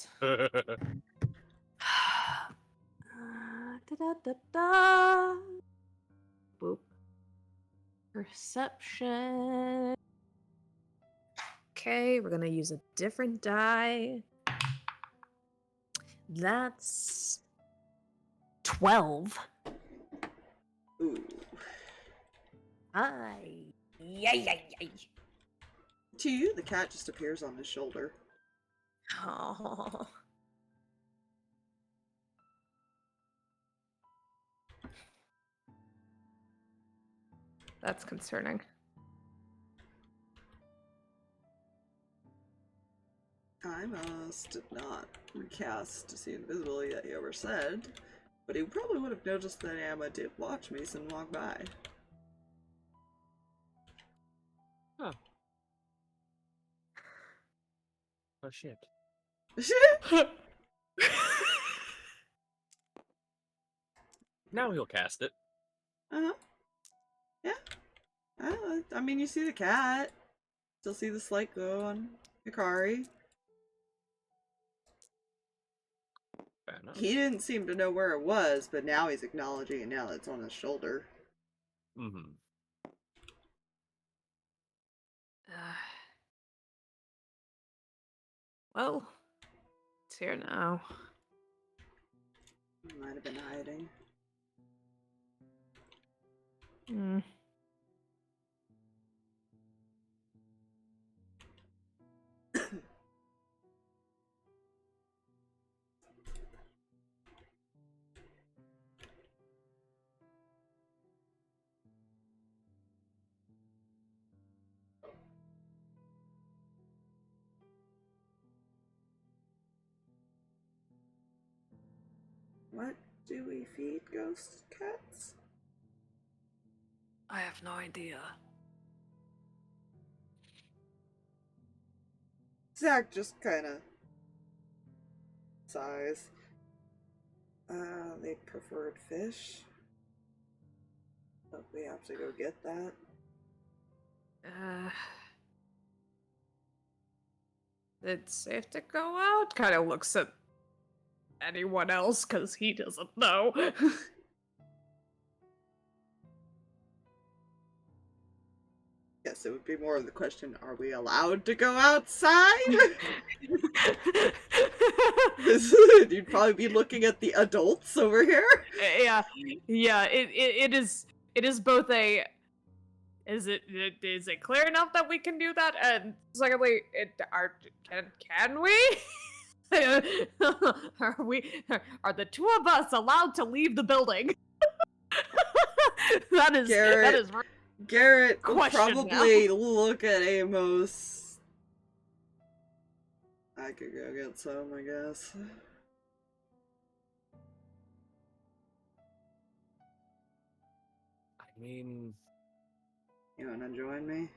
Da-da-da-da. Boop. Perception. Okay, we're gonna use a different die. That's 12. Ooh. Ay. Yay. To you, the cat just appears on his shoulder. Oh. That's concerning. I must not recast to see invisibility that he ever said, but he probably would have noticed that Amma did watch Mason walk by. Huh. Oh shit. Now he'll cast it. Uh-huh. Yeah. I mean, you see the cat. Still see the slight glow on Hikari. Fair No. He didn't seem to know where it was, but now he's acknowledging it now that it's on his shoulder. Mm-hmm. Well, it's here now. He might have been hiding. Hmm. What do we feed ghost cats? I have no idea. Zach just kind of sighs. They preferred fish. But we have to go get that. It's safe to go out? Kind of looks at anyone else because he doesn't know. Yes, it would be more of the question, are we allowed to go outside? You'd probably be looking at the adults over here. Yeah, it is both a is it clear enough that we can do that, and secondly, can we? Are the two of us allowed to leave the building? that is Garrett will question probably now. look at Amos. I could go get some, I guess. I mean, You wanna join me?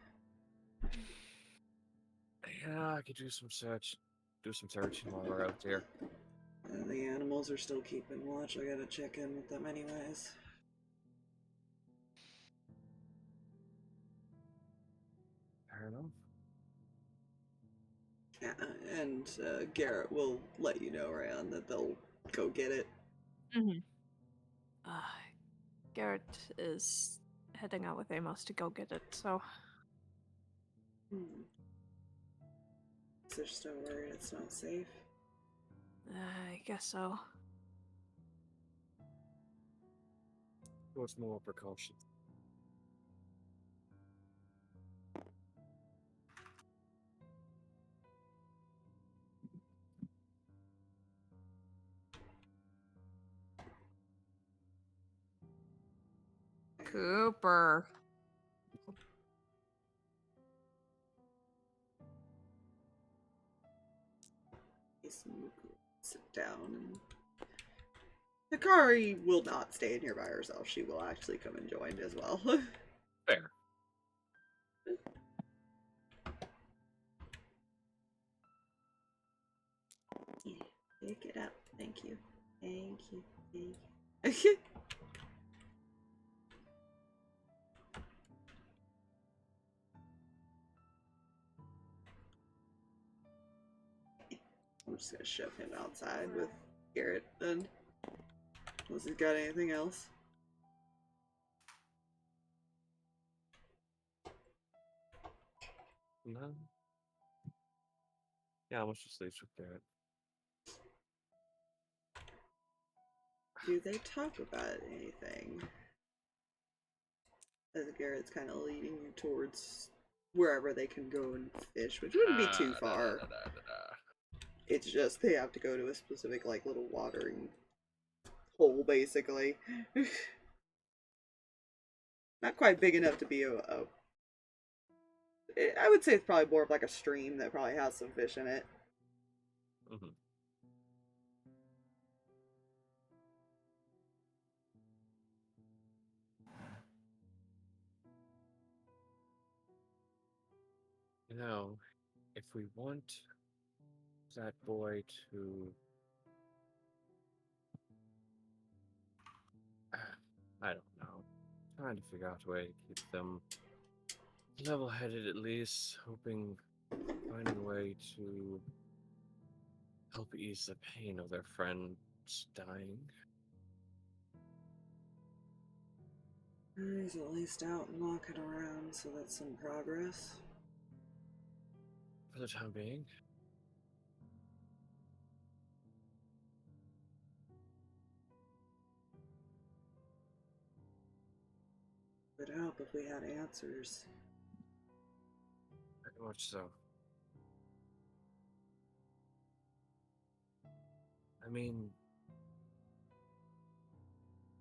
yeah, I could do some searching while we're out there. The animals are still keeping watch. I gotta check in with them anyways. Fair enough. Yeah, and Garrett will let you know, Reyan, that they'll go get it. Mm-hmm. Garrett is heading out with Amos to go get it, so... So they're still worried it's not safe? I guess so. What's more precaution? Cooper. Sit down. And Hikari will not stay in here by herself. She will actually come and join as well. Fair. Yeah, pick it up. Thank you. Thank you. Thank you. I'm just gonna shove him outside with Garrett then. Unless he's got anything else. No. Yeah, let's just leave with Garrett. Do they talk about anything? As Garrett's kind of leading you towards wherever they can go and fish, which wouldn't be too far. It's just they have to go to a specific, like, little watering hole, basically. Not quite big enough to be I would say it's probably more of like a stream that probably has some fish in it. Mm-hmm. You know, if we want that boy to... I don't know. Trying to figure out a way to keep them level-headed at least, finding a way to help ease the pain of their friend's not dying. He's at least out and walking around, so that's some progress. For the time being. Would help if we had answers. Very much so. I mean,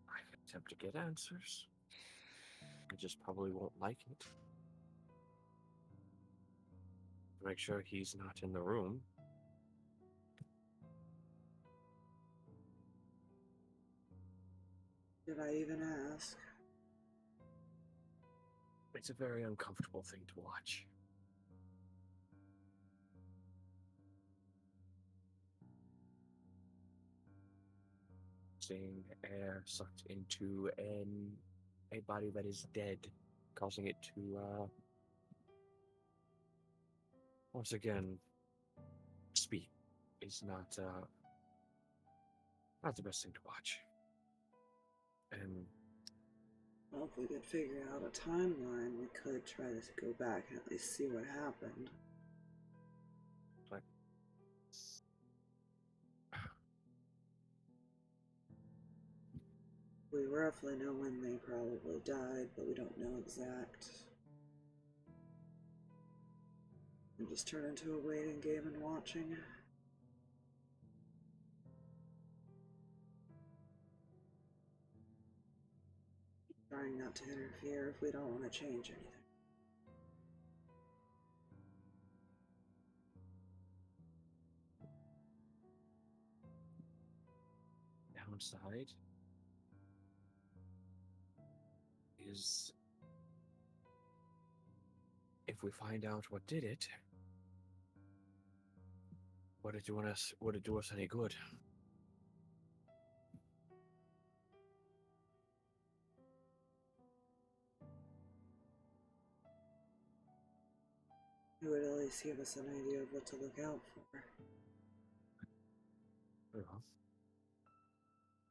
I can attempt to get answers. I just probably won't like it. To make sure he's not in the room. Did I even ask? It's a very uncomfortable thing to watch. Seeing air sucked into a body that is dead, causing it to once again speak is not the best thing to watch. And Well, if we could figure out a timeline, we could try to go back and at least see what happened. like We roughly know when they probably died, but we don't know exact. And just turn into a waiting game and watching. Trying not to interfere if we don't want to change anything. downside is if we find out what did it, would it do us any good? It would at least give us an idea of what to look out for. Yeah.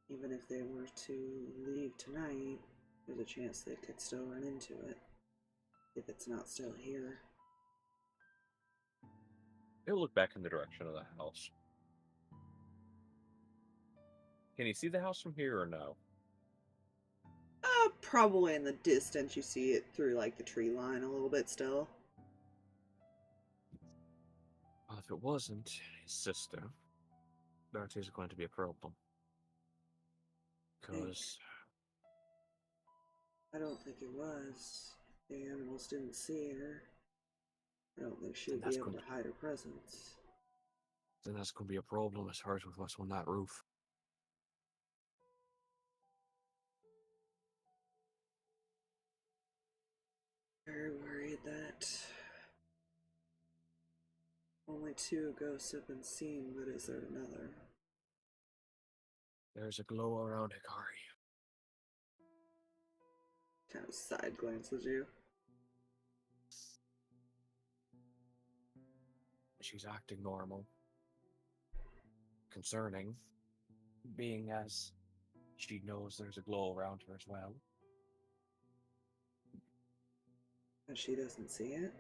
Even if they were to leave tonight, there's a chance they could still run into it. If it's not still here. He'll look back in the direction of the house. Can you see the house from here or no? Probably in the distance you see it through like the tree line a little bit still. Well, if it wasn't his sister, that is going to be a problem. Because I don't think it was. The animals didn't see her. I don't think she would Then be that's able going to hide her presence. then that's going to be a problem as far as with what's on that roof. Very worried that only 2 ghosts have been seen, but is there another? There's a glow around Hikari. Kind of side glances you. She's acting normal. Concerning, being as she knows there's a glow around her as well. But she doesn't see it?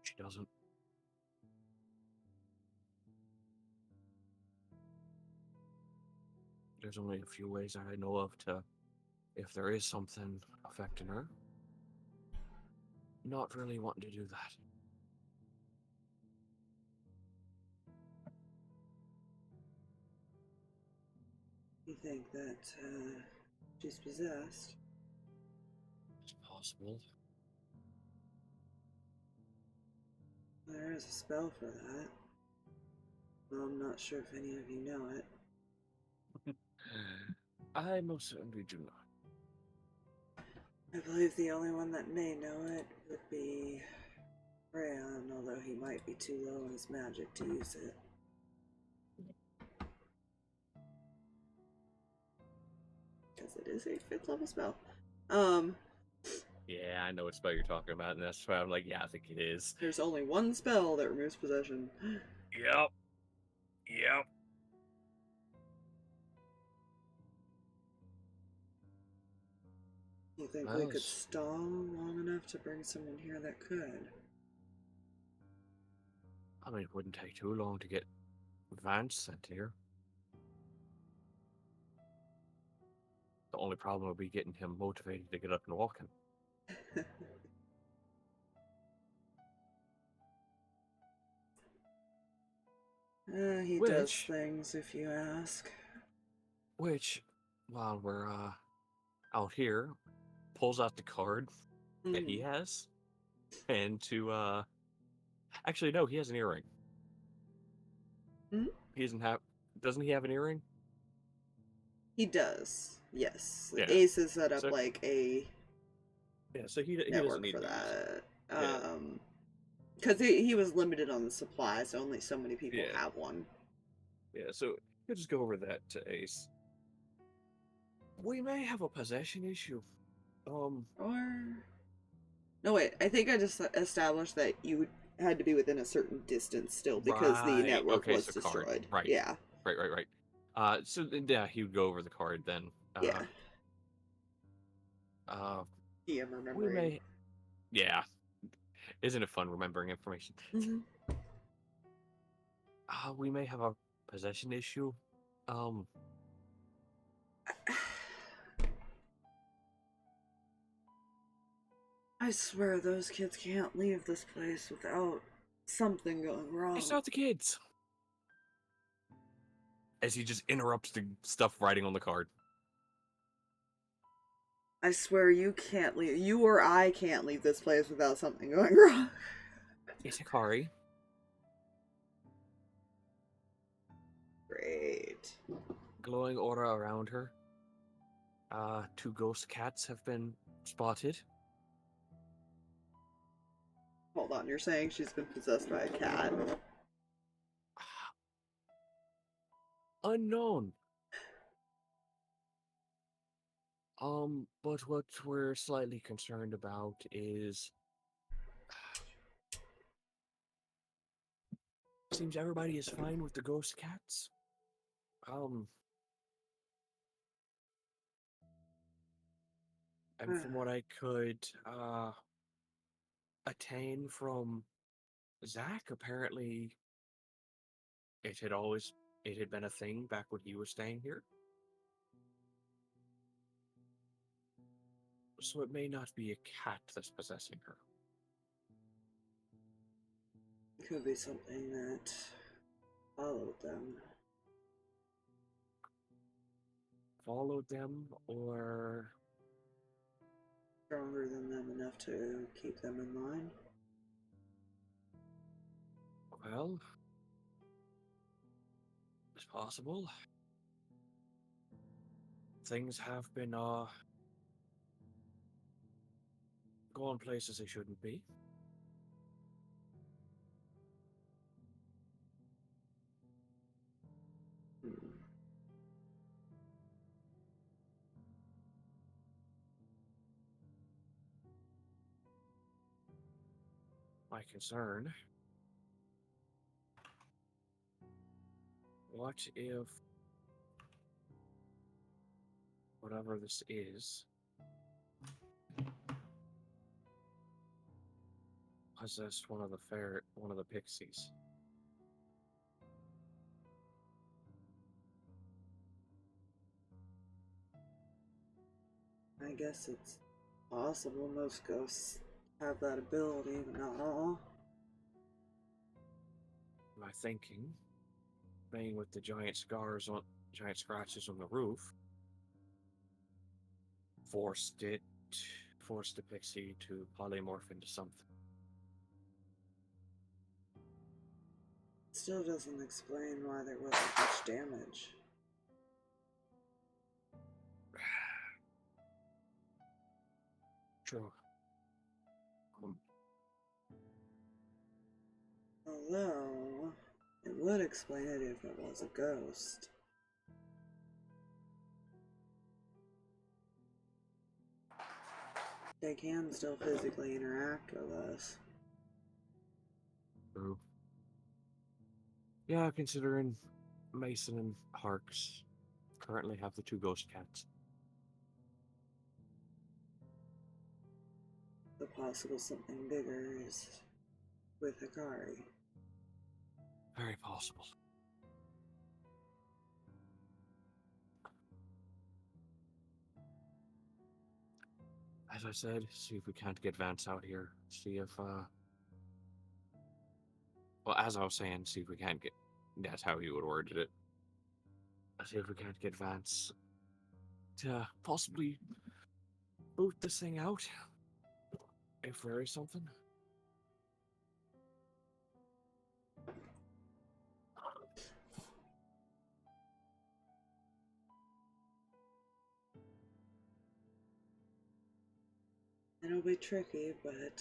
She doesn't. There's only a few ways that I know of to, if there is something affecting her, not really wanting to do that. You think that she's possessed? It's possible. There is a spell for that. Well, I'm not sure if any of you know it. I most certainly do not. I believe the only one that may know it would be Reyan, although he might be too low in his magic to use it. Because it is a 5th level spell. Yeah, I know what spell you're talking about, and that's why I'm like, yeah, I think it is. There's only one spell that removes possession. Yep. think we could stall long enough to bring someone here that could? I mean, it wouldn't take too long to get Vance sent here. The only problem would be getting him motivated to get up and walking. He does things, if you ask. Which, while we're out here, pulls out the card that he has, and to actually no, he has an earring. He doesn't have. Doesn't he have an earring? He does. Yes. Yeah. Ace has set up like a. Yeah, so he network doesn't need for that. Because he was limited on the supplies. Only so many people have one. Yeah, so he'll just go over that to Ace. We may have a possession issue. Or no, wait. I think I just established that you had to be within a certain distance still because the network was destroyed. Right. Yeah. Right. So yeah, he would go over the card then. Yeah. Yeah, remembering. Yeah. Isn't it fun remembering information? We may have a possession issue. I swear those kids can't leave this place without something going wrong. It's not the kids. As he just interrupts the stuff writing on the card. I swear you can't leave. You or I can't leave this place without something going wrong. It's Hikari. Great. Glowing aura around her. 2 ghost cats have been spotted. Hold on, you're saying she's been possessed by a cat? Unknown. But what we're slightly concerned about is... Seems everybody is fine with the ghost cats. And from what I could, attain from Zach, apparently it had been a thing back when he was staying here. So it may not be a cat that's possessing her. It could be something that followed them. Followed them, or... stronger than them enough to keep them in line? Well... it's possible. Things have been, going places they shouldn't be. My concern... what if... whatever this is... possessed one of the pixies? I guess it's possible most ghosts have that ability, but not all. My thinking, being with the giant scratches on the roof, forced the pixie to polymorph into something. Still doesn't explain why there wasn't much damage. True. Although, it would explain it if it was a ghost. They can still physically interact with us. True. Yeah, considering Mason and Harx currently have the 2 ghost cats. possible something bigger is with Hikari. Very possible. As I said, see if we can't get Vance out here. See if, well, as I was saying, see if we can't get, that's how you would worded it. See if we can't get Vance to possibly boot this thing out. If there is something. It'll be tricky, but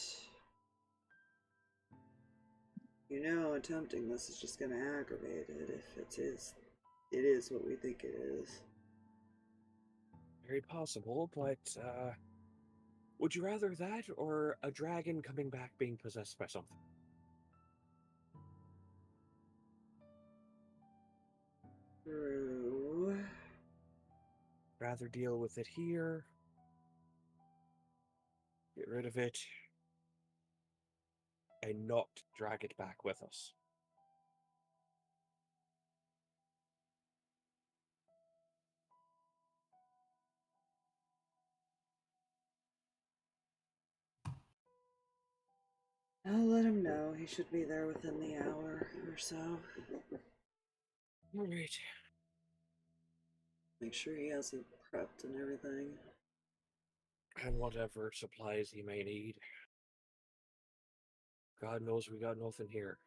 you know, attempting this is just gonna aggravate it if it is what we think it is. Very possible, but, would you rather that or a dragon coming back being possessed by something? True. Rather deal with it here. Get rid of it. And not drag it back with us. I'll let him know. He should be there within the hour or so. Alright. Make sure he has it prepped and everything. And whatever supplies he may need. God knows we got nothing here.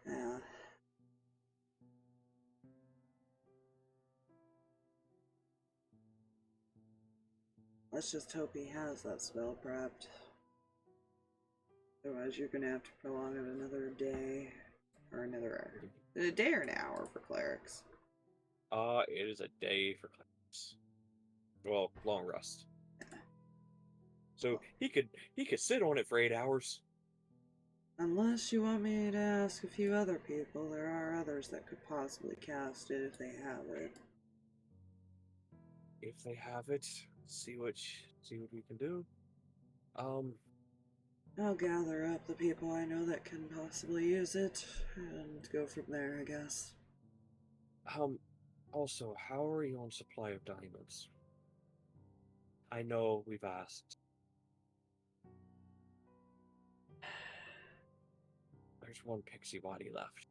Yeah. Let's just hope he has that spell prepped. Otherwise, you're gonna have to prolong it another day. Or another hour. A day or an hour for clerics. It is a day for clerics. Well, long rest. Yeah. So he could sit on it for 8 hours. Unless you want me to ask a few other people, there are others that could possibly cast it if they have it. If they have it, see what we can do. I'll gather up the people I know that can possibly use it and go from there, I guess. Also, how are you on supply of diamonds? I know we've asked. There's one pixie body left.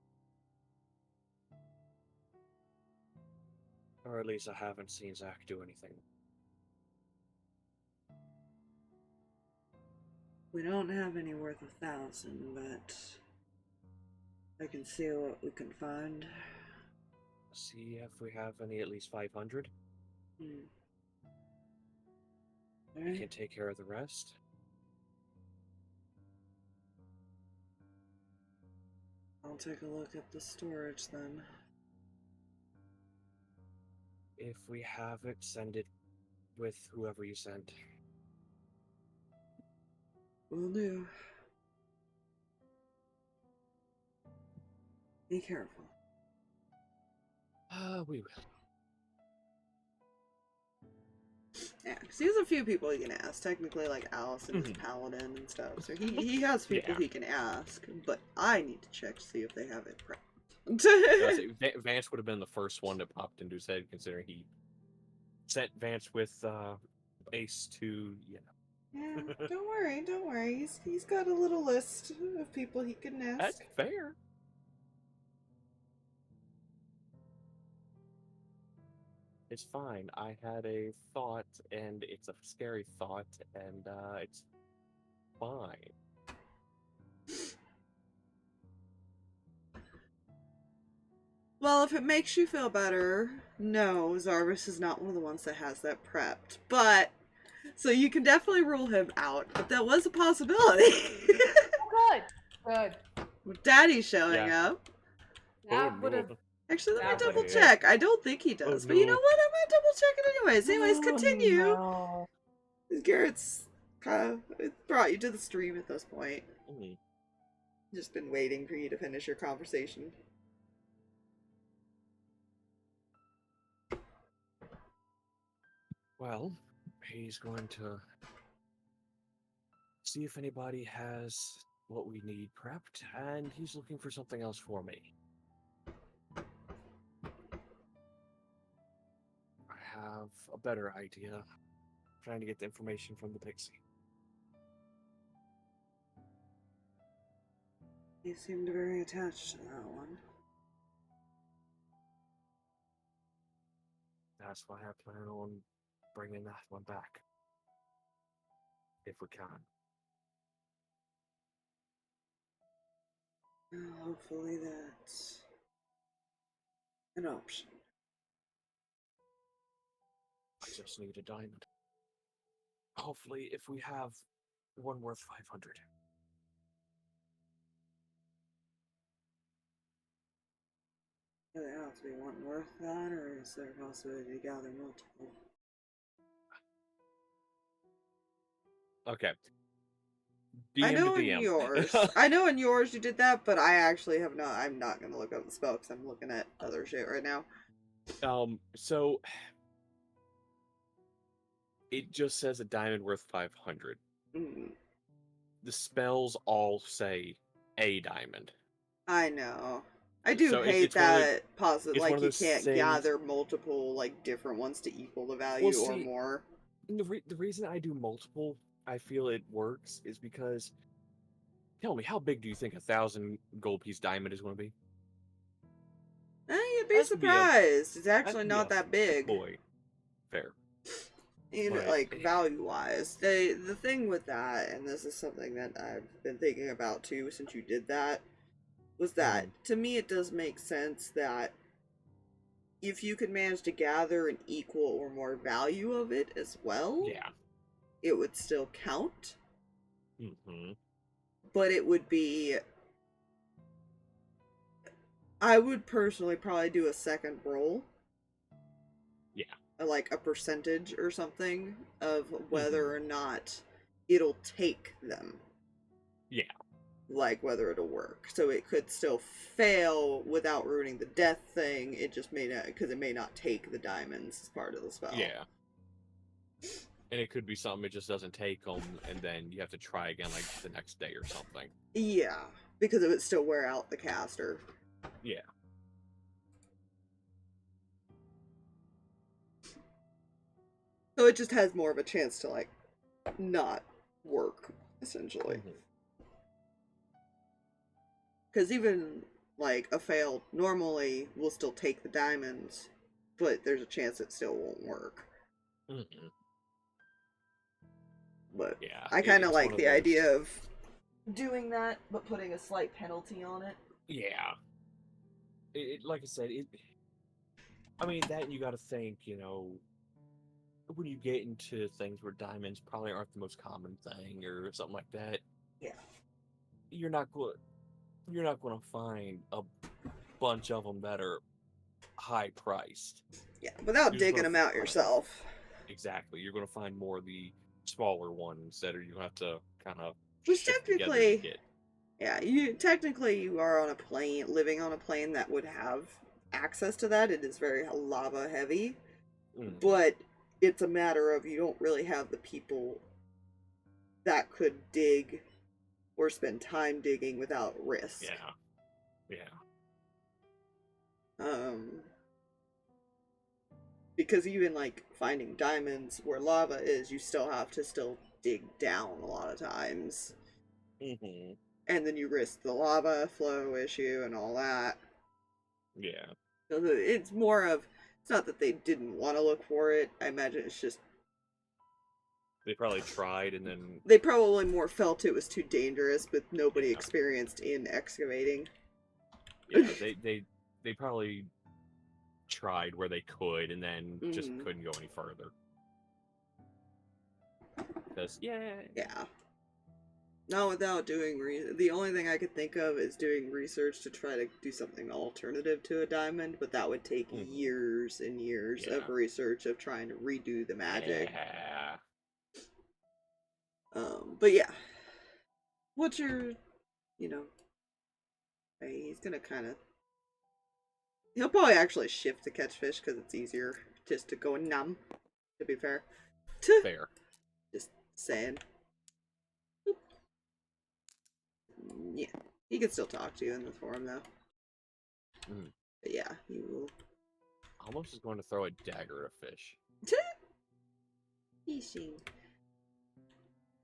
Or at least I haven't seen Zach do anything. We don't have any worth 1,000, but I can see what we can find. See if we have any at least 500. I can take care of the rest. I'll take a look at the storage then. If we have it, send it with whoever you sent. Will do. Be careful. We will. Yeah, because he has a few people he can ask. Technically, like Allison is paladin and stuff. So he has people he can ask. But I need to check to see if they have it prepped. Vance would have been the first one that popped into his head, considering he sent Vance with Ace to, Yeah, don't worry. He's got a little list of people he can ask. That's fair. It's fine. I had a thought, and it's a scary thought, and it's fine. Well, if it makes you feel better, no, Zarvis is not one of the ones that has that prepped. But, so you can definitely rule him out, but that was a possibility. Good. With Daddy showing up. That would have. Actually, let me That double would've- check. I don't think he does, but you know no. what? I'm gonna double check it anyways. Anyways, continue. No. Garrett's kind of brought you to the stream at this point. Mm. Just been waiting for you to finish your conversation. Well, he's going to see if anybody has what we need prepped, and he's looking for something else for me. I have a better idea. Trying to get the information from the pixie. You seemed very attached to that one. That's why I plan on bringing that one back. If we can. Well, hopefully that's an option. I just need a diamond. Hopefully, if we have one worth 500. Do they have to be one worth that, or is there a possibility to gather multiple? Okay. I DM know to in DM. yours. I know in yours you did that, but I actually have not. I'm not gonna look up the spell because I'm looking at other shit right now. So it just says a diamond worth 500. Mm, The spells all say a diamond. I know. I do So hate it's one of the- that positive. it's one Like of you those can't things- gather multiple like different ones to equal the value Well, or see, more. The reason I do multiple, I feel it works, is because tell me, how big do you think 1,000 gold piece diamond is going to be? You'd be That should be a- surprised. It's actually That'd be not a that big. Boy, fair. In But- like value wise, the thing with that, and this is something that I've been thinking about too since you did that, was that to me it does make sense that if you could manage to gather an equal or more value of it as well, Yeah. it would still count. Mm-hmm. But it would be, I would personally probably do a second roll. Yeah. Like a percentage or something of whether or not it'll take them. Yeah. Like whether it'll work. So it could still fail without ruining the death thing. It just may not, because it may not take the diamonds as part of the spell. Yeah. And it could be something it just doesn't take them, and then you have to try again like the next day or something. Yeah, because it would still wear out the caster. Yeah. So it just has more of a chance to like not work, essentially. Because even like a failed normally will still take the diamonds, but there's a chance it still won't work. Mm-hmm. But Yeah, I kind of it's like one of the those- idea of doing that, but putting a slight penalty on it. Yeah. Like I said, I mean, that you got to think, when you get into things where diamonds probably aren't the most common thing or something like that. Yeah. You're not going to find a bunch of them that are high priced. Yeah, without You're just digging gonna them out find- yourself. Exactly. You're going to find more of the smaller ones that are you have to kind of Which shift together to technically, get. yeah, you are on a plane, living on a plane that would have access to that. It is very lava heavy, but it's a matter of you don't really have the people that could dig or spend time digging without risk. Yeah. Because even like finding diamonds where lava is, you still have to dig down a lot of times. Mm-hmm. And then you risk the lava flow issue and all that. Yeah. So it's more of, it's not that they didn't want to look for it. I imagine it's just They probably tried and then they probably more felt it was too dangerous, but nobody Yeah. experienced in excavating. yeah, they probably tried where they could and then just couldn't go any further. Because yeah. Not without doing the only thing I could think of is doing research to try to do something alternative to a diamond, but that would take years and years of research of trying to redo the magic. Yeah. But yeah. What's your, he's gonna kind of, he'll probably actually shift to catch fish because it's easier just to go numb, to be fair. Fair. Just saying. Yeah, he can still talk to you in the form though. Mm. But yeah, he will. Almost is going to throw a dagger at a fish. Fishing.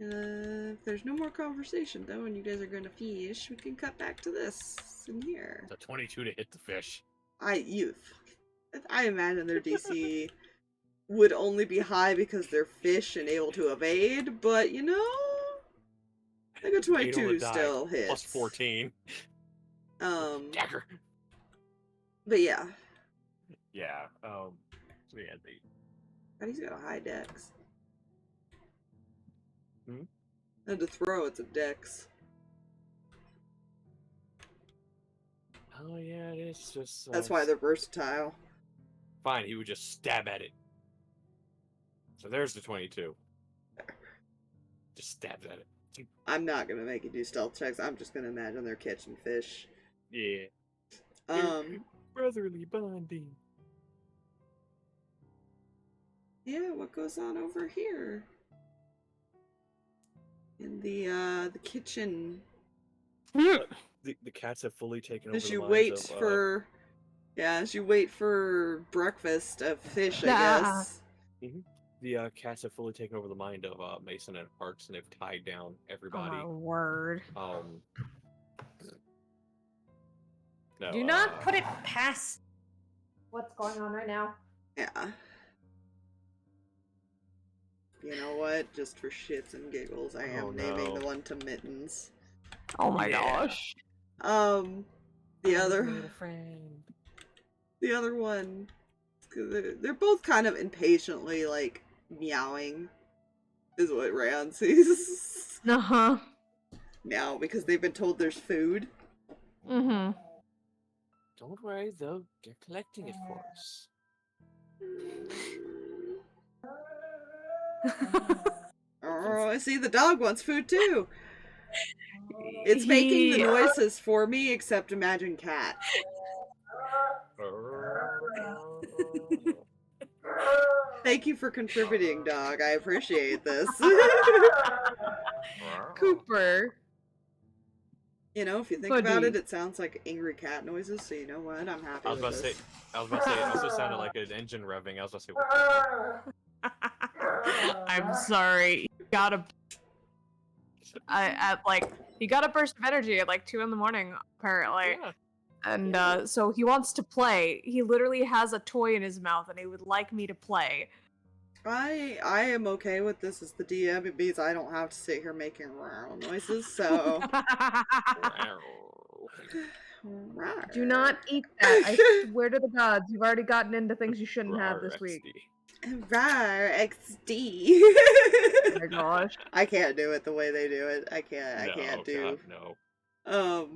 If there's no more conversation though, and you guys are gonna fish, we can cut back to this in here. It's a 22 to hit the fish. I imagine their DC would only be high because they're fish and able to evade, but you know, I got 22 still hits. Plus 14. Dagger. But yeah. Yeah. So yeah, But he's got a high dex. Hmm? And to throw, it's a dex. Oh yeah, it's just. That's why they're versatile. Fine, he would just stab at it. So there's the 22. Just stabs at it. I'm not gonna make you do stealth checks. I'm just gonna imagine they're catching fish. Yeah. Brotherly bonding. Yeah, what goes on over here? In the kitchen. The cats have fully taken over As the you minds wait of, for as you wait for breakfast of fish, I guess. The cats have fully taken over the mind of Mason and Harx, and they've tied down everybody. Oh my word. No, Do not put it past what's going on right now. Yeah. You know what? Just for shits and giggles, I am naming the one to Mittens. Oh my gosh. The other one, they're both kind of impatiently like meowing, is what Reyan sees. Now because they've been told there's food. Mm-hmm. Don't worry, though. They're collecting it for us. Oh, I see the dog wants food too. It's making the noises for me, except imagine cat. Thank you for contributing, dog. I appreciate this. Cooper. You know, if you think about it, it sounds like angry cat noises, so you know what? I'm happy with this. I was about to say, it also sounded like an engine revving. I was about to say, what the fuck? I'm sorry. You got a... he got a burst of energy at like 2 in the morning, apparently. Yeah. And so he wants to play. He literally has a toy in his mouth and he would like me to play. I am okay with this as the DM. It means I don't have to sit here making noises, so... Do not eat that. I swear to the gods, you've already gotten into things you shouldn't have this week. Rar XD. Oh my gosh. I can't do it the way they do it. I can't do. God, no.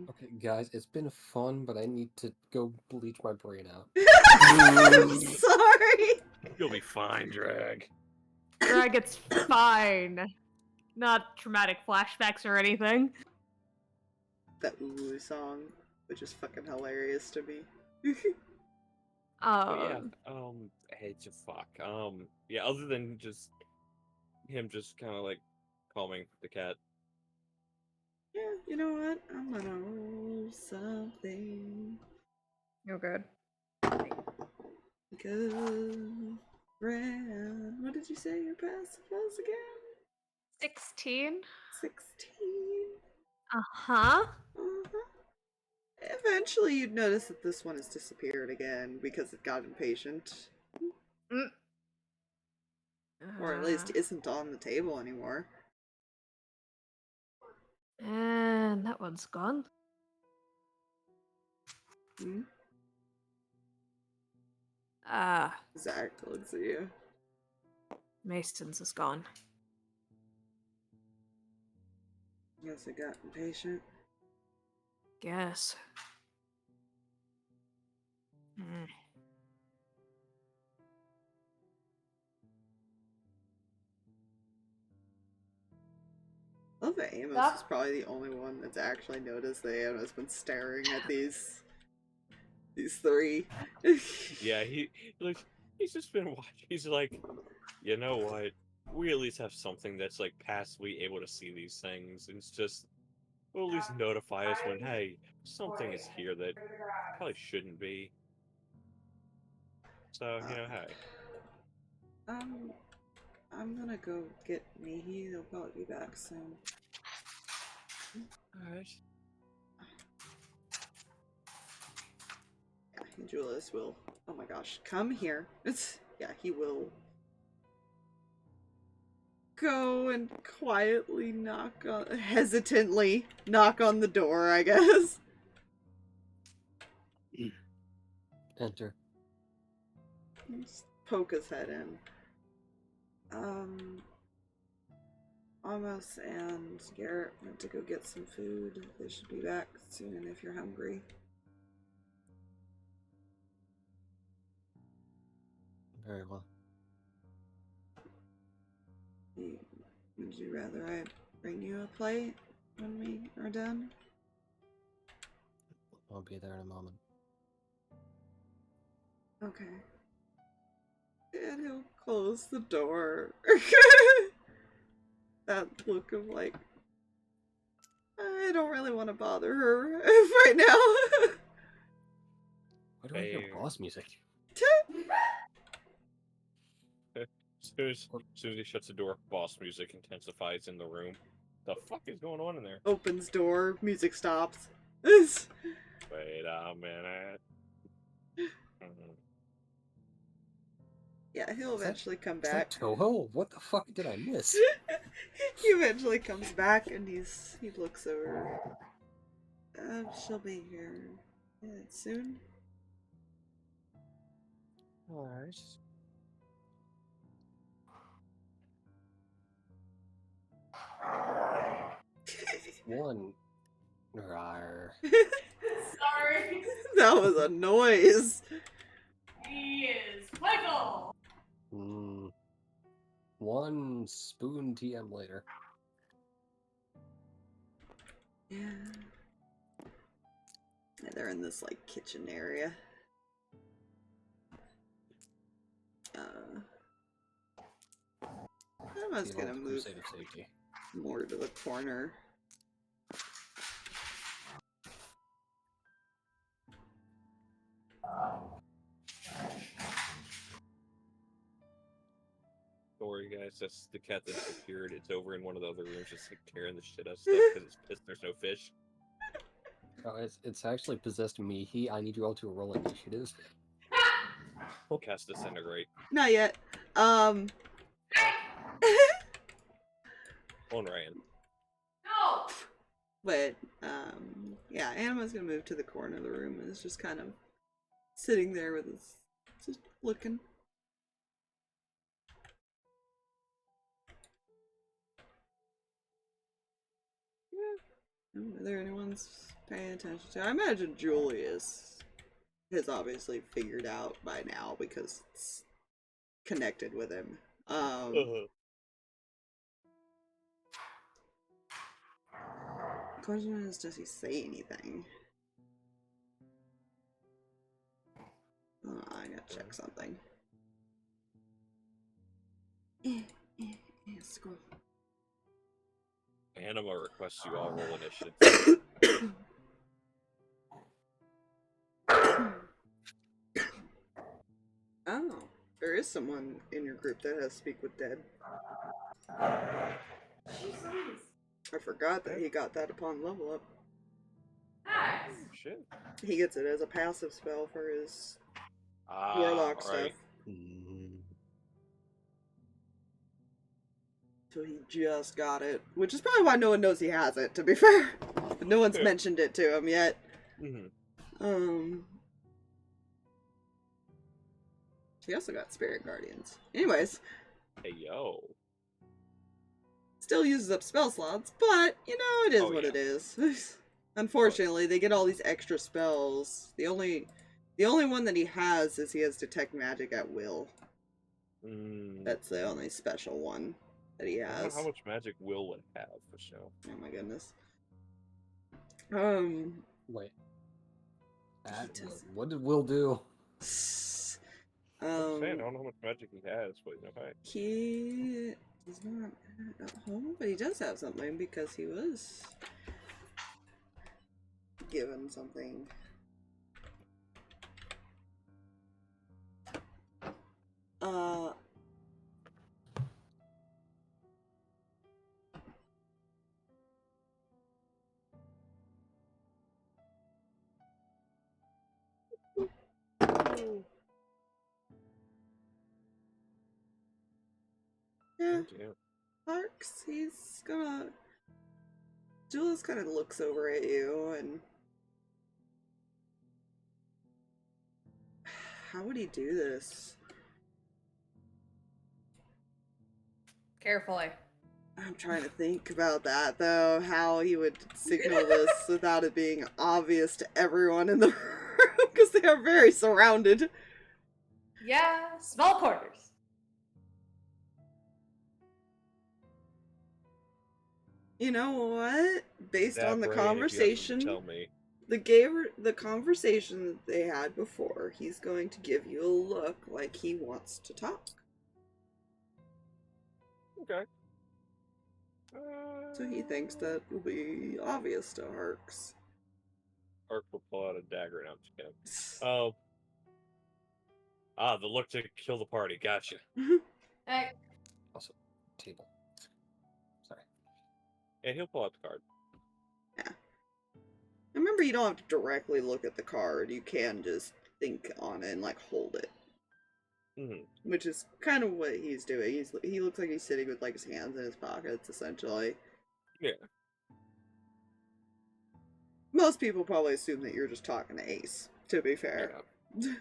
Okay, guys, it's been fun, but I need to go bleach my brain out. I'm sorry. You'll be fine, Drag. Drag, it's fine. Not traumatic flashbacks or anything. That Ooh song, which is fucking hilarious to me. Hey, just fuck. Yeah, other than just him just kind of like calming the cat. Yeah, you know what? I'm gonna roll something. You're good. Good. What did you say your passive was again? 16? 16. Uh-huh. Eventually you'd notice that this one has disappeared again because it got impatient. Or at least isn't on the table anymore. And that one's gone. Zach looks at you. Mason's is gone. Guess it got impatient. Guess. I love that Amos is probably the only one that's actually noticed that Amos has been staring at these three. Yeah, he's just been watching. He's like, you know what? We at least have something that's like passively able to see these things. And it's just Will at least notify us when, hey, something is here that probably shouldn't be. So, you know, hey. I'm gonna go get Mihi. They'll probably be back soon. Alright. Yeah, Julius will. Oh my gosh, come here. Yeah, he will go and quietly hesitantly knock on the door, I guess. Enter. Just poke his head in. Amos and Garrett went to go get some food. They should be back soon if you're hungry. Very well. Would you rather I bring you a plate when we are done? I'll be there in a moment. Okay. And he'll close the door. That look of like, I don't really want to bother her right now. Why do I hear boss music? As soon as he shuts the door, boss music intensifies in the room. The fuck is going on in there? Opens door, music stops. Wait a minute. Yeah, he'll eventually come back. Is that Toho? What the fuck did I miss? He eventually comes back and he looks over. She'll be here soon. Alright. One. Rawr. Sorry. That was a noise. He is Michael. One spoon TM later. Yeah. They're in this like kitchen area. I was gonna move more to the corner. Don't worry, guys. That's the cat that disappeared. It's over in one of the other rooms, just like tearing the shit out of stuff because it's pissed there's no fish. Oh, it's actually possessed Mihi. I need you all to roll initiative. We'll cast Disintegrate. Not yet. On Reyan. No. But yeah, Anima's gonna move to the corner of the room and is just kind of sitting there with his, just looking. Whether anyone's paying attention to, I imagine Julius has obviously figured out by now because it's connected with him. The question is, does he say anything? I gotta check something. Scroll. Anima requests you all roll initiative. Oh, there is someone in your group that has Speak with Dead. I forgot that he got that upon level up. Nice. Shit. He gets it as a passive spell for his warlock stuff. Right. So he just got it, which is probably why no one knows he has it, to be fair. But no one's mentioned it to him yet. He also got Spirit Guardians. Anyways. Hey, yo. Still uses up spell slots, but, you know, it is what it is. Unfortunately, they get all these extra spells. The only one that he has is he has Detect Magic at will. That's the only special one that he has. I don't know how much magic Will would have for sure. Oh my goodness. Wait. What did Will do? I'm saying, I don't know how much magic he has, but you know, hey. He is not at home, but he does have something because he was given something. Yeah, Yeah. Harx, he's gonna... Julius kind of looks over at you and... How would he do this? Carefully. I'm trying to think about that, though. How he would signal this without it being obvious to everyone in the room, because they are very surrounded. Yeah, small quarters. You know what? Based on the That brain, if you have something to conversation, tell me. the conversation that they had before, he's going to give you a look like he wants to talk. Okay. So he thinks that will be obvious to Harx. Ark will pull out a dagger and I'm just kidding. Oh. The look to kill the party. Gotcha. Hey. Also, table. Sorry. And he'll pull out the card. Yeah. Remember, you don't have to directly look at the card. You can just think on it and, like, hold it. Mm-hmm. Which is kind of what he's doing. He looks like he's sitting with, like, his hands in his pockets, essentially. Yeah. Most people probably assume that you're just talking to Ace, to be fair. Yeah.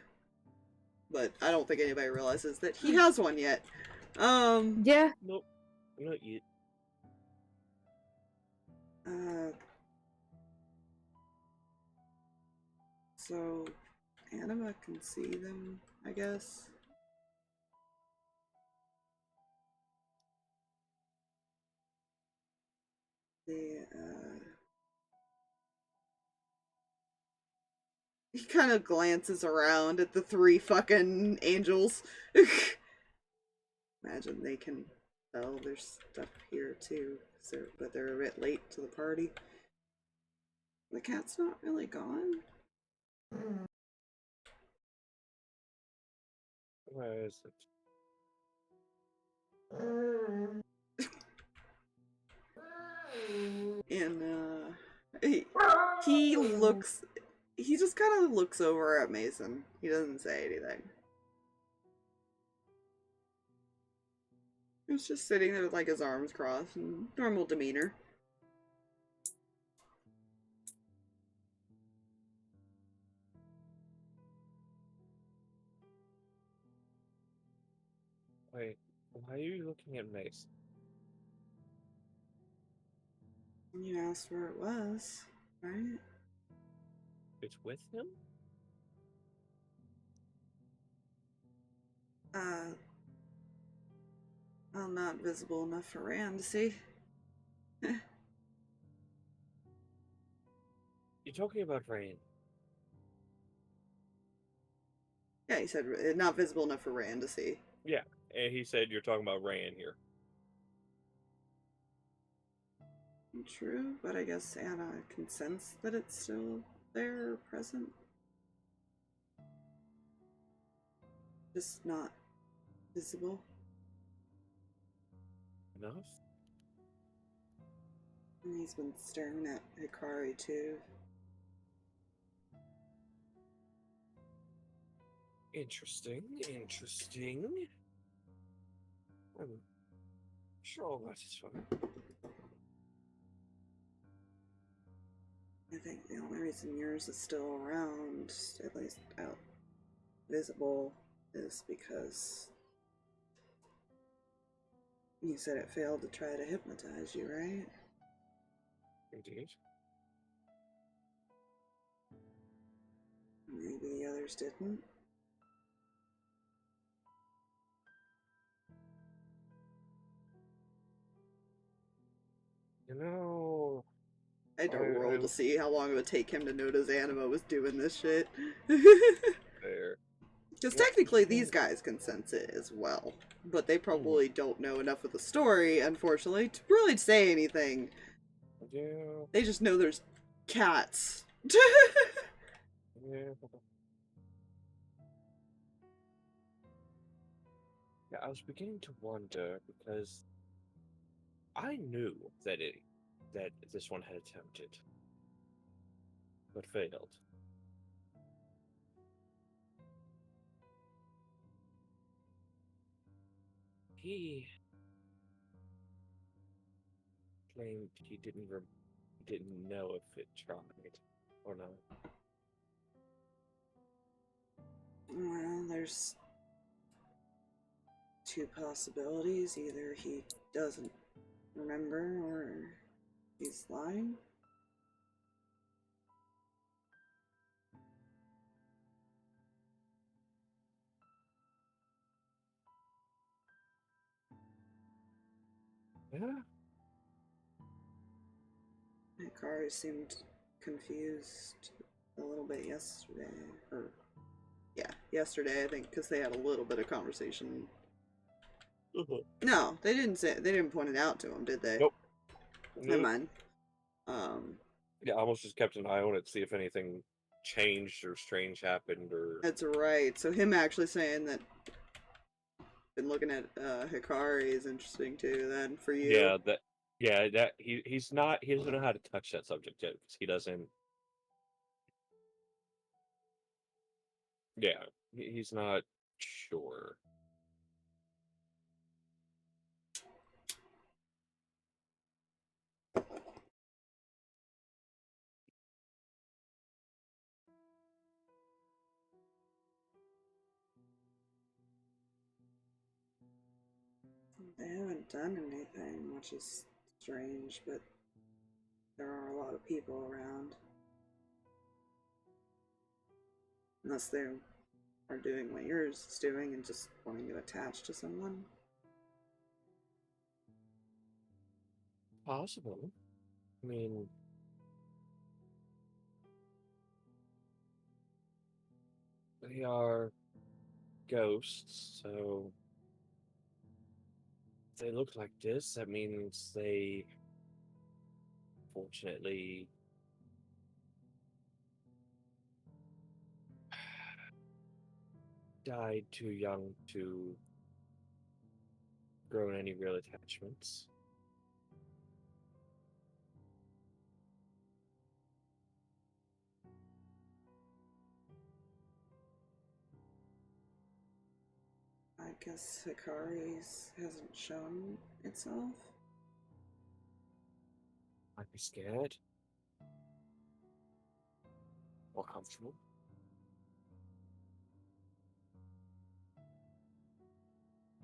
But I don't think anybody realizes that he has one yet. Yeah. Nope. Not yet. So, Anima can see them, I guess. He kind of glances around at the three fucking angels. Imagine they can sell their stuff here too, but they're a bit late to the party. The cat's not really gone. Where is it? And he looks, he just kind of looks over at Mason. He doesn't say anything. He's just sitting there with, like, his arms crossed and normal demeanor. Wait, why are you looking at Mace? You asked where it was, right? It's with him? Well, not visible enough for Reyan to see. You're talking about Reyan. Yeah, he said not visible enough for Reyan to see. Yeah, and he said you're talking about Reyan here. True, but I guess Anna can sense that it's still there or present. Just not visible. Enough? And he's been staring at Hikari too. Interesting. I'm sure that is fine. I think the only reason yours is still around, at least out visible, is because you said it failed to try to hypnotize you, right? Indeed. Maybe the others didn't. You know... I had to roll to see how long it would take him to notice Anima was doing this shit. There. Because technically these guys can sense it as well. But they probably don't know enough of the story, unfortunately, to really say anything. Yeah. They just know there's cats Yeah. Yeah, I was beginning to wonder because I knew that this one had attempted, but failed. He claimed he didn't know if it tried or not. Well, there's two possibilities. Either he doesn't remember or he's lying. Yeah. Hikari seemed confused a little bit yesterday. Or, yeah, yesterday, I think, because they had a little bit of conversation. No, they didn't point it out to him, did they? Nope. Never mind. Yeah, I almost just kept an eye on it to see if anything changed or strange happened or. That's right. So him actually saying that been looking at Hikari is interesting too. Then for you, That he doesn't know how to touch that subject yet because he doesn't. Yeah, he's not sure. they haven't done anything, which is strange. But there are a lot of people around, unless they are doing what yours is doing and just wanting to attach to someone. Possible. I mean, they are ghosts, so if they look like this, that means they, fortunately, died too young to grow any real attachments. I guess Hikari's hasn't shown itself. I'd be scared. More comfortable.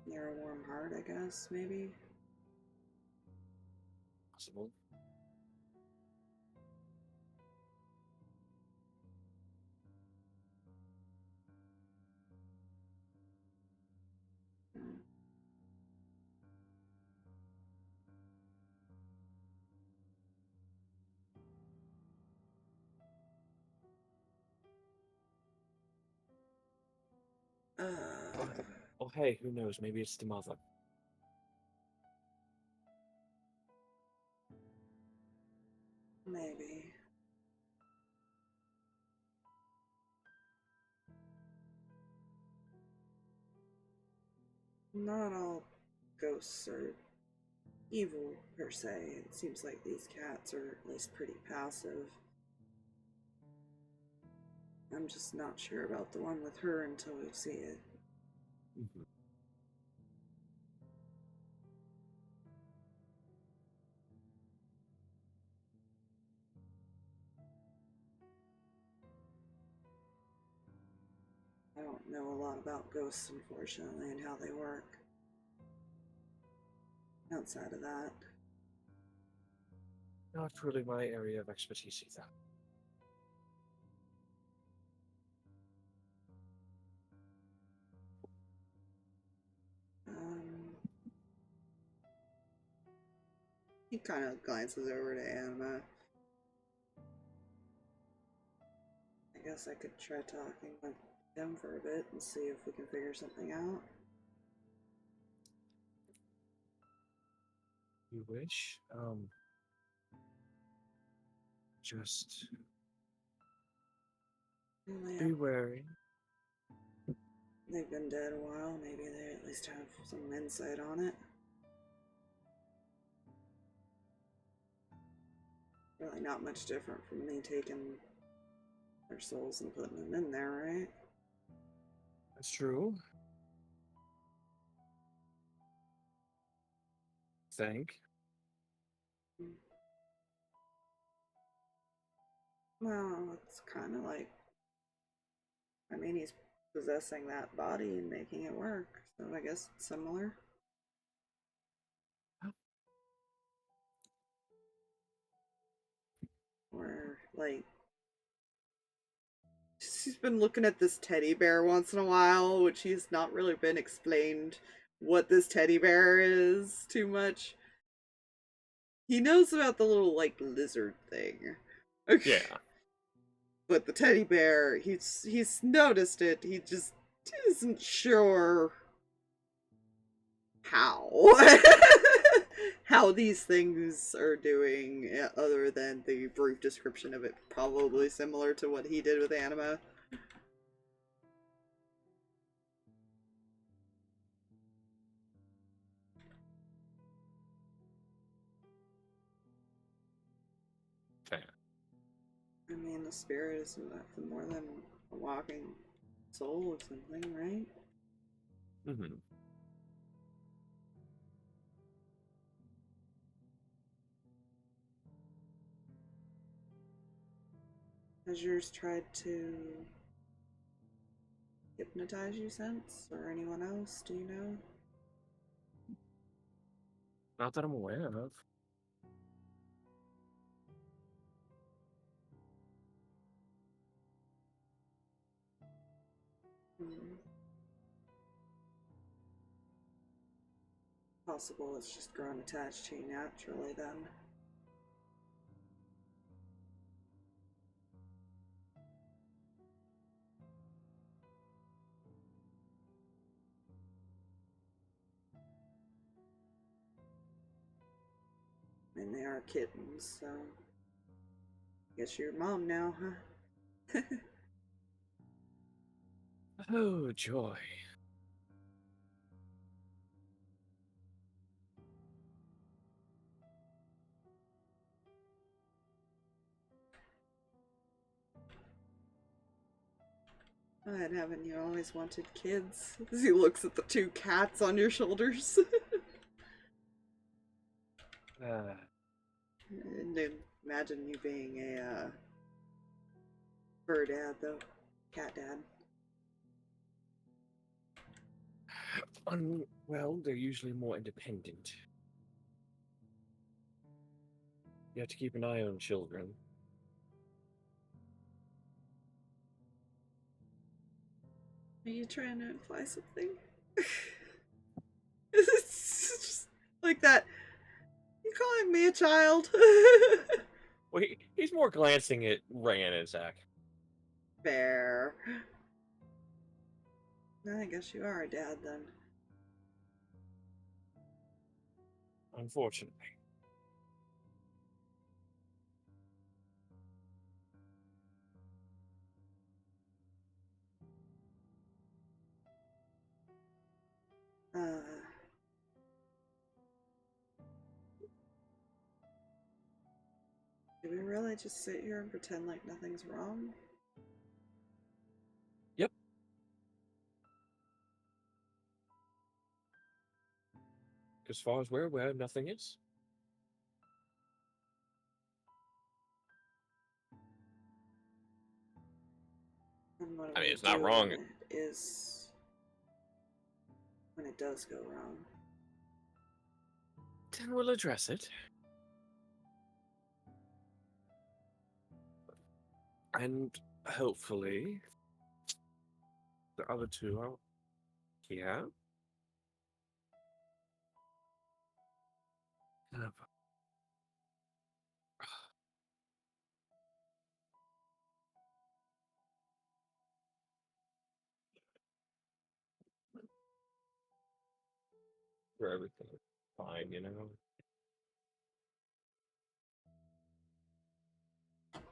Near a warm heart, I guess, maybe. Possible. Hmm. Oh, hey, who knows? Maybe it's the mother. Maybe. Not all ghosts are evil per se. It seems like these cats are at least pretty passive. I'm just not sure about the one with her until we see it. Mm-hmm. I don't know a lot about ghosts, unfortunately, and how they work. Outside of that, Not really my area of expertise either. he kind of glances over to Anima. I guess I could try talking with them for a bit and see if we can figure something out. You wish? Just Well, Be wary. they've been dead a while. Maybe they at least have some insight on it. Really not much different from me taking their souls and putting them in there, right? That's true. Think. Well, it's kind of like, I mean, he's possessing that body and making it work, so I guess it's similar. Or, like, she's been looking at this teddy bear once in a while, which he's not really been explained what this teddy bear is too much. He knows about the little, like, lizard thing. Yeah. But the teddy bear, he's noticed it. He just isn't sure how how these things are doing, other than the brief description of it, probably similar to what he did with Anima. Fair. I mean, the spirit is nothing more than a walking soul or something, right? Mm-hmm. Has yours tried to hypnotize you since? Or anyone else? Do you know? Not that I'm aware of. Hmm. Possible it's just grown attached to you naturally then. And they are kittens, so guess you're your mom now, huh? Oh, joy. God, haven't you always wanted kids? As he looks at the two cats on your shoulders. And then imagine you being a fur dad, though. Cat dad. Well, they're usually more independent. You have to keep an eye on children. Are you trying to imply something? It's just like that. You calling me a child? Well, he's more glancing at Reyan and Zach. Fair. I guess you are a dad then. Unfortunately. Do we really just sit here and pretend like nothing's wrong? Yep. As far as we're aware, nothing is. And what I do mean, we it's not do wrong. when it does go wrong? Then we'll address it. And hopefully, the other two are here. For everything fine, you know?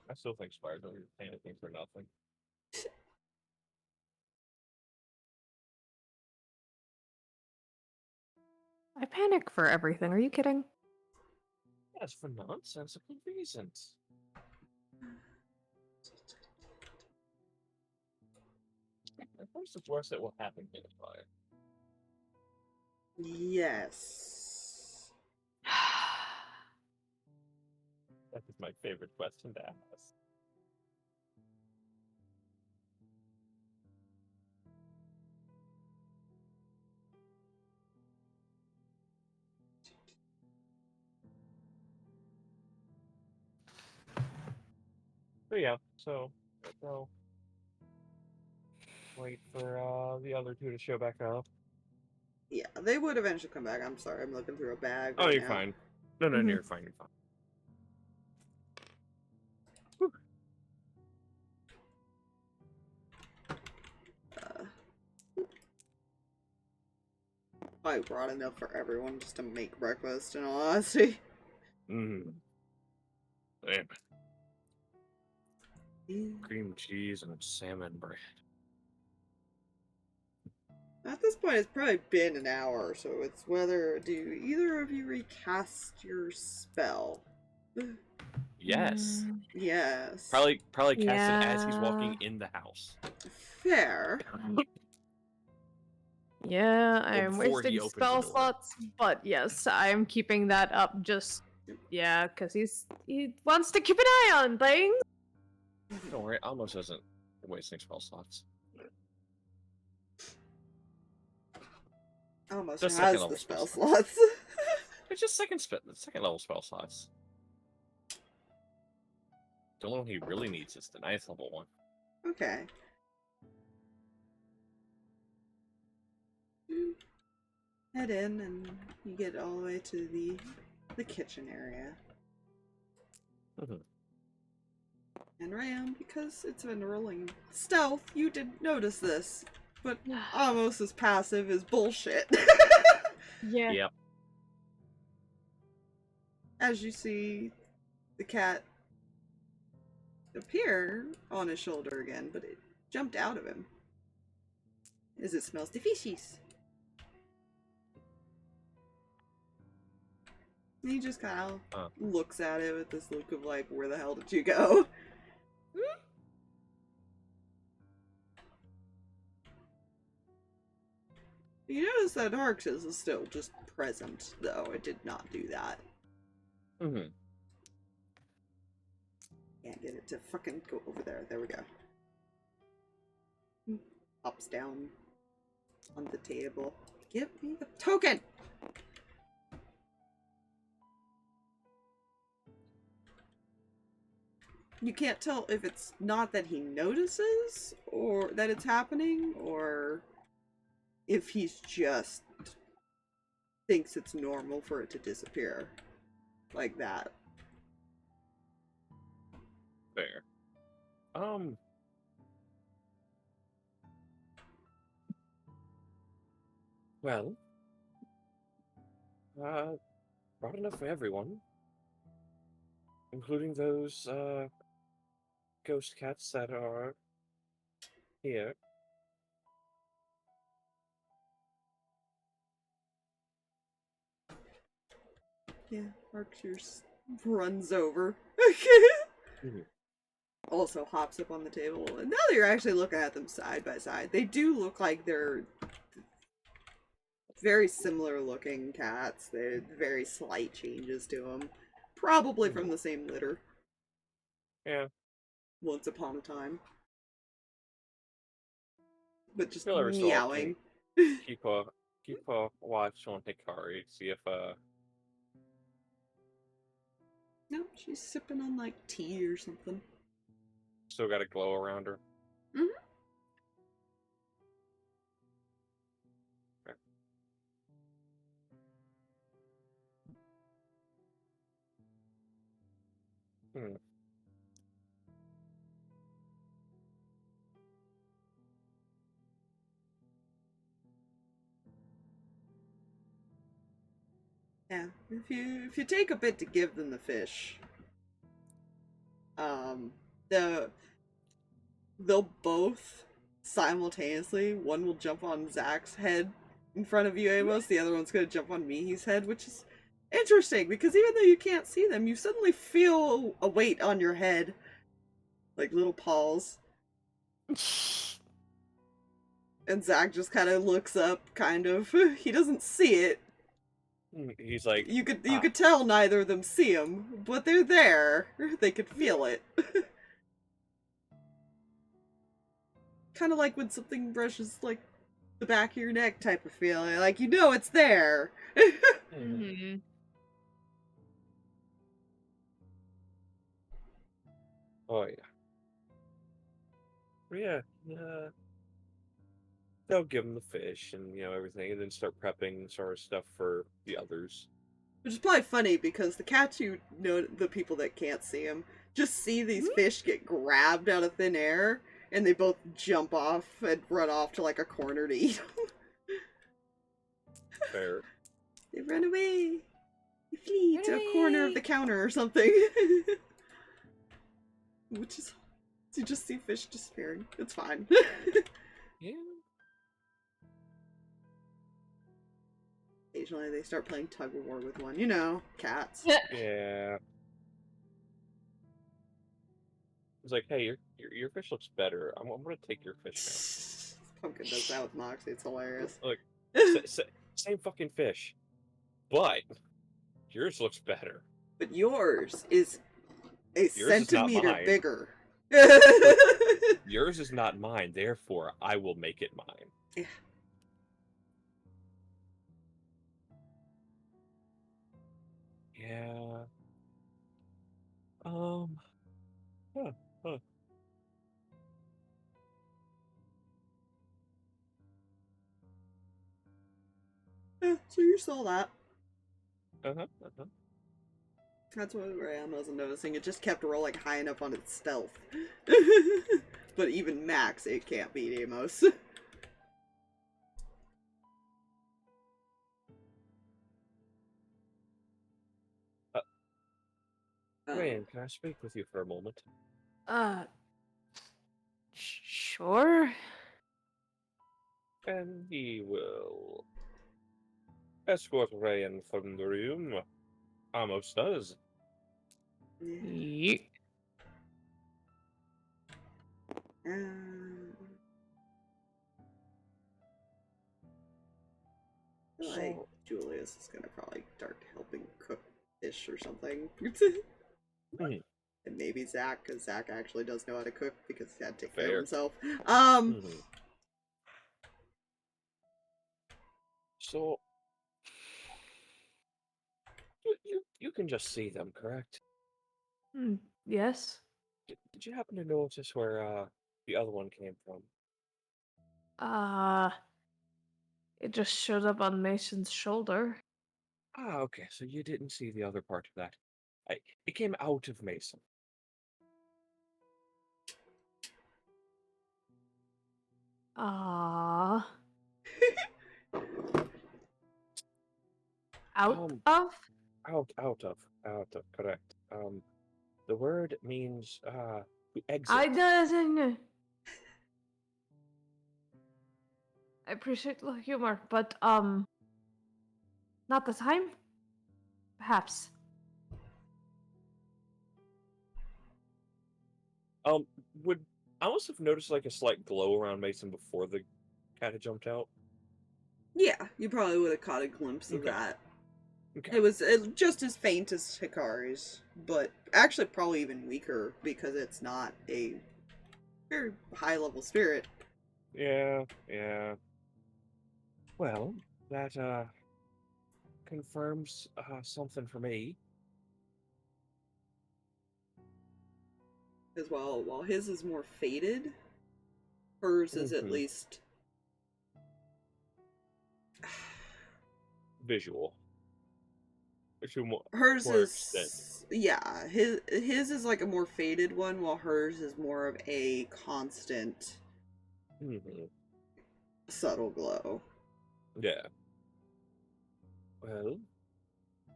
I still think Spire's only panicking for nothing. I panic for everything. Are you kidding? Yes, for nonsensical reasons. Of course, the worst that will happen in a fire. Yes. That is my favorite question to ask. But yeah, so wait for the other two to show back up. Yeah, they would eventually come back. I'm sorry, I'm looking through a bag Oh, right you're now. fine. No, Mhm. you're fine. You're fine. Whew. I brought enough for everyone just to make breakfast, in all honesty. Damn it. Cream cheese and salmon bread. At this point, it's probably been an hour, so it's whether do either of you recast your spell? Yes. Yes. Probably cast it as he's Yeah. walking in the house. Fair. Yeah, I am before he wasting opens the spell door. slots, but yes, I am keeping that up just because he wants to keep an eye on things. Don't worry, almost isn't wasting spell slots. Almost Just has second the level spell spell slots. It's just second level spell slots. The only one he really needs is the 9th level one. Okay. Head in and you get all the way to the kitchen area. Mhm. And Reyan, because it's been rolling stealth, you didn't notice this. But almost as passive as bullshit. Yeah. Yep. As you see the cat appear on his shoulder again, but it jumped out of him. As it smells the fishies. And he just kind of looks at it with this look of like, where the hell did you go? You notice that Harx is still just present, though. It did not do that. Mm-hmm. Can't get it to fucking go over there. There we go. Hops down on the table. Give me the token! You can't tell if it's not that he notices, or that it's happening, or if he's just thinks it's normal for it to disappear. Like that. Fair. Well, brought enough for everyone, including those ghost cats that are here. Yeah, Arcturus runs over. Also hops up on the table. And now that you're actually looking at them side by side, they do look like they're very similar looking cats. They're very slight changes to them. Probably from the same litter. Yeah. Once upon a time. But just Feel every so meowing. often, keep a watch on Hikari, see if No, she's sipping on like tea or something. still got a glow around her. Mm-hmm. Okay. Yeah, if you take a bit to give them the fish, they'll both simultaneously. One will jump on Zach's head in front of you, Amos. The other one's gonna jump on Mihi's head, which is interesting because even though you can't see them, you suddenly feel a weight on your head, like little paws. And Zach just kind of looks up, kind of. He doesn't see it. He's like, You could tell neither of them see him, but they're there. They could feel it. Kind of like when something brushes like the back of your neck type of feeling. Like you know it's there. Mhm. oh yeah. Yeah, they'll give him the fish and everything, and then start prepping sort of stuff for the others. Which is probably funny because the cats, the people that can't see him, just see these fish get grabbed out of thin air, and they both jump off and run off to like a corner to eat them. Fair. They run away. They flee to a Run corner of away. the counter or something. Which is, you just see fish disappearing. It's fine. Yeah. Occasionally they start playing tug of war with one. Cats. Yeah. It's like, hey, your fish looks better. I'm gonna take your fish Pumpkin does that with Moxie. It's hilarious. now. Look, same fucking fish, but yours looks better. But yours is a Yours is not centimeter mine. bigger. Yours is not mine, therefore I will make it mine. Yeah. Yeah. Huh. Yeah, so you saw that. Uh-huh. That's what Reyan wasn't noticing. It just kept rolling high enough on its stealth. But even max, it can't beat Amos. Reyan, can I speak with you for a moment? Sure. And he will escort Reyan from the room. Almost does. Yeah. I feel like Julius is gonna probably start helping cook fish or something. Mhm. And maybe Zach, because Zach actually does know how to cook because he had to take care Fair. of himself. Mhm. So you can just see them, correct? Yes. Did you happen to notice where the other one came from? It just showed up on Mason's shoulder. Ah, okay. So you didn't see the other part of that. It came out of Mason. Out Um, of? out of. Correct. The word means to exit. I appreciate the humor, but not the time? Perhaps. Would I must have noticed like a slight glow around Mason before the cat had jumped out? Yeah, you probably would have caught a glimpse of Okay. that. Okay. It was just as faint as Hikari's, but actually probably even weaker because it's not a very high level spirit. Yeah. Well, that confirms something for me. As well, while his is more faded, hers is at least visual. hers more is extent. yeah, his is like a more faded one, while hers is more of a constant subtle glow. Yeah. Well,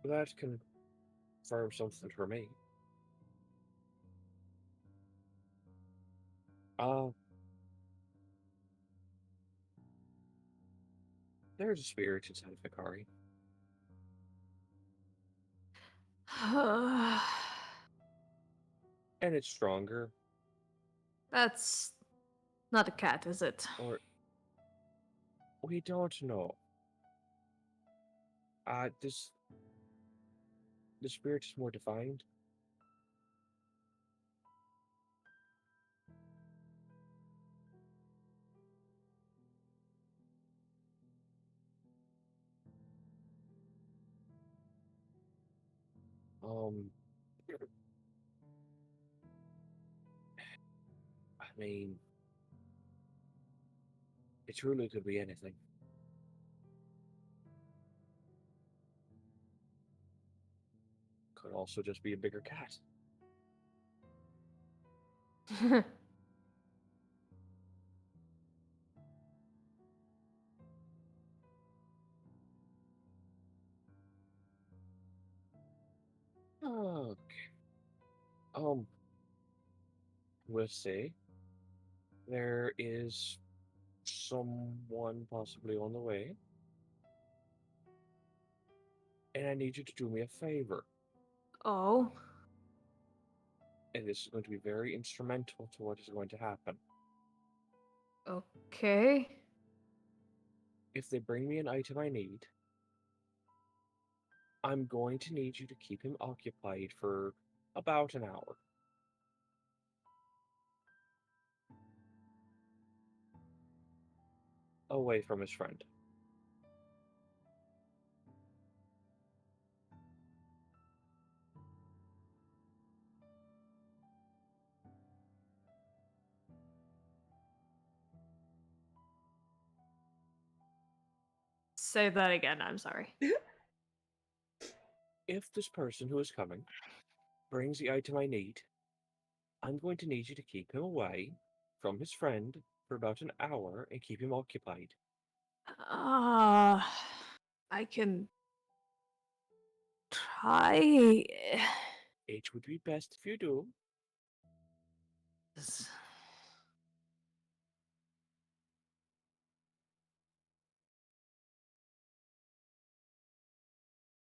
that confirms something for me. There's a spirit inside of Hikari. And it's stronger. That's not a cat, is it? Or we don't know. This the spirit is more defined. I mean, it truly could be anything. Could also just be a bigger cat. Okay. We'll see. There is someone possibly on the way. And I need you to do me a favor. Oh. And this is going to be very instrumental to what is going to happen. Okay. If they bring me an item I need, I'm going to need you to keep him occupied for about an hour. Away from his friend. Say that again, I'm sorry. If this person who is coming brings the item I need, I'm going to need you to keep him away from his friend for about an hour and keep him occupied. I can try. It would be best if you do.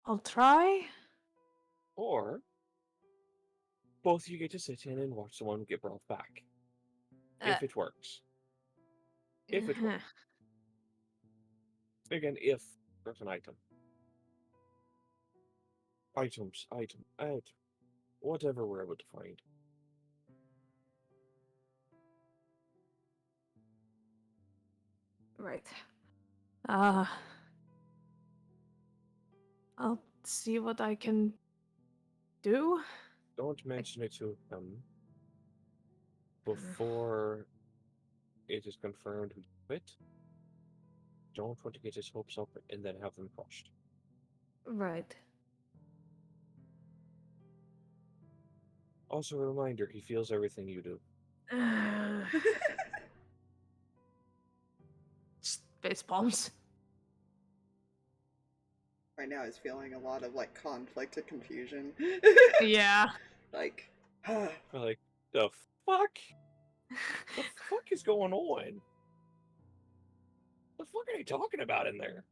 I'll try. Or both of you get to sit in and watch someone get brought back. If it works. If it works. Again, if there's an item. Items, item, whatever we're able to find. Right. I'll see what I can do. Don't mention it to him before it is confirmed who did it. Don't want to get his hopes up and then have them crushed. Right. Also, a reminder, he feels everything you do. Face palms. Right now he's feeling a lot of like conflict and confusion. Yeah. Like, Like, the fuck? The fuck is going on? The fuck are they talking about in there?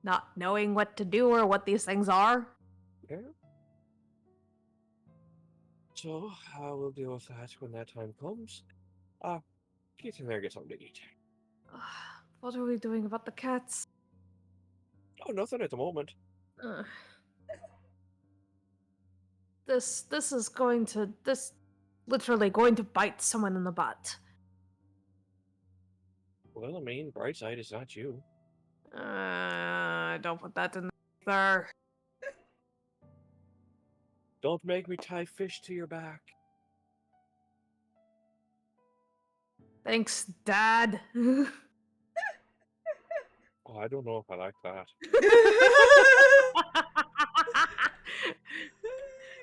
Not knowing what to do or what these things are. Yeah. So, we'll deal with that when that time comes. Get in there and get something to eat. What are we doing about the cats? Oh, nothing at the moment. This is going to literally going to bite someone in the butt. Well, I mean, bright side is not you. Don't put that in there. Don't make me tie fish to your back. Thanks, Dad. Oh, I don't know if I like that.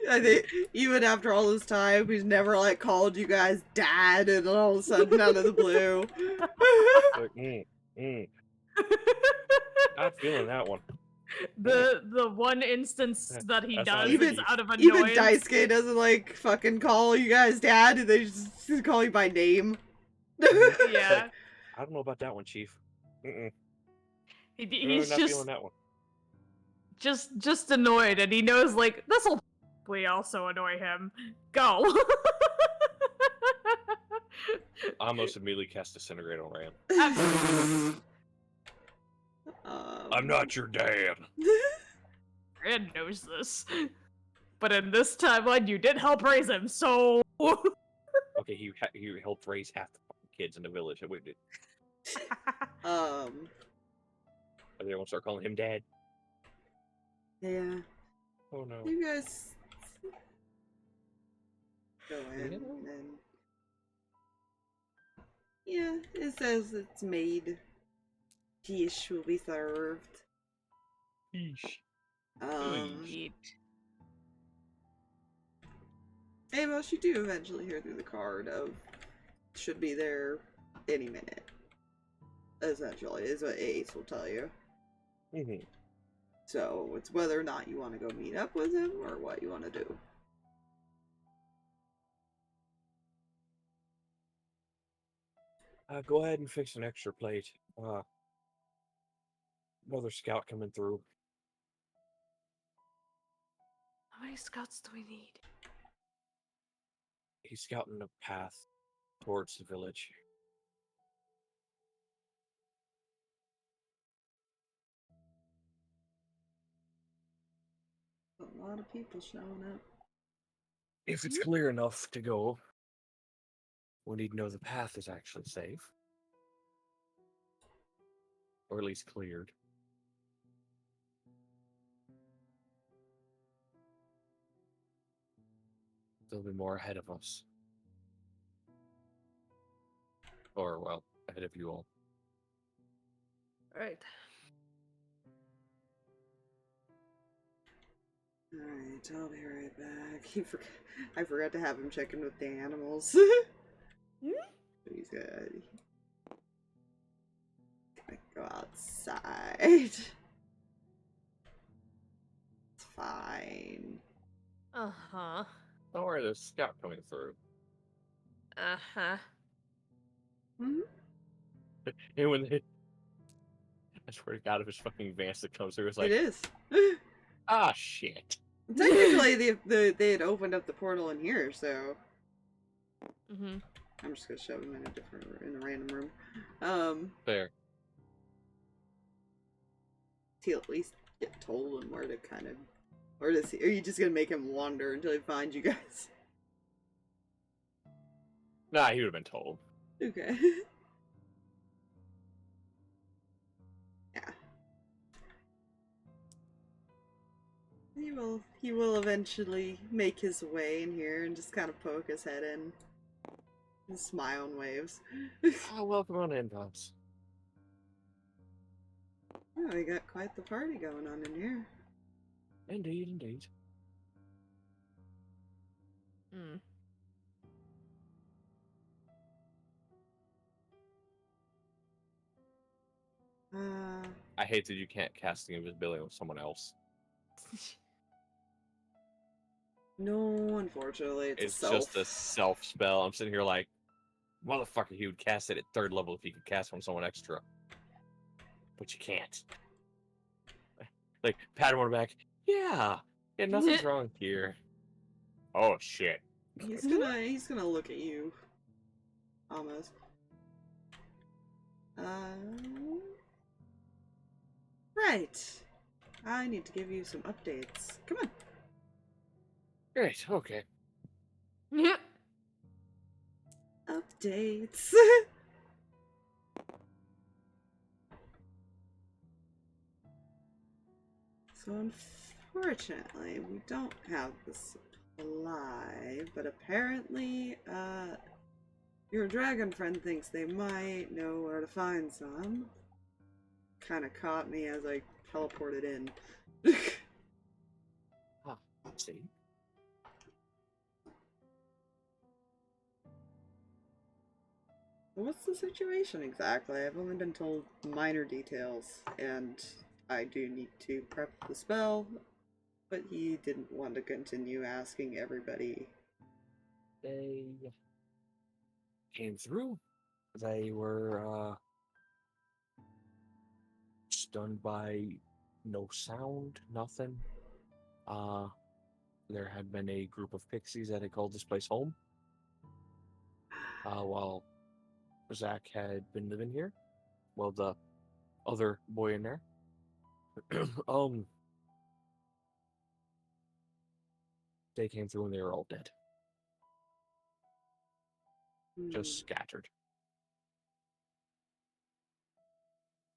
I think even after all this time, he's never like called you guys dad, and all of a sudden out of the blue. Like, Not feeling that one. The one instance that he That's does even- is out of Even annoyance. Daisuke doesn't like fucking call you guys dad, and they just call you by name. Yeah. I don't know about that one, Chief. Mm-mm. He's not just feeling that one. just annoyed, and he knows like this'll probably also annoy him. Go. I almost immediately cast Disintegrate on Ram. I'm not your dad. Rand knows this, but in this timeline, you did help raise him, so. Okay, he helped raise half the fucking kids in the village. Wait, everyone start calling him dad. Yeah. Oh no. You guys go in Yeah. and yeah, it says it's made. Dish will be served. Yeesh. Eat. Hey, Mosh, you do eventually hear through the card of should be there any minute. Essentially, is what Ace will tell you. Mm-hmm. So it's whether or not you want to go meet up with him or what you want to do. Go ahead and fix an extra plate. Another scout coming through. How many scouts do we need? He's scouting a path towards the village. A lot of people showing up. If it's clear enough to go, we need to know the path is actually safe. Or at least cleared. There'll be more ahead of us. Or, well, ahead of you all. Alright. Alright, I'll be right back. I forgot to have him check in with the animals. He's good. Gonna go outside. It's fine. Uh-huh. Don't worry, there's a scout coming through. Uh-huh. Hmm? And when they... I swear to God, if it's fucking Vance that comes through, it's like, It is. ah, shit. Technically, they had opened up the portal in here, so Mm-hmm. I'm just gonna shove him in a random room. Fair. He'll at least get told him where to kind of, or does he? Are you just gonna make him wander until he finds you guys? Nah, he would have been told. Okay. Yeah. He will eventually make his way in here and just kind of poke his head in. And smile and waves. Oh, welcome on in, Pops. Oh, we got quite the party going on in here. Indeed, indeed. Mm. I hate that you can't cast the invisibility with someone else. No, unfortunately, It's a self. just a self spell. I'm sitting here like, motherfucker, he would cast it at 3rd level if he could cast on someone extra. But you can't. Like, pat him on the back. Yeah, nothing's wrong here. Oh shit. He's gonna look at you. Almost. Right. I need to give you some updates. Come on. Great, okay. Yeah. Updates. So unfortunately, we don't have the supply, but apparently, your dragon friend thinks they might know where to find some. Kind of caught me as I teleported in. Huh, see? What's the situation exactly? I've only been told minor details, and I do need to prep the spell, but he didn't want to continue asking everybody. They came through. They were done by no sound, nothing. There had been a group of pixies that had called this place home. While Zach had been living here. Well, the other boy in there. They came through and they were all dead. Just scattered.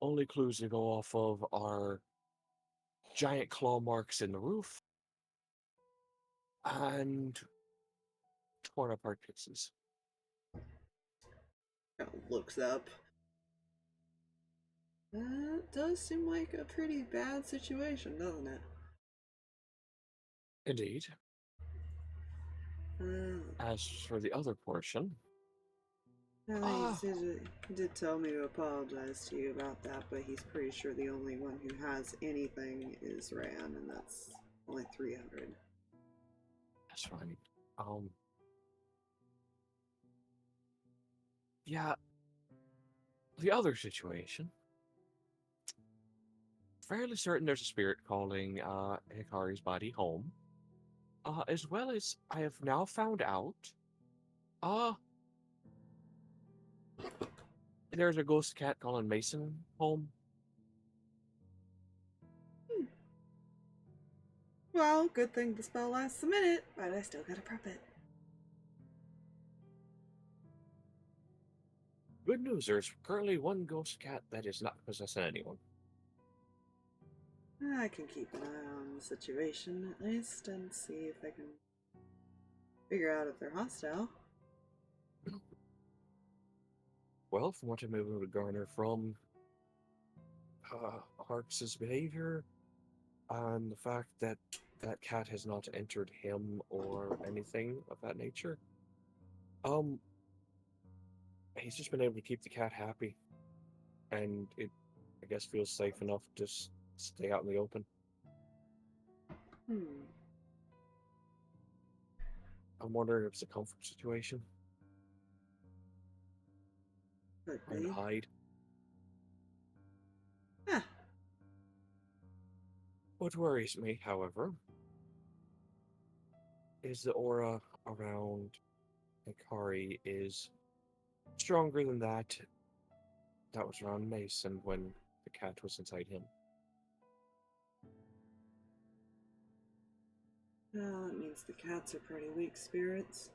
Only clues to go off of are giant claw marks in the roof and torn apart pieces. Kind of looks up. That does seem like a pretty bad situation, doesn't it? Indeed. As for the other portion, He did tell me to apologize to you about that, but he's pretty sure the only one who has anything is Reyan, and that's only 300. that's fine. Yeah, the other situation. Fairly certain there's a spirit calling Hikari's body home. As well as I have now found out, there's a ghost cat calling Mason home. Well, good thing the spell lasts a minute, but I still gotta prep it. Good news, there's currently one ghost cat that is not possessing anyone. I can keep an eye on the situation at least and see if I can figure out if they're hostile. Well, from what I'm able to garner from Harx's behavior and the fact that that cat has not entered him or anything of that nature, he's just been able to keep the cat happy, and it, I guess, feels safe enough to stay out in the open. I'm wondering if it's a comfort situation. And hide. Huh. What worries me, however, is the aura around Hikari is stronger than that was around Mason when the cat was inside him. Well, that means the cats are pretty weak spirits.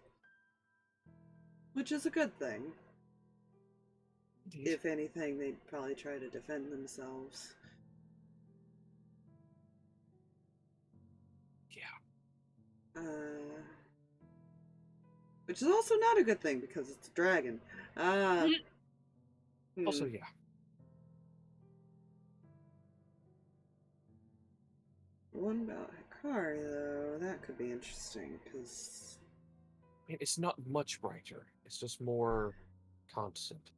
Which is a good thing. Indeed. If anything, they'd probably try to defend themselves. Yeah. Which is also not a good thing because it's a dragon. Also, yeah. One about Hikari, though, that could be interesting because I mean, it's not much brighter. It's just more constant.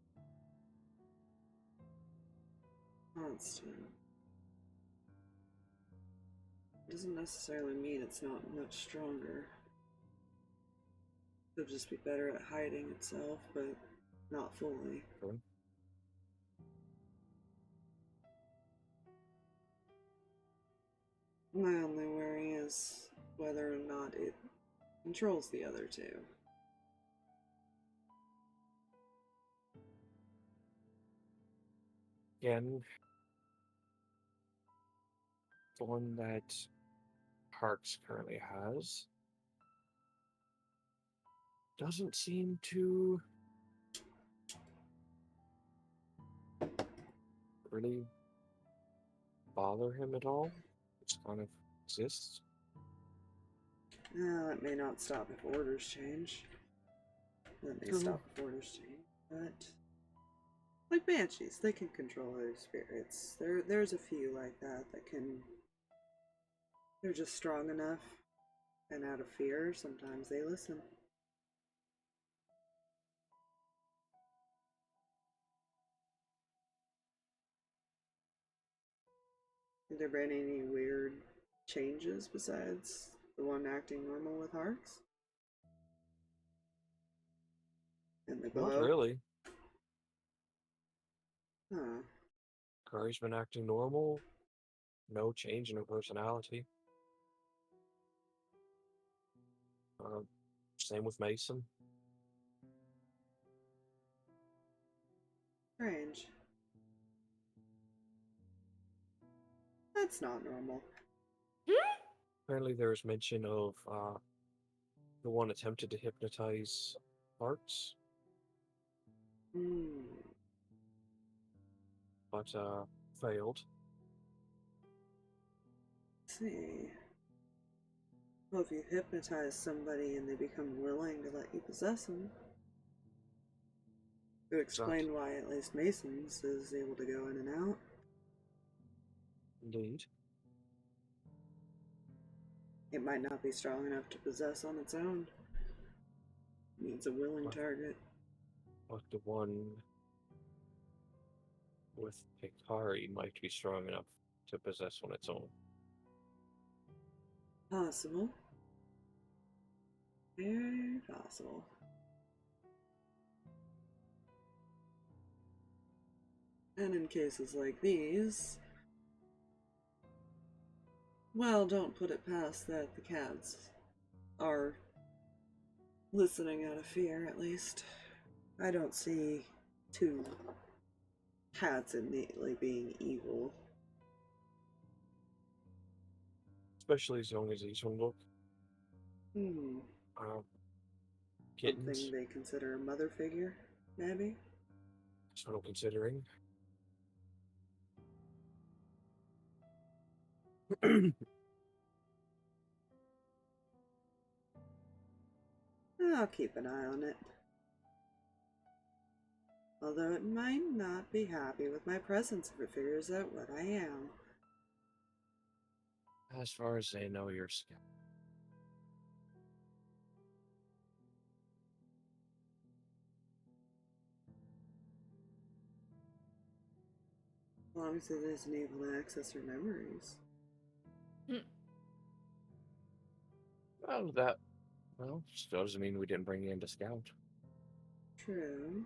Doesn't necessarily mean it's not much stronger. It'll just be better at hiding itself, but not fully. Okay. My only worry is whether or not it controls the other two. Again, the one that Harx currently has doesn't seem to really bother him at all. It just kind of exists. That may not stop if orders change. That may stop if orders change, but like banshees, they can control their spirits. There's a few like that can. They're just strong enough, and out of fear, sometimes they listen. Have there been any weird changes besides the one acting normal with Harx? And the glow? Not really. Huh. Curry's been acting normal. No change in her personality. Same with Mason. Strange. That's not normal. Apparently there was mention of the one attempted to hypnotize Harx, Hmm. but failed. Let's see. Well, if you hypnotize somebody and they become willing to let you possess them, it would explain why at least Mason's is able to go in and out. Indeed. It might not be strong enough to possess on its own. It needs a willing target. But the one with Hikari might be strong enough to possess on its own. Possible. Very possible. And in cases like these, well, don't put it past that the cats are listening out of fear, at least. I don't see two cats innately being evil. Especially as long as these one look. Kittens. Something they consider a mother figure, maybe? That's what I'm considering. I'll keep an eye on it. Although it might not be happy with my presence if it figures out what I am. As far as they know, you're scared. As long as it isn't able to access her memories. Well, still doesn't mean we didn't bring you in to scout. True.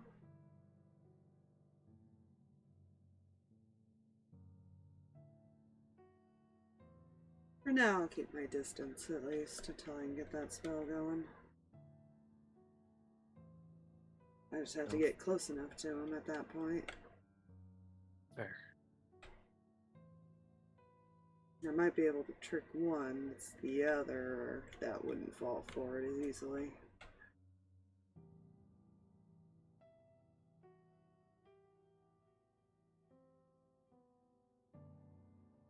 For now, I'll keep my distance, at least, until I can get that spell going. I just have to get close enough to him at that point. Fair. I might be able to trick one, it's the other that wouldn't fall for it as easily.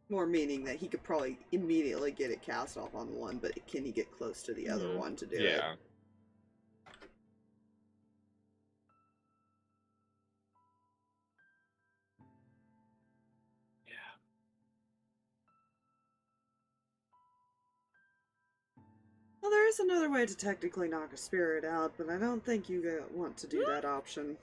More meaning that he could probably immediately get it cast off on one, but can he get close to the other one to do it? Yeah. Well, there is another way to technically knock a spirit out, but I don't think you want to do that option.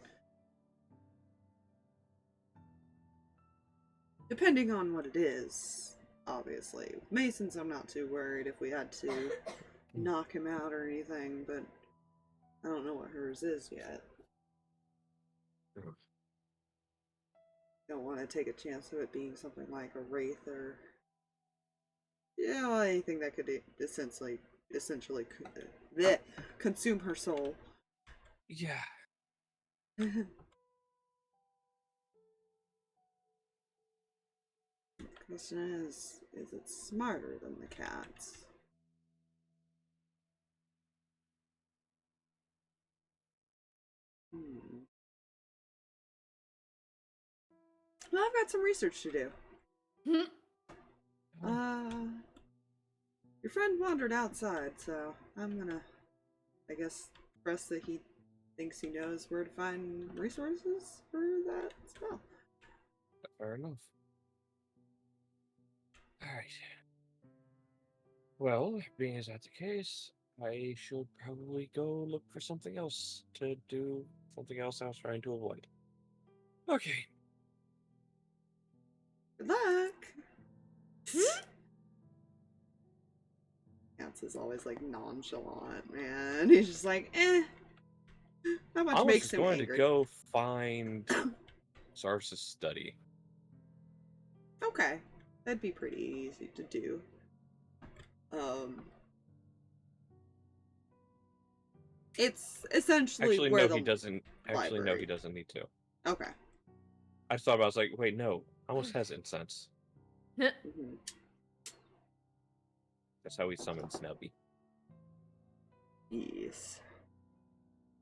Depending on what it is, obviously. With Mason's, I'm not too worried if we had to knock him out or anything, but I don't know what hers is yet. Don't want to take a chance of it being something like a wraith or, you know, anything that could essentially consume her soul. Yeah. Question is it smarter than the cats? Well, I've got some research to do. Your friend wandered outside, so I'm gonna, I guess, trust that he thinks he knows where to find resources for that spell. Fair enough. Alright. Well, being as that's the case, I should probably go look for something else to do, something else I was trying to avoid. Okay. Good luck! Cats is always like nonchalant, man. He's just like, eh. Not much I was makes just him going angry. to go find Sars's study. Okay, that'd be pretty easy to do. It's essentially Actually, where no, the he doesn't. Actually, no, library. he doesn't need to. Okay. I thought about it, I was like, wait, no. Almost has incense. Mhm. That's how we summon Snubby. Yes.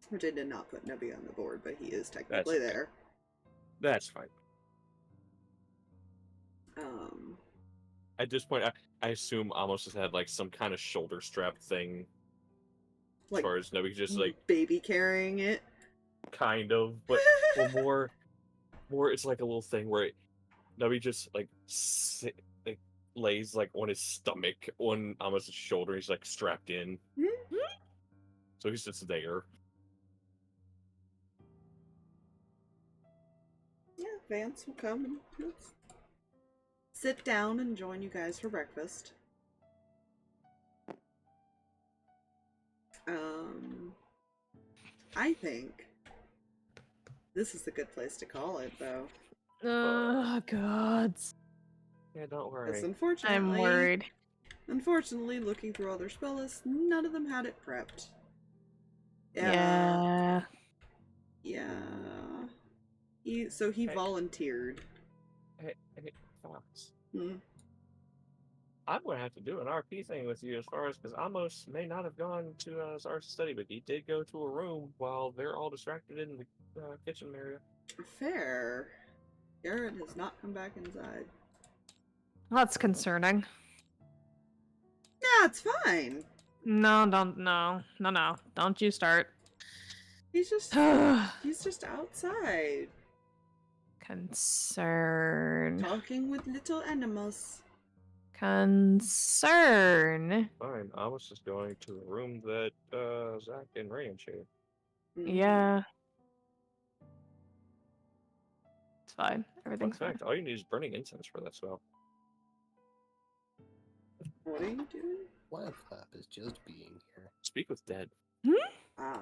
Which I did not put Nebby on the board, but he is technically That's okay. there. That's fine. At this point, I assume Amos has had like some kind of shoulder strap thing. like As far as Nebby just like baby carrying it. kind of, but well, more it's like a little thing where Nebby just like lays like on his stomach on Amos' shoulder. He's like strapped in, so he's just there. Yeah, Vance will come and sit down and join you guys for breakfast. I think this is a good place to call it, though. Oh, God. Yeah, don't worry. Because unfortunately, I'm worried. Unfortunately, looking through all their spell lists, none of them had it prepped. Yeah. So he Hey. volunteered. Hey, Fox. Hmm. I'm going to have to do an RP thing with you as far as, because Amos may not have gone to his art study, but he did go to a room while they're all distracted in the kitchen area. Fair. Garrett has not come back inside. That's concerning. Nah, it's fine. No, don't you start. He's just outside. Concern. Talking with little animals. Concern. Fine, I was just going to the room that Zach and Reyan shared. Yeah. It's fine. Everything's Fun fine. fact, all you need is burning incense for that spell. What are you doing? Lab Flap is just being here. Speak with dead. Ah.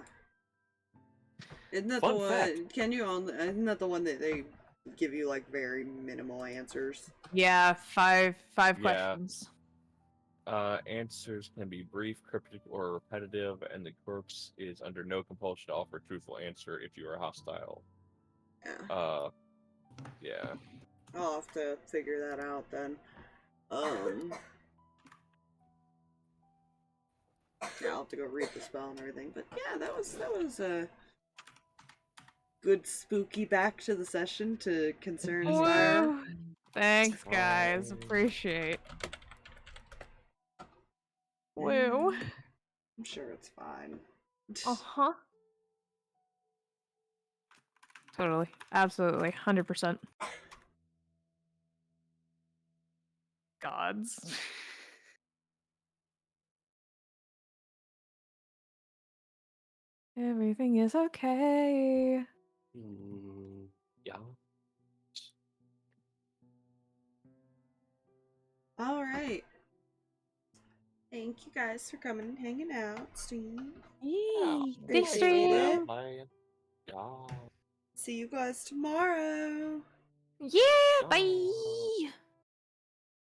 Isn't that Fun the fact. one? Isn't that the one that they give you like very minimal answers? Yeah, five Yeah. questions. Answers can be brief, cryptic, or repetitive, and the corpse is under no compulsion to offer a truthful answer if you are hostile. Yeah. Yeah. I'll have to figure that out then. Yeah, I'll have to go read the spell and everything. But yeah, that was a good spooky back to the session to Concern Spire. Woo. Thanks, guys. Fine. Appreciate. Woo. I'm sure it's fine. Uh-huh. Totally. Absolutely. 100%. Gods. Everything is okay. Yeah. All right. Thank you guys for coming and hanging out, Steve. Yay. Thanks, Appreciate Steve. it. Yeah. See you guys tomorrow. Yeah. Bye.